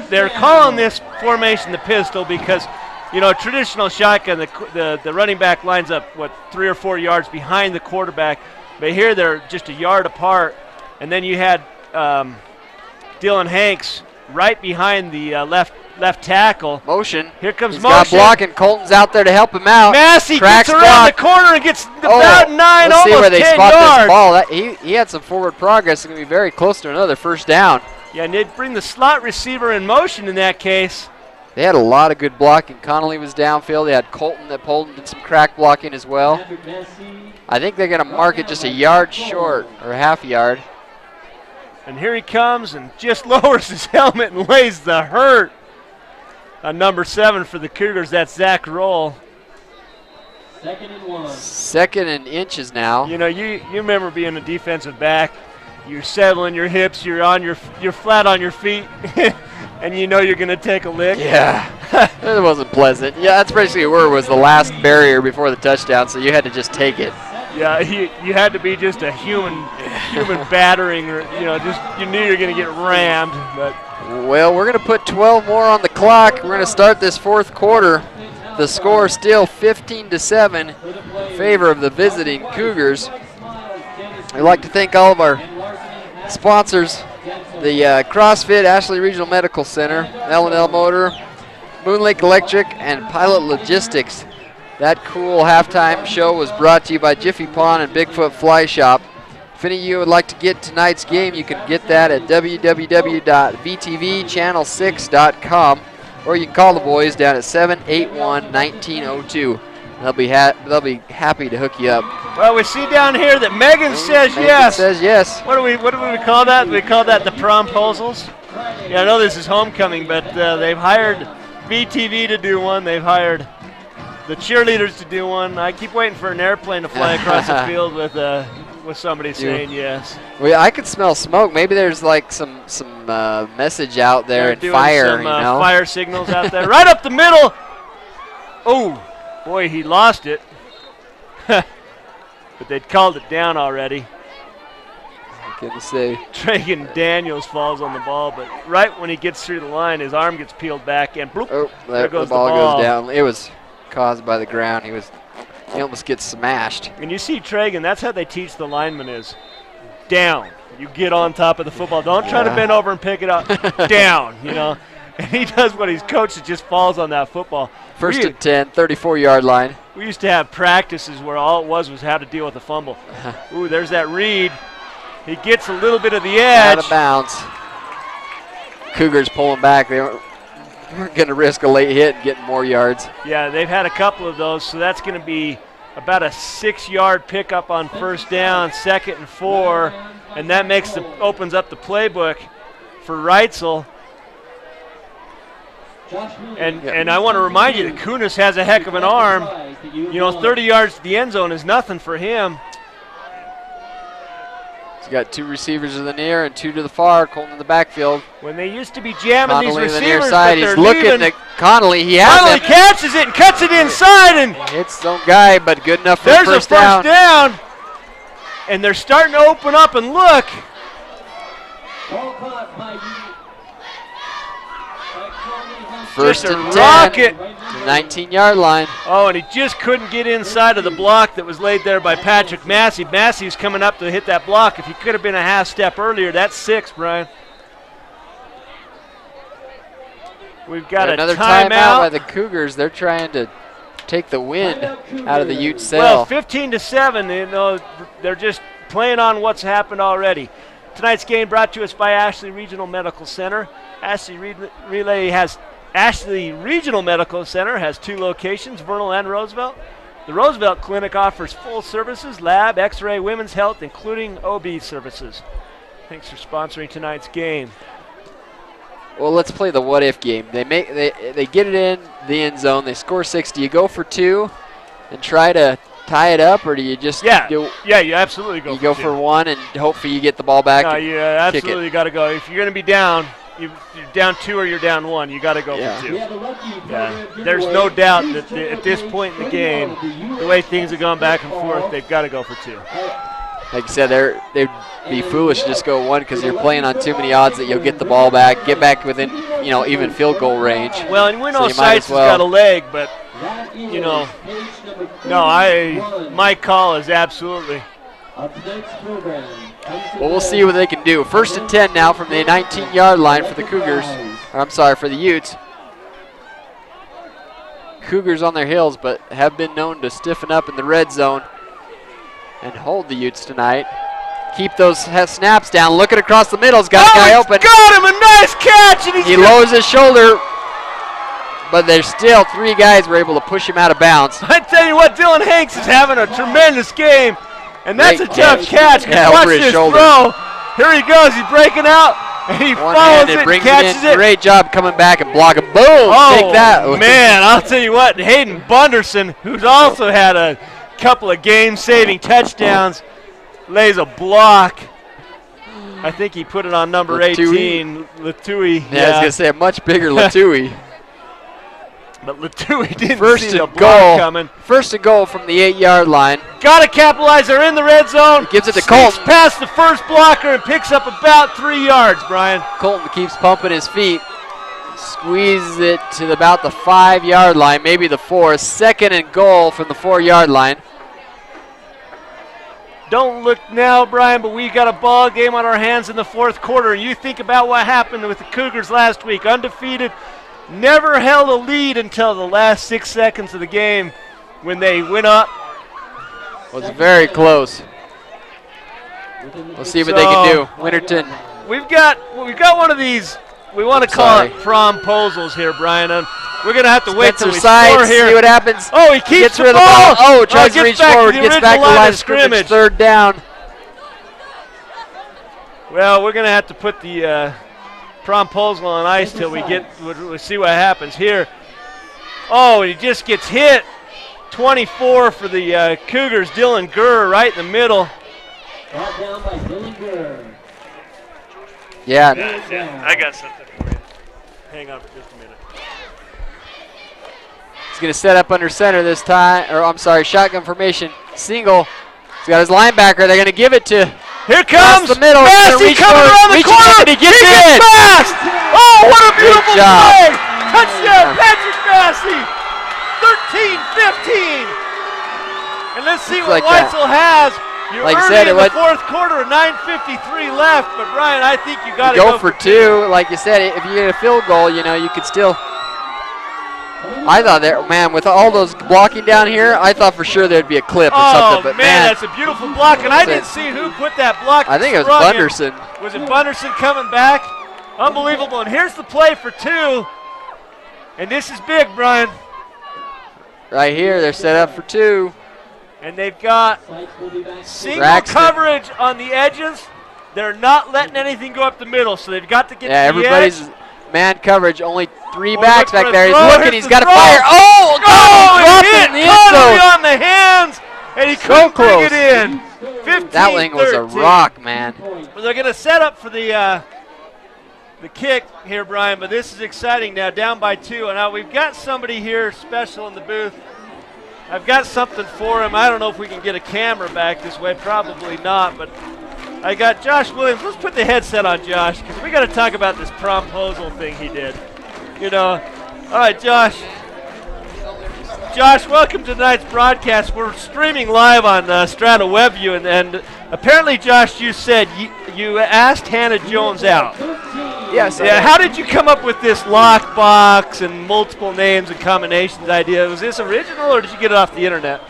C: They're calling this formation the pistol because You know, traditional shotgun, the running back lines up, 3 or 4 yards behind the quarterback. But here they're just a yard apart. And then you had Dylan Hanks right behind the left tackle.
B: Motion.
C: Here comes
B: He's
C: motion.
B: Got blocking. Colton's out there to help him out.
C: Massey
B: Cracks
C: gets around
B: block.
C: the corner and gets about 9,
B: let's
C: almost
B: see where they
C: 10
B: spot
C: yards.
B: this ball. He had some forward progress. It's going to be very close to another first down.
C: Yeah, and they'd bring the slot receiver in motion in that case.
B: They had a lot of good blocking. Connolly was downfield. They had Colton that pulled and did some crack blocking as well. I think they're going to mark it just a yard short, or a half yard.
C: And here he comes and just lowers his helmet and lays the hurt on number 7 for the Cougars. That's Zach Roll.
F: 2nd and 1.
B: 2nd and inches now.
C: You know, you remember being a defensive back. You're settling your hips. You're flat on your feet, and you know you're going to take a lick.
B: Yeah, it wasn't pleasant. Yeah, that's basically where it was the last barrier before the touchdown, so you had to just take it.
C: Yeah, you had to be just a human battering, or just you knew you were going to get rammed. But
B: well, we're going to put 12 more on the clock. We're going to start this 4th quarter. The score still 15-7 in favor of the visiting Cougars. I'd like to thank all of our sponsors, the CrossFit, Ashley Regional Medical Center, L&L Motor, Moon Lake Electric, and Pilot Logistics. That cool halftime show was brought to you by Jiffy Pond and Bigfoot Fly Shop. If any of you would like to get tonight's game, you can get that at www.vtvchannel6.com, or you can call the boys down at 781-1902. They'll be happy to hook you up.
C: Well, we see down here that Megan says
B: Megan
C: yes.
B: says yes.
C: What do we call that? We call that the promposals. Yeah, I know this is homecoming, but they've hired VTV to do one. They've hired the cheerleaders to do one. I keep waiting for an airplane to fly across the field with somebody saying yes.
B: Well, I could smell smoke. Maybe there's like some message out there and fire.
C: Some fire signals out there. Right up the middle. Oh. Boy, he lost it. But they'd called it down already.
B: Good to say.
C: Tragan Daniels falls on the ball, but right when he gets through the line, his arm gets peeled back, and bloop, there goes
B: the ball goes down. It was caused by the ground. He almost gets smashed.
C: And you see Tragan, that's how they teach the lineman is. Down. You get on top of the football. Don't try to bend over and pick it up. Down, And he does what he's coached. It just falls on that football.
B: 1st and 10, 34-yard line.
C: We used to have practices where all it was how to deal with a fumble. Ooh, there's that read. He gets a little bit of the edge.
B: Out of bounds. Cougars pulling back. They weren't going to risk a late hit and getting more yards.
C: Yeah, they've had a couple of those, so that's going to be about a 6-yard pickup on 1st down, 2nd and 4, and that opens up the playbook for Reitzel. And I want to remind you that Kunis has a heck of an arm. 30 yards to the end zone is nothing for him.
B: He's got 2 receivers in the near and 2 to the far. Colton in the backfield.
C: When they used to be jamming
B: Connolly
C: these receivers,
B: in the near side. He's
C: looking
B: at Connolly. He has
C: Connolly
B: him.
C: catches it and cuts it inside, and
B: hits some guy, but good enough for
C: there's
B: first
C: a first down. And they're starting to open up and look.
B: First
C: just a
B: and 10,
C: rocket.
B: 19-yard line.
C: Oh, and he just couldn't get inside of the block that was laid there by Patrick Massey. Massey's coming up to hit that block. If he could have been a half step earlier, that's 6, Brian. We've got
B: another
C: timeout
B: by the Cougars. They're trying to take the wind out of the Ute sail.
C: Well, 15-7. They're just playing on what's happened already. Tonight's game brought to us by Ashley Regional Medical Center. Ashley Regional Medical Center has 2 locations, Vernal and Roosevelt. The Roosevelt Clinic offers full services, lab, x-ray, women's health, including OB services. Thanks for sponsoring tonight's game.
B: Well, let's play the what-if game. They get it in the end zone. They score 6. Do you go for 2 and try to tie it up, or do you just
C: you absolutely go.
B: You go for 1 and hopefully you get the ball back.
C: No, you absolutely got to go. If you're going to be down, you're down 2 or you're down 1. You got to go for 2. Yeah. There's no doubt that at this point in the game, the way things have gone back and forth, they've got to go for 2.
B: Like you said, they'd be foolish to just go 1 because you're playing on too many odds that you'll get the ball back, get back within even field goal range.
C: Well, and we know
B: So you might
C: Seitz
B: as well.
C: has got a leg, but my call is absolutely.
B: Well, we'll see what they can do. 1st and 10 now from the 19-yard line for the Cougars. Or, I'm sorry, for the Utes. Cougars on their heels, but have been known to stiffen up in the red zone and hold the Utes tonight. Keep those snaps down. Looking across the middle. He's got a guy open.
C: Got him a nice catch. And
B: he lowers his shoulder, but there's still 3 guys were able to push him out of bounds.
C: I tell you what, Dylan Hanks is having a tremendous game, and that's
B: Great
C: a tough catch.
B: Yeah,
C: watch
B: over his
C: this
B: shoulder.
C: throw. Here he goes. He's breaking out, and he follows it,
B: brings
C: catches
B: it in. Great job coming back and blocking. Boom! Take that.
C: Man, I'll tell you what, Hayden Bunderson, who's also had a couple of game-saving touchdowns, lays a block. I think he put it on number 18, Latui.
B: Yeah, I was going to say a much bigger Latui.
C: But Latui didn't
B: First
C: see the
B: and
C: block
B: goal.
C: coming.
B: 1st and goal from the 8-yard line.
C: Got to capitalize. They're in the red zone.
B: He gives it to
C: Sneaks
B: Colton.
C: past the first blocker and picks up about 3 yards, Brian.
B: Colton keeps pumping his feet. Squeezes it to about the 5-yard line, maybe the 4. 2nd and goal from the 4-yard line.
C: Don't look now, Brian, but we got a ball game on our hands in the 4th quarter. And you think about what happened with the Cougars last week. Undefeated, never held a lead until the last 6 seconds of the game when they went up.
B: Was very close. We'll see what they can do. Winterton.
C: We've got one of these. We want to call it promposals here, Brian. And we're going to have to wait till we score here.
B: See what happens.
C: Oh, he keeps
B: gets rid of the ball. Oh, tries to reach forward. Gets back to the line of scrimmage. 3rd down.
C: Well, we're going to have to put the promposal on ice till we'll see what happens here. Oh, he just gets hit. 24 for the Cougars. Dylan Gurr right in the middle.
F: Brought down by Dylan Gurr.
B: Yeah.
C: I got something for you. Hang on for just a minute.
B: He's going to set up under center this time. Or, I'm sorry, shotgun formation. Single. He's got his linebacker. They're going to give it to.
C: Here comes
B: the middle.
C: Massey coming around the corner.
B: He gets in.
C: Fast. Oh, what a beautiful play. Touchdown, Patrick Massey. 13-15. And let's see what Weitzel has. You're early in the 4th quarter, 9:53 left, but Brian, I think you got to
B: go for 2. Like you said, if you get a field goal, you could still. I thought man, with all those blocking down here, I thought for sure there'd be a clip or something. But man,
C: that's a beautiful block, and I didn't see who put that block.
B: I think it was Bunderson.
C: Was it Bunderson coming back? Unbelievable. And here's the play for 2, and this is big, Brian.
B: Right here, they're set up for 2.
C: And they've got single coverage on the edges. They're not letting anything go up the middle, so they've got to get to the
B: everybody's
C: edge.
B: Man coverage. Only 3 backs back there. He's looking. He's got to
C: throw.
B: fire. Oh, God!
C: He hit
B: in the end zone.
C: on the hands, and he couldn't bring it in. 15-13.
B: That thing was a rock, man.
C: Well, they're going to set up for the kick here, Brian, but this is exciting now. Down by 2, and now we've got somebody here special in the booth. I've got something for him. I don't know if we can get a camera back this way. Probably not, but I got Josh Williams. Let's put the headset on Josh, because we got to talk about this promposal thing he did. All right, Josh. Josh, welcome to tonight's broadcast. We're streaming live on Strata WebView, and apparently, Josh, you said you asked Hannah Jones out.
M: Yes.
C: Yeah. How did you come up with this lockbox and multiple names and combinations idea? Was this original, or did you get it off the internet?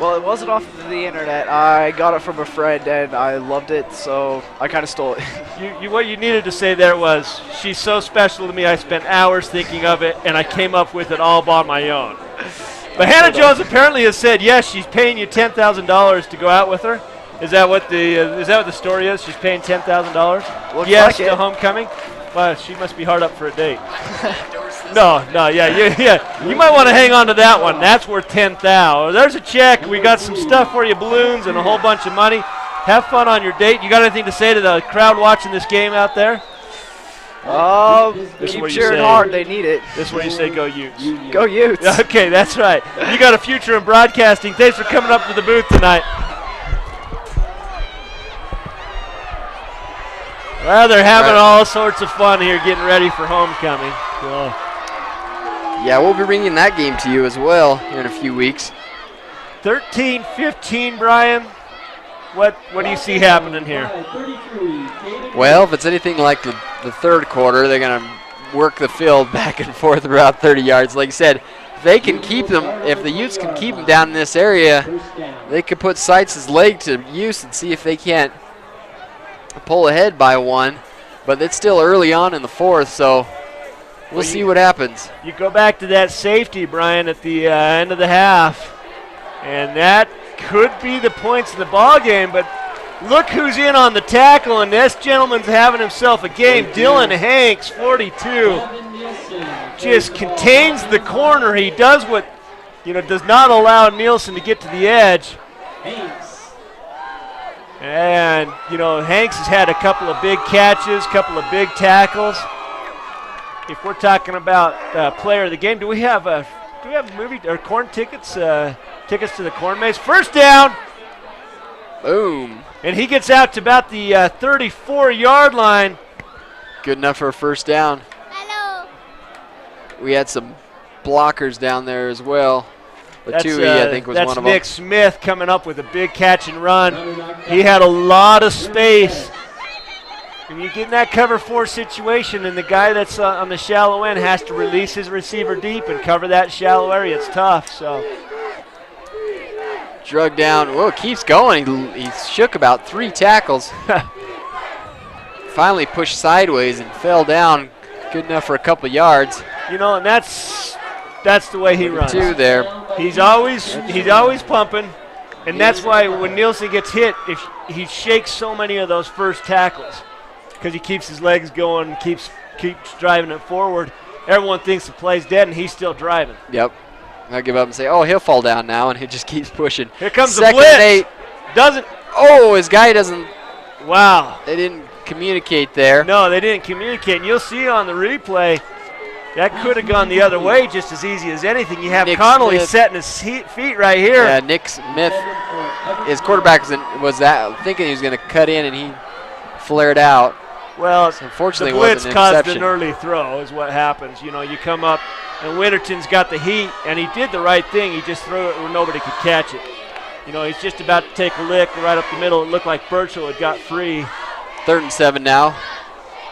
M: Well, it wasn't off of the internet. I got it from a friend, and I loved it, so I kind of stole it.
C: What you needed to say there was, she's so special to me, I spent hours thinking of it, and I came up with it all on my own. But Hannah Jones apparently has said, yes, she's paying you $10,000 to go out with her. Is that what the story is? She's paying $10,000? Yes,
M: like
C: to homecoming? Well, she must be hard up for a date. No, yeah. You might want to hang on to that one. That's worth $10,000. There's a check. We got some stuff for you, balloons and a whole bunch of money. Have fun on your date. You got anything to say to the crowd watching this game out there?
M: Keep cheering hard. They need it.
C: This is where you say go Utes.
M: Go Utes.
C: Okay, that's right. You got a future in broadcasting. Thanks for coming up to the booth tonight. Well, they're having all sorts of fun here getting ready for homecoming. So.
B: Yeah, we'll be bringing that game to you as well here in a few weeks.
C: 13-15, Brian. What do you see happening here?
B: Well, if it's anything like the third quarter, they're going to work the field back and forth around 30 yards. Like I said, if they can keep them, if the Utes can keep them down in this area, they could put Seitz' leg to use and see if they can't pull ahead by one. But it's still early on in the fourth, so we'll see what happens.
C: You go back to that safety, Brian, at the end of the half, and that could be the points in the ball game, but look who's in on the tackle, and this gentleman's having himself a game. Dylan Hanks, 42, just contains the corner. He does what, does not allow Nielsen to get to the edge. And, Hanks has had a couple of big catches, couple of big tackles. If we're talking about player of the game, do we have movie or corn tickets? Tickets to the corn maze. First down.
B: Boom.
C: And he gets out to about the 34-yard line.
B: Good enough for a first down.
N: Hello.
B: We had some blockers down there as well. But Tui, I think, was one of them.
C: That's Nick Smith coming up with a big catch and run. He had a lot of space. When you get in that cover 4 situation and the guy that's on the shallow end has to release his receiver deep and cover that shallow area, it's tough. So.
B: Drug down. Whoa, keeps going. He shook about 3 tackles. Finally pushed sideways and fell down. Good enough for a couple yards.
C: And that's the way he runs.
B: 2 there.
C: He's always pumping, and that's why when Nielsen gets hit, if he shakes so many of those first tackles, because he keeps his legs going, keeps driving it forward. Everyone thinks the play's dead, and he's still driving.
B: Yep. I'll give up and say, he'll fall down now, and he just keeps pushing.
C: Here comes
B: Second
C: the blitz.
B: 8.
C: Doesn't.
B: Oh, his guy doesn't.
C: Wow.
B: They didn't communicate there.
C: No, they didn't communicate, and you'll see on the replay, that could have gone the other way just as easy as anything. You have
B: Nick
C: Connolly
B: Smith
C: setting his feet right here.
B: Yeah, Nick Smith, his quarterback was thinking he was going to cut in, and he flared out.
C: Well,
B: so unfortunately,
C: the blitz
B: it wasn't an
C: caused
B: interception.
C: an early throw is what happens. You come up, and Winterton's got the heat, and he did the right thing. He just threw it where nobody could catch it. He's just about to take a lick right up the middle. It looked like Birchall had got free.
B: 3rd and 7 now.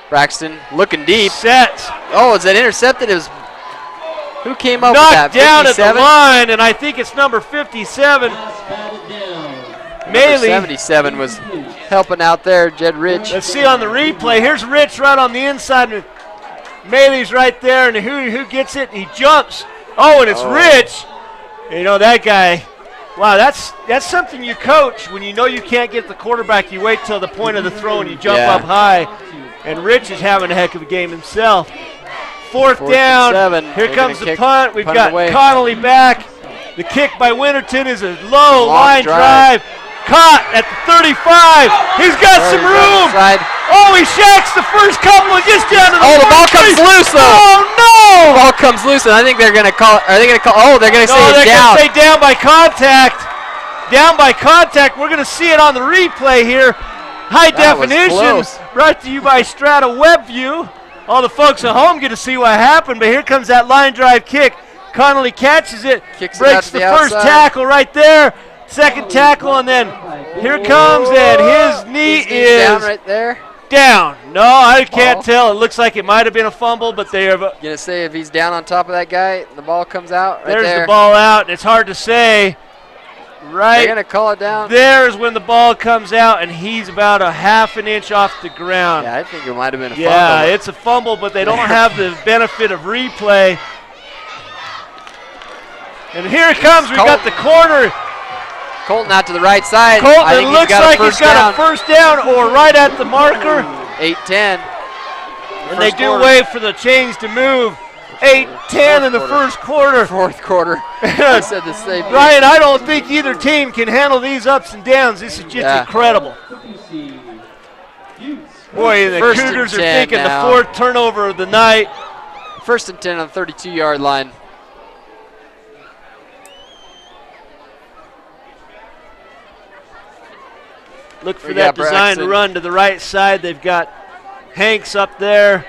B: Braxton looking deep.
C: Sets.
B: Oh, is that intercepted? It was. Who came up
C: knocked
B: with that?
C: Down at the line, and I think it's number 57.
B: Number 77 was helping out there, Jed Rich.
C: Let's see on the replay. Here's Rich right on the inside. And Maley's right there, and who gets it? He jumps. Oh, and it's Rich. That guy. Wow, that's something you coach. When you know you can't get the quarterback, you wait till the point of the throw and you jump up high. And Rich is having a heck of a game himself. Fourth down.
B: 7.
C: Here comes the punt. We've got Connolly back. The kick by Winterton is a low line drive. Caught at the 35. He's got some room. Oh, he shacks the first couple and gets down to the
B: the ball comes loose, though.
C: Oh, no.
B: The ball comes loose, and I think they're going to call. Are they going to call? Oh, they're going to say it's down.
C: They're going to say down by contact. Down by contact. We're going to see it on the replay here. High definition. Brought to you by Strata WebView. All the folks at home get to see what happened, but here comes that line drive kick. Connolly catches it, breaks the first tackle right there. Second tackle, and then here comes, and his knee is
B: down right there.
C: Down. No, I can't tell. It looks like it might have been a fumble, but they are
B: going to say if he's down on top of that guy, the ball comes out right there.
C: There's the ball out, and it's hard to say. Right.
B: They're going to call it down.
C: There's when the ball comes out, and he's about a half an inch off the ground.
B: Yeah, I think it might have been a fumble.
C: Yeah, it's a fumble, but they don't have the benefit of replay. And here it comes. We got the corner.
B: Colton out to the right side.
C: Colton, it looks like he's got a first down or right at the marker.
B: 8-10.
C: And they do wait for the chains to move. 8-10 in the first quarter.
B: Fourth quarter. I said the same.
C: Ryan, I don't think either team can handle these ups and downs. This is just incredible. Boy, the Cougars are thinking the 4th turnover of the night.
B: 1st and 10 on the 32-yard line.
C: Look for that design run to the right side. They've got Hanks up there.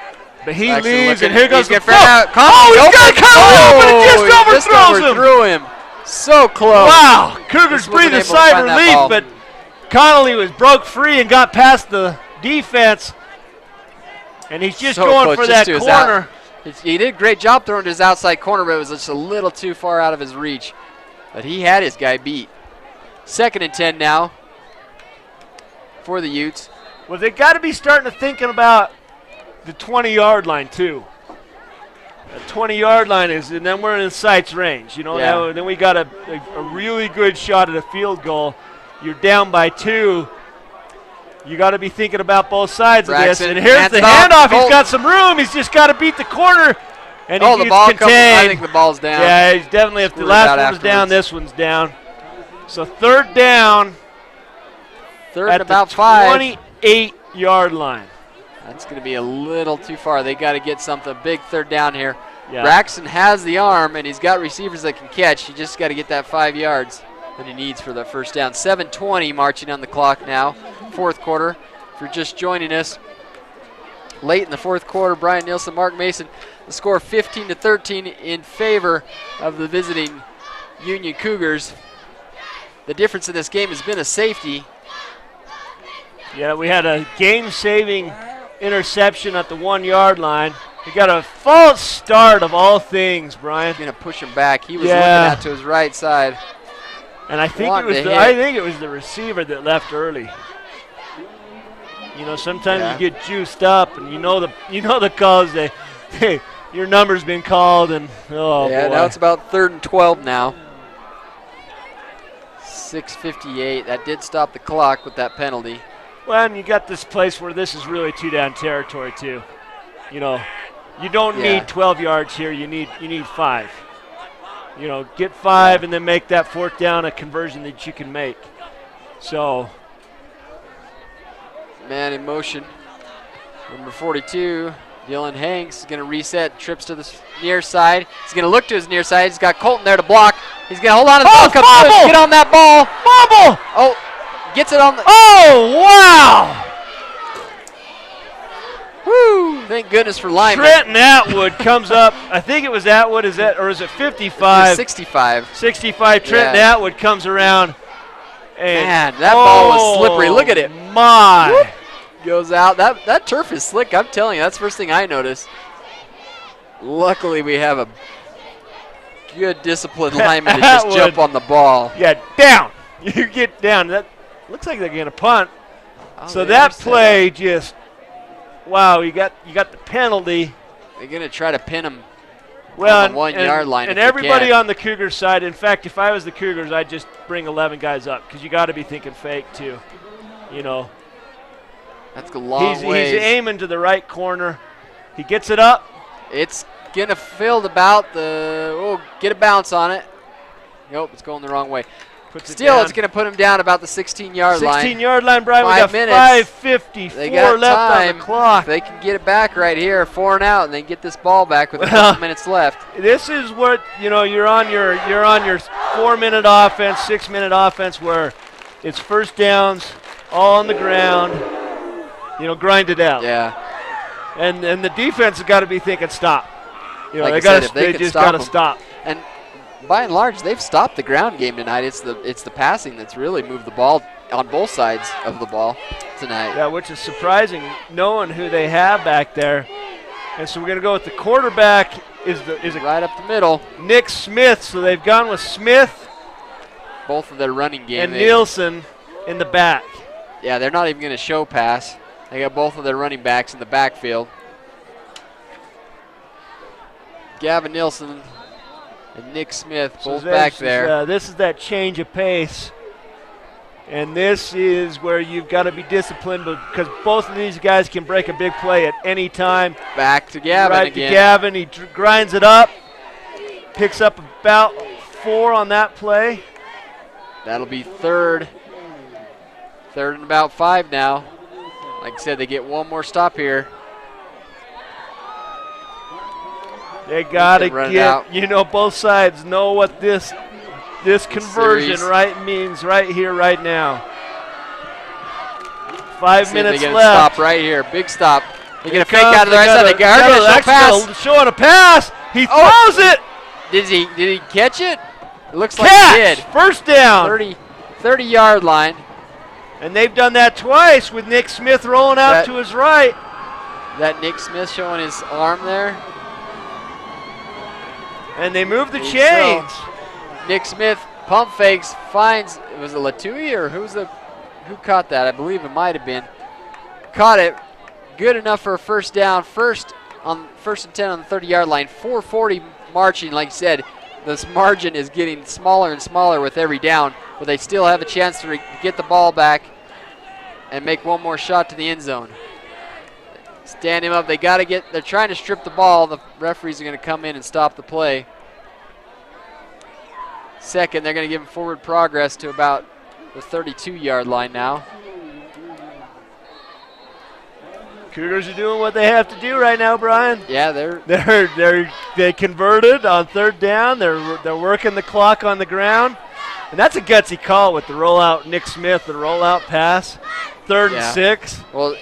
C: But he
B: Braxton
C: leaves,
B: looking,
C: and here goes
B: he's
C: the
B: gonna fire out.
C: Oh, he's got Connolly open and just overthrows him.
B: So close.
C: Wow, Cougars
B: Just wasn't
C: breathed a
B: able to
C: sigh
B: find
C: of
B: that
C: relief,
B: ball.
C: but Connolly was broke free and got past the defense. And he's just
B: So
C: going
B: close,
C: for
B: just
C: that
B: to his
C: corner.
B: He did a great job throwing to his outside corner, but it was just a little too far out of his reach. But he had his guy beat. 2nd and 10 now for the Utes.
C: Well, they got to be starting to thinking about the 20-yard line, too. The 20-yard line is, and then we're in the sights range. You know,
B: Yeah.
C: now, then we got a really good shot at a field goal. You're down by 2. You got to be thinking about both sides of this.
B: Braxton
C: And here's the
B: hands off.
C: handoff. He's got some room. He's just got to beat the corner. And
B: Oh,
C: he
B: the ball
C: gets
B: comes. I
C: contained.
B: think the ball's down.
C: Yeah, he's definitely, if the
B: Squirted
C: last
B: out
C: one was down,
B: afterwards.
C: this one's down. So 3rd down
B: Third
C: at
B: and about
C: the
B: 5.
C: 28-yard line.
B: That's going to be a little too far. They got to get something big 3rd down here.
C: Yeah.
B: Braxton has the arm, and he's got receivers that can catch. He just got to get that 5 yards that he needs for the first down. 7:20 marching on the clock now, 4th quarter. If you're just joining us, late in the 4th quarter, Brian Nielsen, Mark Mason, the score 15-13 in favor of the visiting Union Cougars. The difference in this game has been a safety.
C: Yeah, we had a game-saving interception at the 1-yard line. We got a false start of all things, Brian.
B: Going to push him back. He was
C: Yeah.
B: looking out to his right side.
C: And I think
B: Wanted to
C: I
B: hit.
C: think it was the receiver that left early. You know, sometimes
B: Yeah.
C: you get juiced up, and you know the calls. Hey, your number's been called, and oh
B: Yeah,
C: boy.
B: now it's about 3rd and 12 now. 6:58. That did stop the clock with that penalty.
C: Well, and you got this place where this is really 2-down territory too. You know, you don't
B: Yeah.
C: need 12 yards here. You need 5. You know, get 5 and then make that 4th down a conversion that you can make. So,
B: Man in motion. Number 42, Dylan Hanks, is going to reset, trips to the near side. He's going to look to his near side. He's got Colton there to block. He's going to hold on to the ball. Comes
C: fumble!
B: loose. Get on that ball.
C: fumble!
B: Oh, gets it on the.
C: Oh, wow!
B: Woo! Thank goodness for linemen.
C: Trenton Atwood comes up. I think it was Atwood. Is it 55?
B: 65.
C: 65. Trenton
B: Yeah.
C: Atwood comes around. And
B: Man, that ball was slippery. Look at it.
C: My.
B: Whoop. Goes out. That turf is slick. I'm telling you, that's the first thing I noticed. Luckily, we have a good disciplined lineman to just
C: Atwood.
B: jump on the ball.
C: Yeah, down. You get down. That looks like they're going to punt.
B: Oh,
C: So
B: they
C: that
B: are set
C: play
B: up.
C: just, wow, you got the penalty.
B: They're going to try to pin him
C: Well,
B: on the 1 yard line.
C: and
B: if they
C: everybody
B: can.
C: on the Cougars side. In fact, if I was the Cougars, I'd just bring 11 guys up because you got to be thinking fake too. You know,
B: That's a long
C: he's
B: ways.
C: aiming to the right corner. He gets it up.
B: It's going to field about the. Oh, get a bounce on it. Nope, it's going the wrong way.
C: Puts it
B: Still,
C: down.
B: it's going to put him down about the 16-yard line.
C: 16-yard line, Brian.
B: 5
C: We got
B: minutes.
C: 5:54
B: They got
C: left
B: time.
C: on the clock.
B: They can get it back right here, 4 and out, and they get this ball back with a couple minutes left.
C: This is what you're on your 4-minute offense, 6-minute offense where it's first downs, all on the ground. Grind it out.
B: Yeah.
C: And the defense has got to be thinking stop.
B: Like I
C: they
B: said, if they
C: they
B: can
C: just
B: stop
C: got to
B: 'em.
C: stop.
B: And by and large, they've stopped the ground game tonight. It's the passing that's really moved the ball on both sides of the ball tonight.
C: Yeah, which is surprising knowing who they have back there. And so we're going to go with the quarterback is
B: right up the middle.
C: Nick Smith. So they've gone with Smith
B: Both of their running game.
C: and Nielsen in the back.
B: Yeah, they're not even going to show pass. They got both of their running backs in the backfield. Gavin Nielsen and Nick Smith both back there.
C: This is that change of pace. And this is where you've got to be disciplined because both of these guys can break a big play at any time.
B: Back to Gavin
C: right
B: again.
C: to Gavin. He grinds it up. Picks up about 4 on that play.
B: That'll be third. Third and about 5 now. Like I said, they get one more stop here.
C: They got to
B: run it out.
C: get, both sides know what this conversion
B: series.
C: means right here, right now. 5
B: See if
C: minutes
B: they get a
C: left.
B: stop right here. Big stop. He's going to fake out of the right side. The guard going to show pass.
C: Showing a pass. He throws it.
B: Did he catch it? It looks like
C: he
B: did.
C: First down.
B: 30-yard line.
C: And they've done that twice with Nick Smith rolling out to his right.
B: That Nick Smith showing his arm there.
C: And they move the chains.
B: So. Nick Smith pump fakes, finds, was it Latui or who caught that? I believe it might have been. Caught it, good enough for a first down. First and 10 on the 30-yard line. 4:40 marching, like you said. This margin is getting smaller and smaller with every down, but they still have a chance to get the ball back and make one more shot to the end zone. Stand him up. They're trying to strip the ball. The referees are going to come in and stop the play. Second, they're going to give him forward progress to about the 32-yard line now.
C: Cougars are doing what they have to do right now, Brian.
B: Yeah,
C: they converted on third down. They're working the clock on the ground, and that's a gutsy call with the rollout. Nick Smith, the rollout pass, third and 6.
B: Well,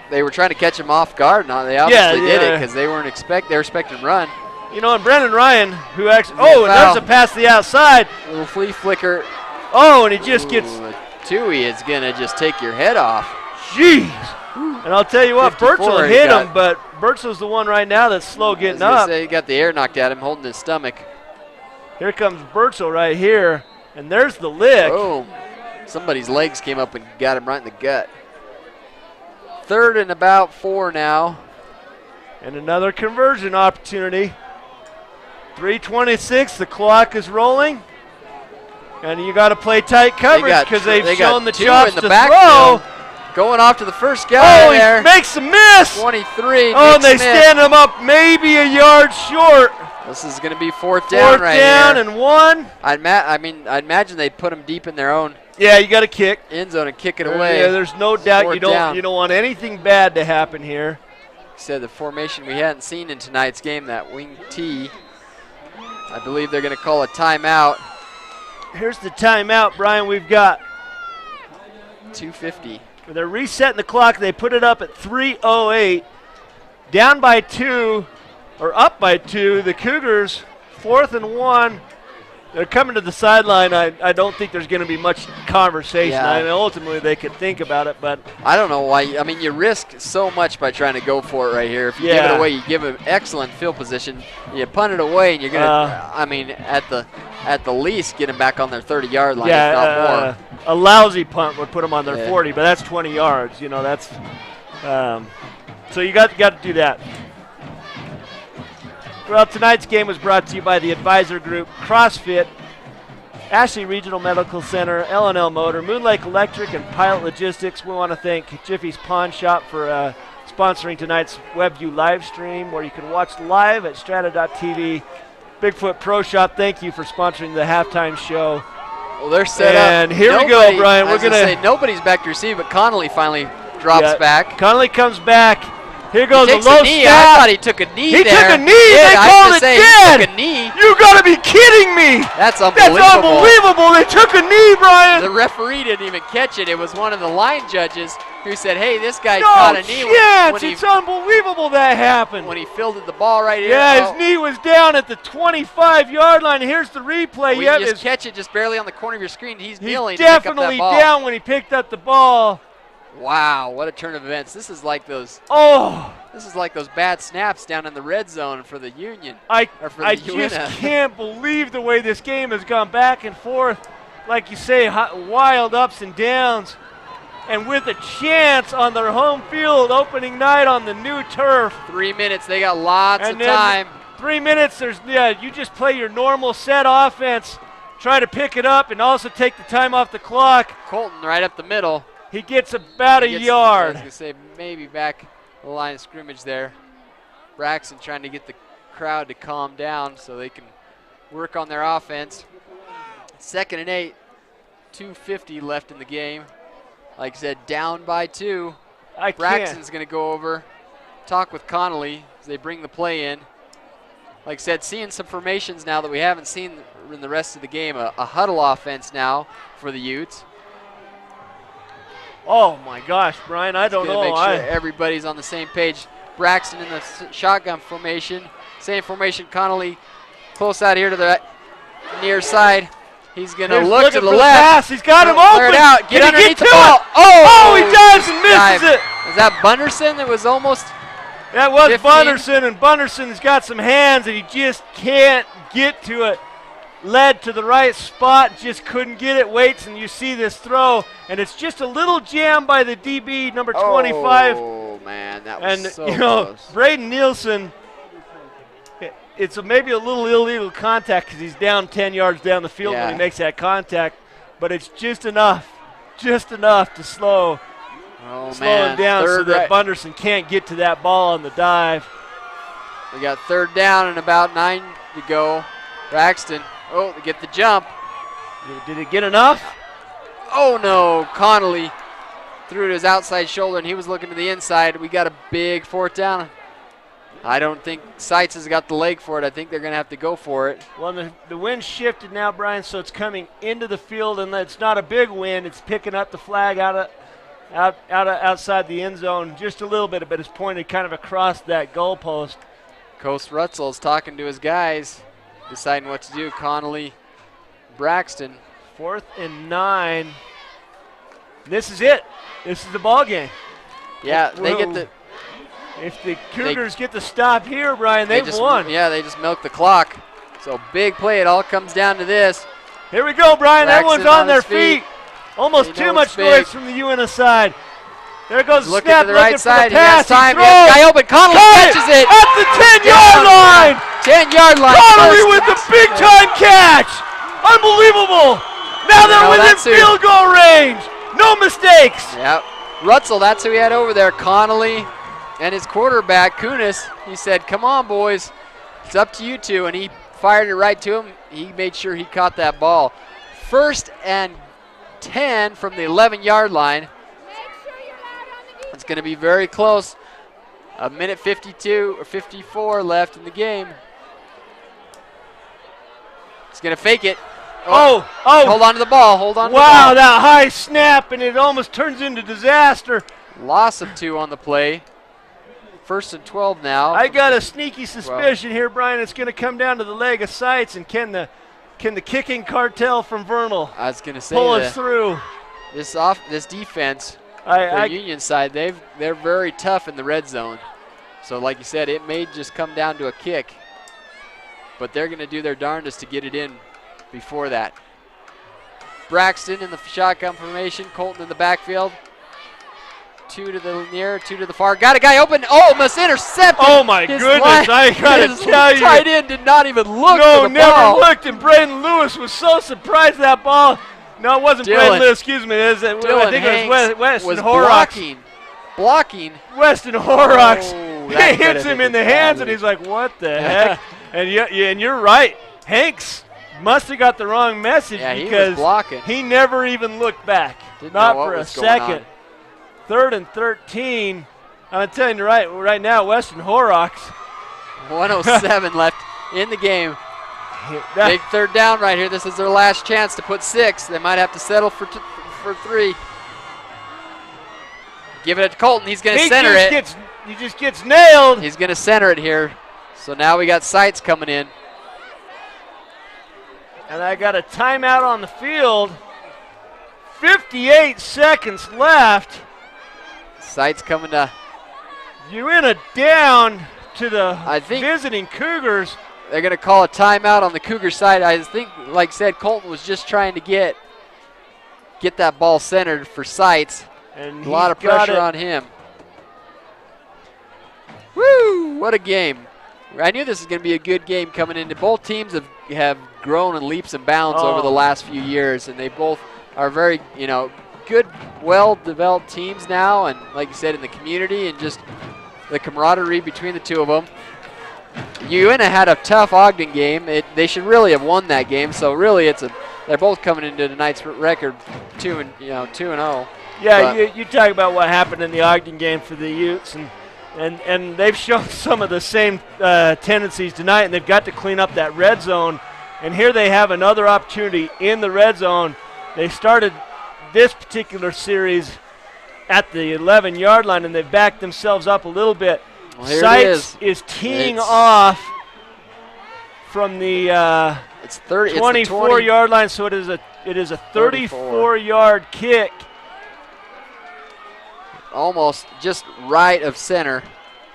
B: they were trying to catch him off guard. Now they obviously did it because they were expecting run.
C: You know, and Brendan Ryan, who actually, and there's a pass to the outside.
B: Little flea flicker.
C: Oh, and he just gets.
B: Tui is gonna just take your head off.
C: Jeez. And I'll tell you what, Burtzel hit him, but Burtzel's the one right now that's slow getting up.
B: He got the air knocked at him, holding his stomach.
C: Here comes Burtzel right here, and there's the lick.
B: Boom. Somebody's legs came up and got him right in the gut. Third and about 4 now.
C: And another conversion opportunity. 3:26, the clock is rolling. And you got to play tight coverage because they've shown the chops to throw.
B: Going off to the first guy there.
C: He makes a miss.
B: 23.
C: And they stand him up maybe a yard short.
B: This is going to be fourth down right here.
C: Fourth down and 1.
B: I'd imagine they'd put him deep in their own.
C: Yeah, you got to kick
B: end zone and kick it away.
C: Yeah, there's no doubt you don't want anything bad to happen here.
B: Said the formation we hadn't seen in tonight's game, that wing T. I believe they're going to call a timeout.
C: Here's the timeout, Brian. We've got
B: 2:50.
C: They're resetting the clock. They put it up at 3:08. Down by 2, or up by 2. The Cougars, 4th and 1. They're coming to the sideline. I don't think there's going to be much conversation.
B: Yeah.
C: I mean, ultimately, they could think about it, but
B: I don't know why. I mean, you risk so much by trying to go for it right here. If you give it away, you give an excellent field position. You punt it away, and you're going to, I mean, at the least, get them back on their 30-yard line, if not more.
C: A lousy punt would put them on their 40, but that's 20 yards. You know, that's so you got to do that. Well, tonight's game was brought to you by the Advisor Group, CrossFit, Ashley Regional Medical Center, L&L Motor, Moon Lake Electric, and Pilot Logistics. We want to thank Jiffy's Pawn Shop for sponsoring tonight's WebView live stream, where you can watch live at strata.tv. Bigfoot Pro Shop, thank you for sponsoring the halftime show.
B: Well, they're set up.
C: And here we go, Brian.
B: We're going to say nobody's back to receive, but Connolly finally drops back.
C: Connolly comes back. Here goes
B: a
C: low
B: knee.
C: snap.
B: I thought he took a knee there.
C: He took a knee. They called it dead.
B: He took a knee.
C: You got to be kidding me.
B: That's unbelievable.
C: That's unbelievable. They took a knee, Brian.
B: The referee didn't even catch it. It was one of the line judges who said, hey, this guy caught a knee.
C: It's unbelievable that happened.
B: When he fielded the ball right here.
C: Yeah, his knee was down at the 25-yard line. Here's the replay.
B: When you just catch it just barely on the corner of your screen, he's kneeling
C: definitely
B: to pick up that ball.
C: down when he picked up the ball.
B: Wow, what a turn of events. This is like those bad snaps down in the red zone for the Union.
C: I just can't believe the way this game has gone back and forth. Like you say, wild ups and downs. And with a chance on their home field opening night on the new turf.
B: 3 minutes, they got lots of time.
C: 3 minutes, you just play your normal set offense. Try to pick it up and also take the time off the clock.
B: Colton right up the middle.
C: He gets about a yard.
B: I was going to say maybe back the line of scrimmage there. Braxton trying to get the crowd to calm down so they can work on their offense. 2nd and 8, 2:50 left in the game. Like I said, down by 2. Braxton's going to go over, talk with Connolly as they bring the play in. Like I said, seeing some formations now that we haven't seen in the rest of the game. A huddle offense now for the Utes.
C: Oh my gosh, Brian, I don't know.
B: Make sure everybody's on the same page. Braxton in the shotgun formation. Same formation, Connolly close out here to the near side. He's going to look to the left.
C: Pass. He's got him
B: Clear
C: open.
B: it out. Get underneath the ball.
C: Oh, he does and
B: dive.
C: misses it.
B: Was that Bunderson that was almost?
C: That was
B: 15?
C: Bunderson, and Bunderson's got some hands, and he just can't get to it. Led to the right spot, just couldn't get it. Waits, and you see this throw, and it's just a little jam by the DB, number 25.
B: Oh, man, that was
C: and,
B: so
C: you know,
B: close.
C: Braden Nielsen, it's maybe a little illegal contact because he's down 10 yards down the field when he makes that contact, but it's just enough to slow him down so that Bunderson can't get to that ball on the dive.
B: We got 3rd down and about 9 to go. Braxton, they get the jump.
C: Did it get enough?
B: Oh no, Connolly threw to his outside shoulder and he was looking to the inside. We got a big 4th down. I don't think Seitz has got the leg for it. I think they're going to have to go for it.
C: Well, the wind shifted now, Brian, so it's coming into the field, and it's not a big wind. It's picking up the flag outside the end zone just a little bit, but it's pointed kind of across that goalpost.
B: Coach Rutzel's talking to his guys, deciding what to do. Connolly, Braxton.
C: 4th and 9. This is it. This is the ball game.
B: Yeah, they get the.
C: If the Cougars get the stop here, Brian, they've won.
B: Yeah, they just milk the clock. So big play. It all comes down to this.
C: Here we go, Brian.
B: Braxton
C: Everyone's on their feet. Almost too much noise from the Uintah side. There goes the snap,
B: to the right side.
C: He has
B: time. He has guy open. Connolly catches it
C: at the 10-yard line.
B: 10-yard line.
C: Connolly with the big-time catch. Unbelievable. Now they're within field goal range. No mistakes.
B: Yep. Rutzel, that's who he had over there. Connolly and his quarterback, Kunis. He said, "Come on, boys. It's up to you two." And he fired it right to him. He made sure he caught that ball. 1st and 10 from the 11-yard line. It's going to be very close. A minute 52 or 54 left in the game. He's going to fake it.
C: Oh.
B: Hold on to the ball. Hold on to the ball.
C: Wow, that high snap, and it almost turns into disaster.
B: Loss of 2 on the play. 1st and 12 now.
C: I got a sneaky suspicion here, Brian. It's going to come down to the leg of Seitz, and can the kicking cartel from Vernal
B: I was going to say
C: pull us through?
B: This defense, the Union side, they're very tough in the red zone. So like you said, it may just come down to a kick, but they're going to do their darndest to get it in before that. Braxton in the shotgun formation, Colton in the backfield. 2 to the near, 2 to the far. Got a guy open. Oh, almost intercepted.
C: Oh, my goodness. I got to tell you.
B: Tight end did not even look
C: No,
B: for the
C: never
B: ball.
C: looked, and Braden Lewis was so surprised at that ball. No, it wasn't Braden Lewis, excuse me. I think it was Weston Horrocks.
B: Blocking.
C: Weston Horrocks.
B: Oh,
C: he hits him in the hands, and he's like, what the heck? And you're right. Hanks must have got the wrong message because he never even looked back. Not for a second. 3rd and 13. I'm telling you right now, Weston Horrocks.
B: 107 left in the game. Big 3rd down right here. This is their last chance to put 6. They might have to settle for 3. Give it to Colton. He's going to center it.
C: He just gets nailed.
B: He's going to center it here. So now we got Seitz coming in.
C: And I got a timeout on the field. 58 seconds left.
B: Seitz coming to.
C: Uintah down to the visiting Cougars.
B: They're going to call a timeout on the Cougar side. I think, like I said, Colton was just trying to get that ball centered for Seitz.
C: And
B: a lot of pressure on him. Woo! What a game. I knew this was going to be a good game coming into. Both teams have grown in leaps and bounds over the last few years, and they both are very, good, well-developed teams now, and like you said, in the community and just the camaraderie between the two of them. Uintah had a tough Ogden game. They should really have won that game. So really, they're both coming into tonight's record 2-0.
C: Yeah, you talk about what happened in the Ogden game for the Utes, and they've shown some of the same tendencies tonight, and they've got to clean up that red zone. And here they have another opportunity in the red zone. They started this particular series at the 11-yard line, and they've backed themselves up a little bit.
B: Well, here
C: Seitz is teeing off from the
B: it's 30,
C: 24-yard line, so it is a 34-yard kick.
B: Almost just right of center.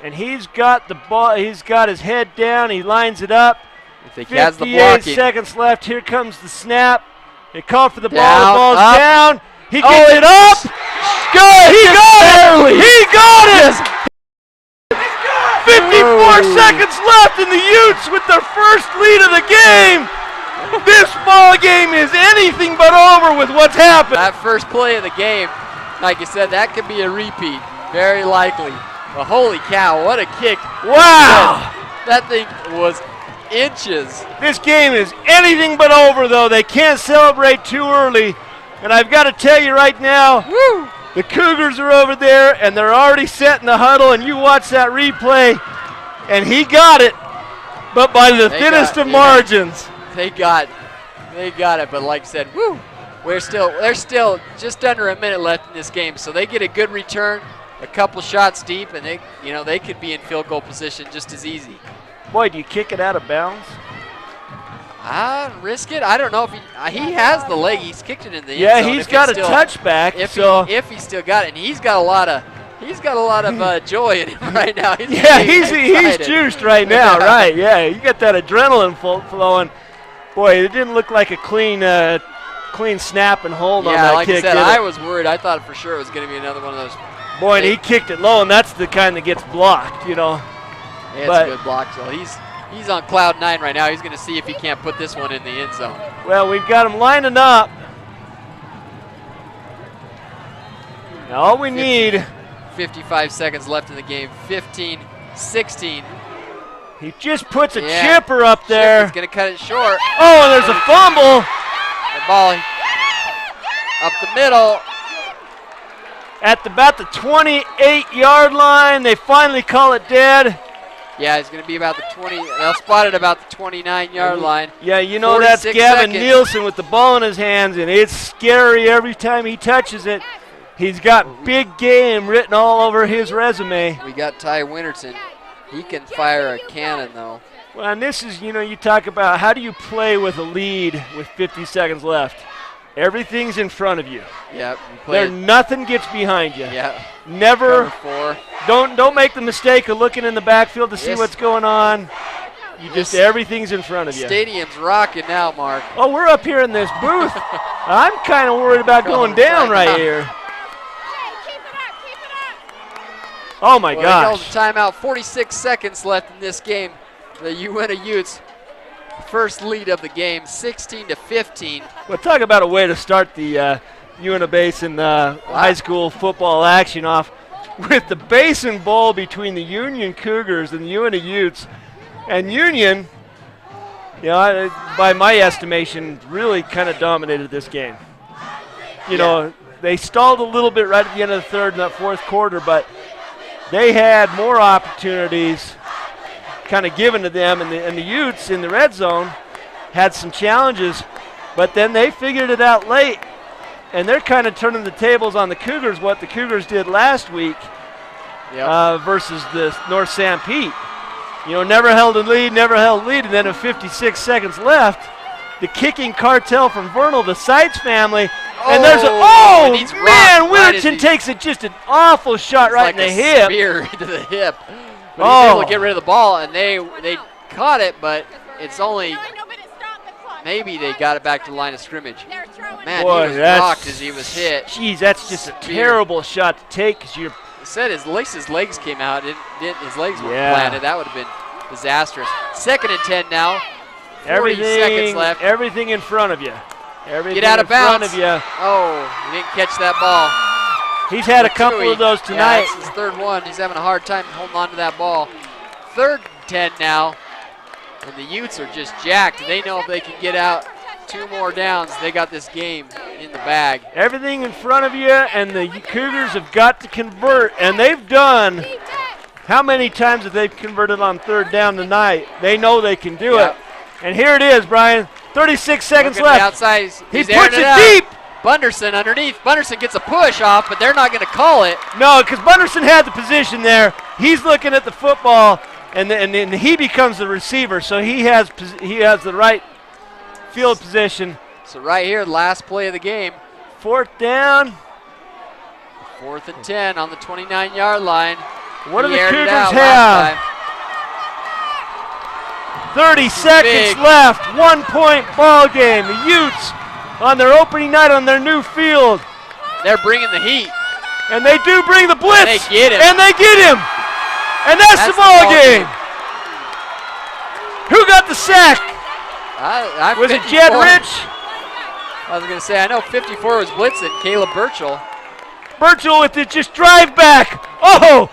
C: And he's got the ball. He's got his head down. He lines it up.
B: I think he has the
C: 58
B: blocking.
C: seconds left. Here comes the snap. They call for the ball.
B: Down,
C: The ball's
B: up.
C: down. He gets it up.
B: Good.
C: He got it. He got it. 54 seconds left, and the Utes with their first lead of the game. This ball game is anything but over with what's happened.
B: That first play of the game, like you said, that could be a repeat, very likely. But holy cow, what a kick.
C: Wow.
B: That thing was inches.
C: This game is anything but over, though. They can't celebrate too early. And I've got to tell you right now, the Cougars are over there, and they're already setting the huddle, and you watch that replay, and he got it, but by the thinnest of margins.
B: They got it, but like I said, there's still just under a minute left in this game, so they get a good return, a couple shots deep, and they could be in field goal position just as easy.
C: Boy, do you kick it out of bounds?
B: Risk it. I don't know if he has the leg. He's kicked it in the end zone.
C: He's got a touchback.
B: If he still got it, and he's got a lot of joy in him right now.
C: He's juiced right now, right? Yeah, you got that adrenaline flowing. Boy, it didn't look like a clean snap and hold on that
B: like
C: kick.
B: I said, I was worried. I thought for sure it was going to be another one of those.
C: Boy, and he kicked it low, and that's the kind that gets blocked,
B: Yeah, it's a good block. So he's on cloud 9 right now. He's going to see if he can't put this one in the end zone.
C: Well, we've got him lining up. Now all we need.
B: 55 seconds left in the game. 15-16.
C: He just puts a chipper up there.
B: He's going to cut it short.
C: Oh, and there's a fumble.
B: The ball up the middle.
C: At about the 28-yard line, they finally call it dead.
B: Yeah, it's going to be about the 20. They'll spot it about the 29-yard line.
C: Yeah, you know that's Gavin Nielsen with the ball in his hands, and it's scary every time he touches it. He's got big game written all over his resume.
B: We got Ty Winterton. He can fire a cannon, though.
C: Well, and this is, you talk about how do you play with a lead with 50 seconds left. Everything's in front of you.
B: Yep.
C: Nothing gets behind you.
B: Yeah.
C: Never.
B: Cover 4.
C: Don't make the mistake of looking in the backfield to see what's going on. Everything's in front of you.
B: Stadium's rocking now, Mark.
C: Oh, we're up here in this booth. I'm kind of worried about going down right here. Oh my gosh.
B: They called a timeout. 46 seconds left in this game. The Uintah Utes first lead of the game, 16-15.
C: Well, talk about a way to start the Uintah Basin high school football action off with the Basin Bowl between the Union Cougars and the Uintah Utes. And Union, by my estimation, really kind of dominated this game. You know, they stalled a little bit right at the end of the third and that fourth quarter, but they had more opportunities kind of given to them, and the Utes in the red zone had some challenges, but then they figured it out late, and they're kind of turning the tables on the Cougars, what the Cougars did last week versus the North San Pete. Never held a lead, and then with 56 seconds left, the kicking cartel from Vernal, the Seitz family, and there's Winterton takes it just an awful shot right in the hip.
B: Spear into the hip. But he was able to get rid of the ball, and they caught it, but it's only maybe they got it back to the line of scrimmage. Man,
C: boy,
B: he was rocked as he was hit.
C: Jeez, that's just a terrible shot to take because you're.
B: It said his legs came out. His legs were planted. That would have been disastrous. 2nd and 10 now. 40 seconds left.
C: Everything in front of you. Everything
B: Get out of bounds.
C: In front of you.
B: Oh, he didn't catch that ball.
C: He's had a couple of those tonight.
B: Yeah, it's his third one. He's having a hard time holding on to that ball. 3rd and 10 now. And the Utes are just jacked. They know if they can get out 2 more downs, they got this game in the bag.
C: Everything in front of you, and the Cougars have got to convert, and they've done. How many times have they converted on 3rd down tonight? They know they can do it. And here it is, Brian. 36 seconds left.
B: Outside.
C: He puts it deep.
B: Bunderson underneath. Bunderson gets a push off, but they're not going to call it.
C: No, because Bunderson had the position there. he's looking at the football, and then he becomes the receiver, so he has the right field position.
B: So right here, last play of the game.
C: 4th down.
B: 4th and 10 on the 29-yard line.
C: What do the
B: He aired it
C: Cougars
B: out
C: have?
B: last time.
C: 30 seconds
B: big.
C: left. 1-point ball game. The Utes on their opening night on their new field.
B: They're bringing the heat.
C: And they do bring the blitz.
B: They get him.
C: And they get him. And that's the ball game. Who got the sack? Was it
B: 54.
C: Jed Rich?
B: I was going to say, I know 54 was blitzing. Caleb Burchell.
C: Burchell with the just drive back. Oh,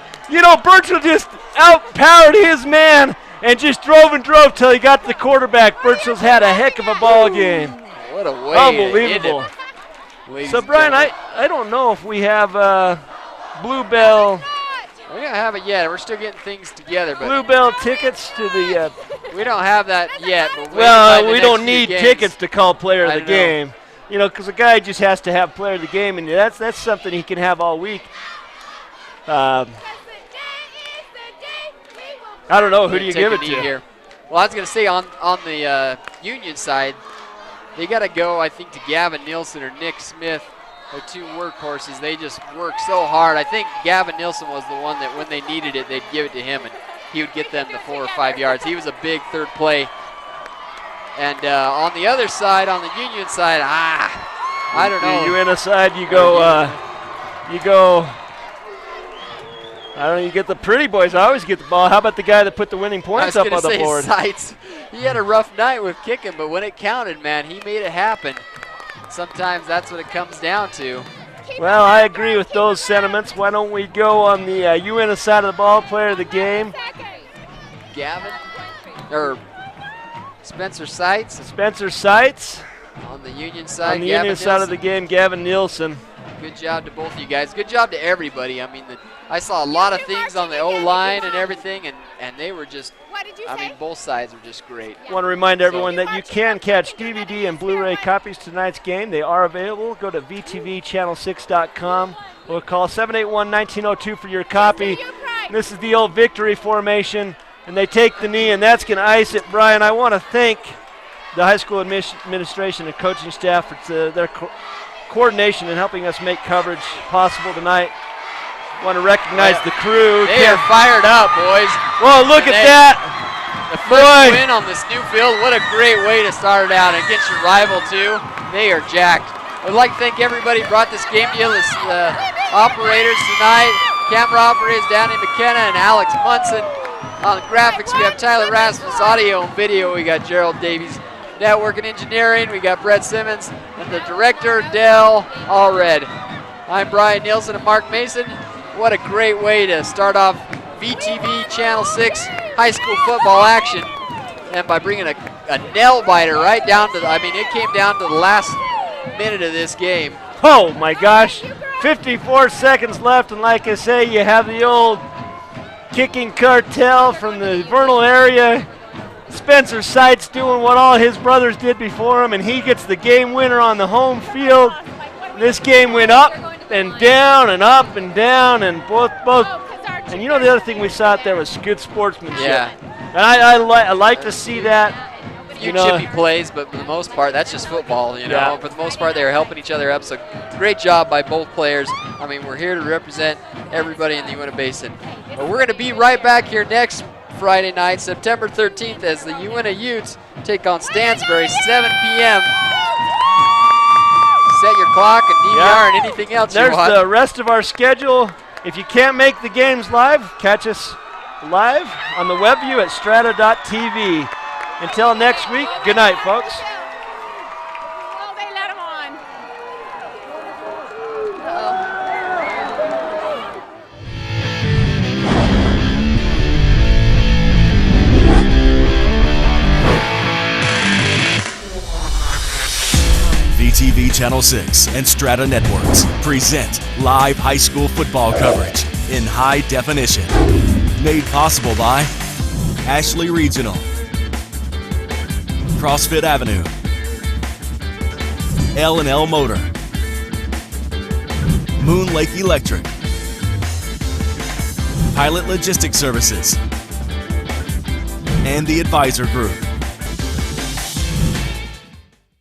C: Burchell just outpowered his man and just drove till he got to the quarterback. Burchell's had a heck of a ball game.
B: What a way
C: Unbelievable.
B: to hit him.
C: So, Brian, I don't know if we have Bluebell.
B: We don't have it yet. We're still getting things together. But
C: Bluebell tickets to the.
B: We don't have that yet. But
C: we don't need tickets to call player of the game. Because a guy just has to have player of the game, and that's something he can have all week. I don't know. Who do you give it to?
B: Here. Well, I was going to say on the Union side, they got to go, I think, to Gavin Nielsen or Nick Smith. They're two workhorses. They just work so hard. I think Gavin Nielsen was the one that when they needed it, they'd give it to him, and he would get them the 4 or 5 yards. He was a big third play. And on the other side, on the Union side, I don't know.
C: The Uintah side, you go. I don't know. You get the pretty boys. I always get the ball. How about the guy that put the winning points up on the board?
B: Sites. He had a rough night with kicking, but when it counted, man, he made it happen. Sometimes that's what it comes down to.
C: Well, I agree with those sentiments. Why don't we go on the Uintah side of the ball, player of the game?
B: Gavin, or Spencer Seitz.
C: Spencer Seitz.
B: On the Union side,
C: on the
B: Gavin
C: Union side of the game, Gavin Nielsen.
B: Good job to both of you guys. Good job to everybody. I mean, I saw a lot of things on the O-line and everything, and they were just, both sides were just great.
C: I want to remind everyone that you can catch DVD and Blu-ray copies of tonight's game. They are available. Go to vtvchannel6.com or call 781-1902 for your copy. This is the old victory formation, and they take the knee, and that's going to ice it. Brian, I want to thank the high school administration and coaching staff for their coordination in helping us make coverage possible tonight. Want to recognize the crew.
B: They are fired up, boys.
C: Whoa, look at that.
B: The first win on this new field. What a great way to start it out against your rival, too. They are jacked. I'd like to thank everybody who brought this game to you. The operators tonight, camera operators Danny McKenna and Alex Munson. On the graphics, we have Tyler Rasmus. Audio and video, we got Gerald Davies. Network and engineering, we got Brett Simmons. And the director, Dell Allred. I'm Brian Nielsen and Mark Mason. What a great way to start off VTV Channel 6 high school football action. And by bringing a nail biter right down to it came down to the last minute of this game.
C: Oh my gosh, 54 seconds left, and like I say, you have the old kicking cartel from the Vernal area. Spencer Seitz doing what all his brothers did before him, and he gets the game winner on the home field. This game went up and down and up and down, and both. And the other thing we saw out there was good sportsmanship.
B: Yeah.
C: And I like to see that.
B: A few chippy plays, but for the most part, that's just football.
C: Yeah.
B: For the most part, they were helping each other up. So great job by both players. We're here to represent everybody in the Uintah Basin. But we're going to be right back here next Friday night, September 13th, as the Uintah Utes take on Stansbury, 7 p.m. Set your clock and DVR and anything else you want.
C: There's the rest of our schedule. If you can't make the games live, catch us live on the web view at strata.tv. Until next week, good night, folks.
A: VTV Channel 6 and Strata Networks present live high school football coverage in high definition. Made possible by Ashley Regional, CrossFit Avenue, L&L Motor, Moon Lake Electric, Pilot Logistics Services, and the Advisor Group.